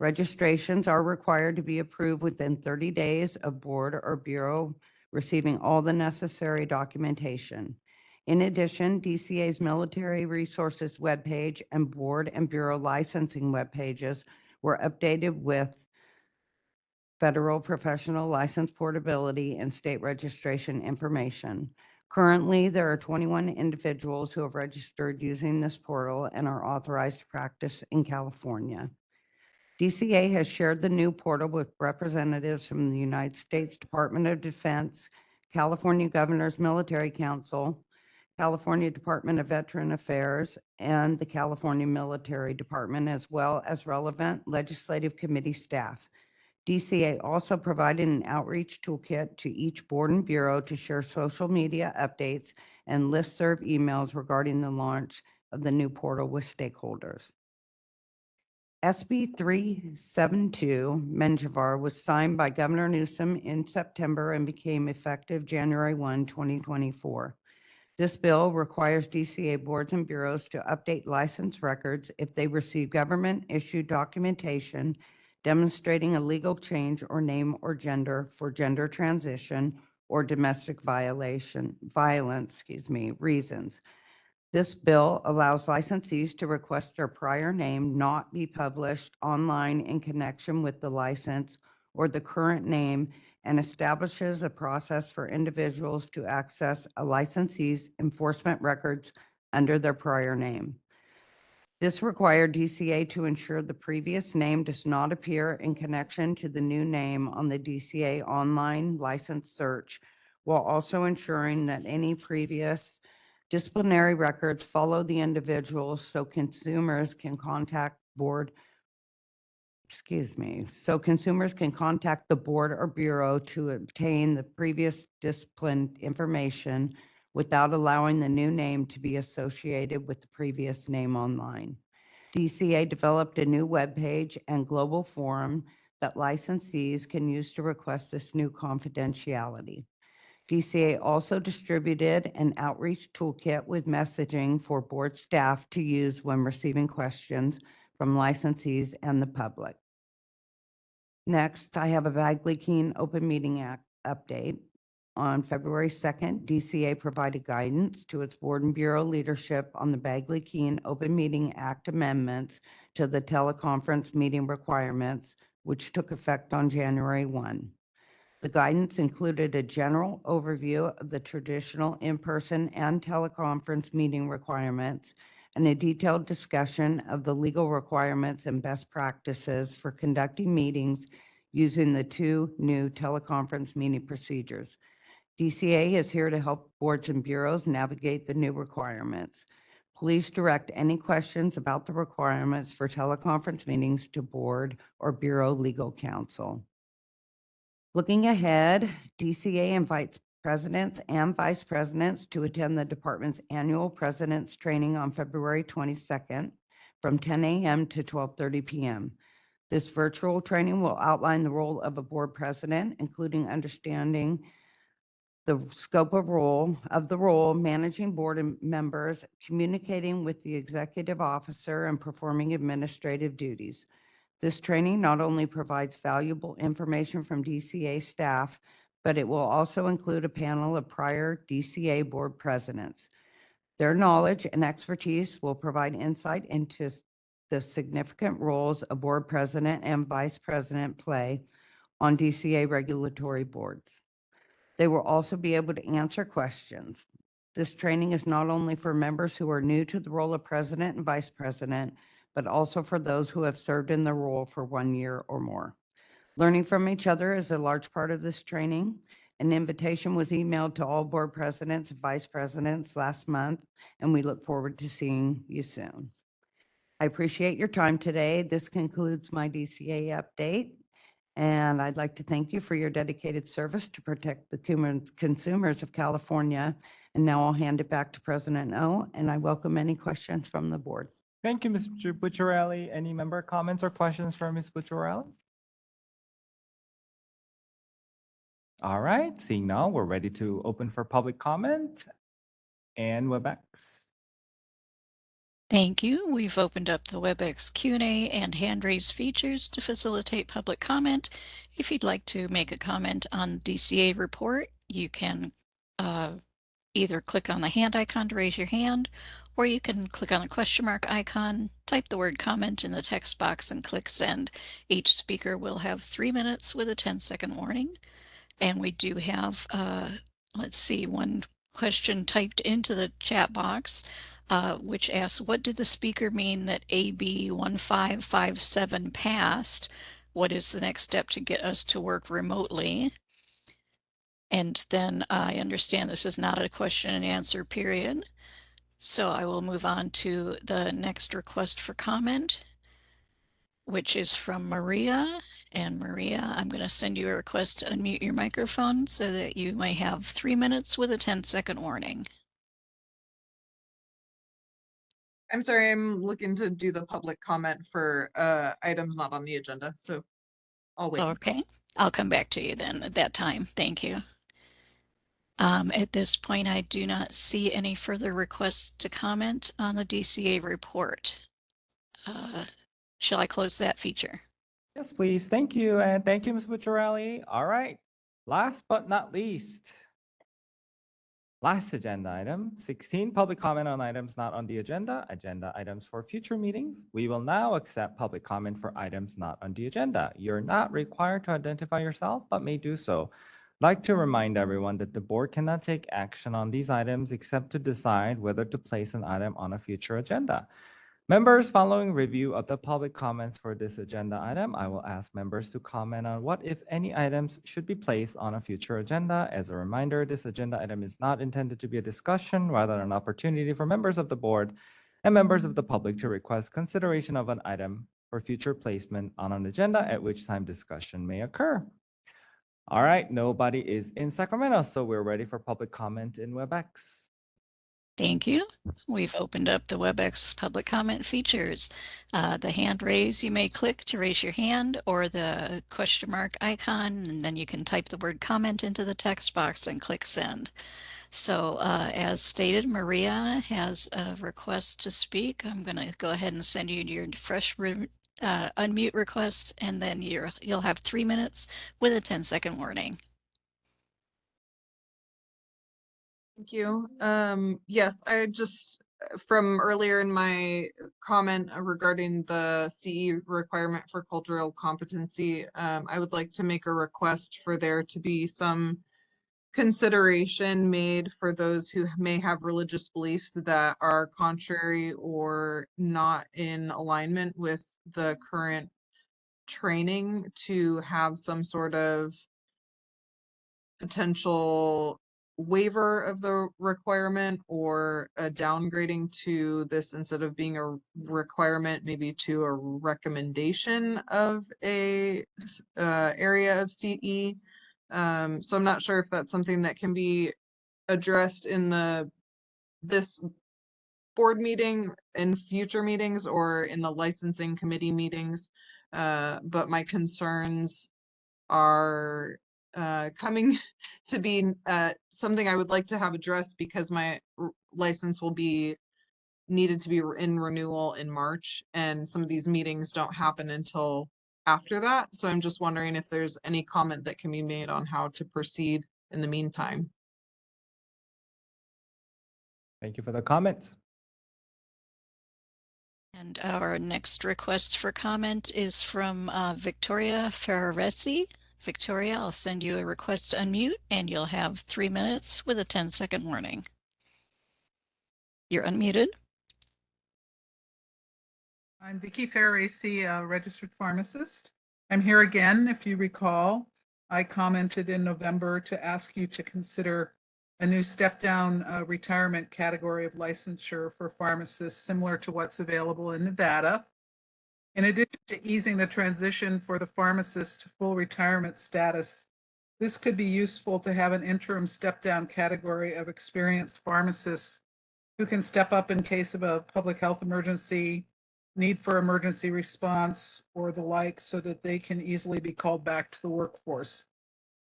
[SPEAKER 22] Registrations are required to be approved within 30 days of board or bureau receiving all the necessary documentation. In addition, DCA's military resources webpage and board and bureau licensing webpages were updated with federal professional license portability and state registration information. Currently, there are 21 individuals who have registered using this portal and are authorized to practice in California. DCA has shared the new portal with representatives from the United States Department of Defense, California Governor's Military Council, California Department of Veteran Affairs, and the California Military Department, as well as relevant legislative committee staff. DCA also provided an outreach toolkit to each board and bureau to share social media updates and listserv emails regarding the launch of the new portal with stakeholders. SB 372 Menjivar was signed by Governor Newsom in September and became effective January 1, 2024. This bill requires DCA boards and bureaus to update license records if they receive government-issued documentation demonstrating a legal change or name or gender for gender transition or domestic violence reasons. This bill allows licensees to request their prior name not be published online in connection with the license or the current name and establishes a process for individuals to access a licensee's enforcement records under their prior name. This required DCA to ensure the previous name does not appear in connection to the new name on the DCA online license search, while also ensuring that any previous disciplinary records follow the individual so consumers can contact the board or bureau to obtain the previous discipline information without allowing the new name to be associated with the previous name online. DCA developed a new webpage and global forum that licensees can use to request this new confidentiality. DCA also distributed an outreach toolkit with messaging for board staff to use when receiving questions from licensees and the public. Next, I have a Bagley-Keene Open Meeting Act update. On February 2nd, DCA provided guidance to its board and bureau leadership on the Bagley-Keene Open Meeting Act amendments to the teleconference meeting requirements, which took effect on January 1. The guidance included a general overview of the traditional in-person and teleconference meeting requirements and a detailed discussion of the legal requirements and best practices for conducting meetings using the two new teleconference meeting procedures. DCA is here to help boards and bureaus navigate the new requirements. Please direct any questions about the requirements for teleconference meetings to board or bureau legal counsel. Looking ahead, DCA invites presidents and vice presidents to attend the department's annual president's training on February 22nd from 10 a.m. to 12:30 p.m. This virtual training will outline the role of a board president, including understanding the scope of the role, managing board members, communicating with the executive officer, and performing administrative duties. This training not only provides valuable information from DCA staff, but it will also include a panel of prior DCA board presidents. Their knowledge and expertise will provide insight into the significant roles a board president and vice president play on DCA regulatory boards. They will also be able to answer questions. This training is not only for members who are new to the role of president and vice president, but also for those who have served in the role for 1 year or more. Learning from each other is a large part of this training. An invitation was emailed to all board presidents and vice presidents last month, and we look forward to seeing you soon. I appreciate your time today. This concludes my DCA update. And I'd like to thank you for your dedicated service to protect the consumers of California. And now I'll hand it back to President O, and I welcome any questions from the board.
[SPEAKER 1] Thank you, Mr. Bucciarelli. Any member comments or questions for Ms. Bucciarelli? All right, seeing now, we're ready to open for public comment and WebEx.
[SPEAKER 8] Thank you. We've opened up the WebEx Q&A and hand raise features to facilitate public comment. If you'd like to make a comment on DCA report, you can either click on the hand icon to raise your hand, or you can click on the question mark icon, type the word comment in the text box and click send. Each speaker will have 3 minutes with a 10-second warning. And we do have, let's see, one question typed into the chat box, which asks, what did the speaker mean that AB 1557 passed? What is the next step to get us to work remotely? And then I understand this is not a question and answer period. So I will move on to the next request for comment, which is from Maria. And Maria, I'm going to send you a request to unmute your microphone so that you may have 3 minutes with a 10-second warning.
[SPEAKER 12] I'm sorry, I'm looking to do the public comment for items not on the agenda, so I'll wait.
[SPEAKER 8] Okay, I'll come back to you then at that time. Thank you. At this point, I do not see any further requests to comment on the DCA report. Shall I close that feature?
[SPEAKER 1] Yes, please. Thank you. And thank you, Ms. Bucciarelli. All right. Last but not least, last agenda item, 16, public comment on items not on the agenda items for future meetings. We will now accept public comment for items not on the agenda. You're not required to identify yourself, but may do so. I'd like to remind everyone that the board cannot take action on these items except to decide whether to place an item on a future agenda. Members, following review of the public comments for this agenda item, I will ask members to comment on what, if any, items should be placed on a future agenda. As a reminder, this agenda item is not intended to be a discussion, rather an opportunity for members of the board and members of the public to request consideration of an item for future placement on an agenda, at which time discussion may occur. All right, nobody is in Sacramento, so we're ready for public comment in WebEx.
[SPEAKER 8] Thank you. We've opened up the WebEx public comment features. The hand raise, you may click to raise your hand, or the question mark icon, and then you can type the word comment into the text box and click send. So as stated, Maria has a request to speak. I'm going to go ahead and send you your fresh unmute request, and then you'll have 3 minutes with a 10-second warning.
[SPEAKER 12] Thank you. Yes, I just, from earlier in my comment regarding the CE requirement for cultural competency, I would like to make a request for there to be some consideration made for those who may have religious beliefs that are contrary or not in alignment with the current training, to have some sort of potential waiver of the requirement, or a downgrading to this, instead of being a requirement, maybe to a recommendation of a area of CE. So I'm not sure if that's something that can be addressed in this board meeting, in future meetings, or in the licensing committee meetings. But my concerns are coming to be something I would like to have addressed, because my license will be needed to be in renewal in March, and some of these meetings don't happen until after that. So I'm just wondering if there's any comment that can be made on how to proceed in the meantime.
[SPEAKER 1] Thank you for the comment.
[SPEAKER 8] And our next request for comment is from Victoria Ferraresi. Victoria, I'll send you a request to unmute and you'll have 3 minutes with a 10-second warning. You're unmuted.
[SPEAKER 13] I'm Vicki Ferraresi, a registered pharmacist. I'm here again. If you recall, I commented in November to ask you to consider a new step-down retirement category of licensure for pharmacists similar to what's available in Nevada. In addition to easing the transition for the pharmacist to full retirement status, this could be useful to have an interim step-down category of experienced pharmacists who can step up in case of a public health emergency, need for emergency response, or the like, so that they can easily be called back to the workforce.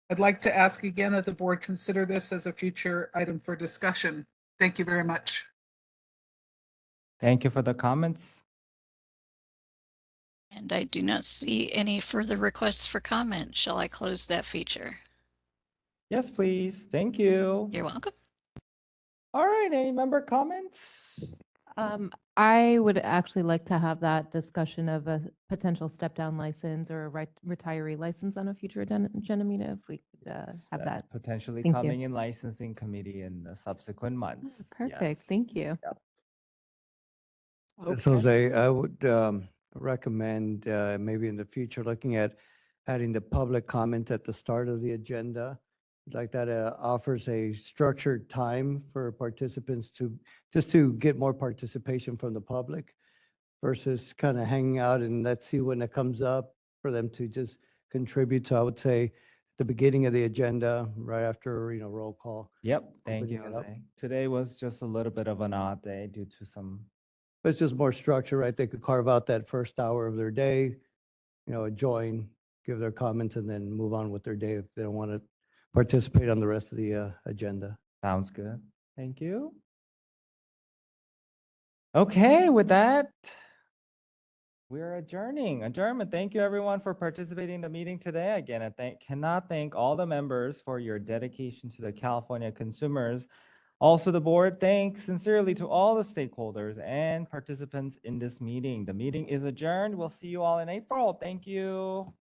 [SPEAKER 13] I'd like to ask again that the board consider this as a future item for discussion. Thank you very much.
[SPEAKER 1] Thank you for the comments.
[SPEAKER 8] And I do not see any further requests for comment. Shall I close that feature?
[SPEAKER 1] Yes, please. Thank you.
[SPEAKER 8] You're welcome.
[SPEAKER 1] All right, any member comments?
[SPEAKER 2] I would actually like to have that discussion of a potential step-down license or a retiree license on a future agenda meeting, if we could have
[SPEAKER 1] That's
[SPEAKER 2] that.
[SPEAKER 1] potentially
[SPEAKER 2] Thank you.
[SPEAKER 1] coming in licensing committee in the subsequent months.
[SPEAKER 2] Perfect,
[SPEAKER 1] Yes.
[SPEAKER 2] thank you.
[SPEAKER 6] So Jose, I would recommend maybe in the future looking at adding the public comment at the start of the agenda. Like that offers a structured time for participants to just to get more participation from the public versus kind of hanging out and let's see when it comes up for them to just contribute. So I would say at the beginning of the agenda, right after, roll call.
[SPEAKER 1] Yep, thank you,
[SPEAKER 6] Opening it up.
[SPEAKER 1] Jose. Today was just a little bit of an odd day due to some.
[SPEAKER 6] But it's just more structure, right? They could carve out that first hour of their day, join, give their comments, and then move on with their day if they don't want to participate on the rest of the agenda.
[SPEAKER 1] Sounds good. Thank you. Okay, with that, we're adjournment. Thank you everyone for participating in the meeting today. Again, I cannot thank all the members for your dedication to the California consumers. Also, the board thanks sincerely to all the stakeholders and participants in this meeting. The meeting is adjourned. We'll see you all in April. Thank you.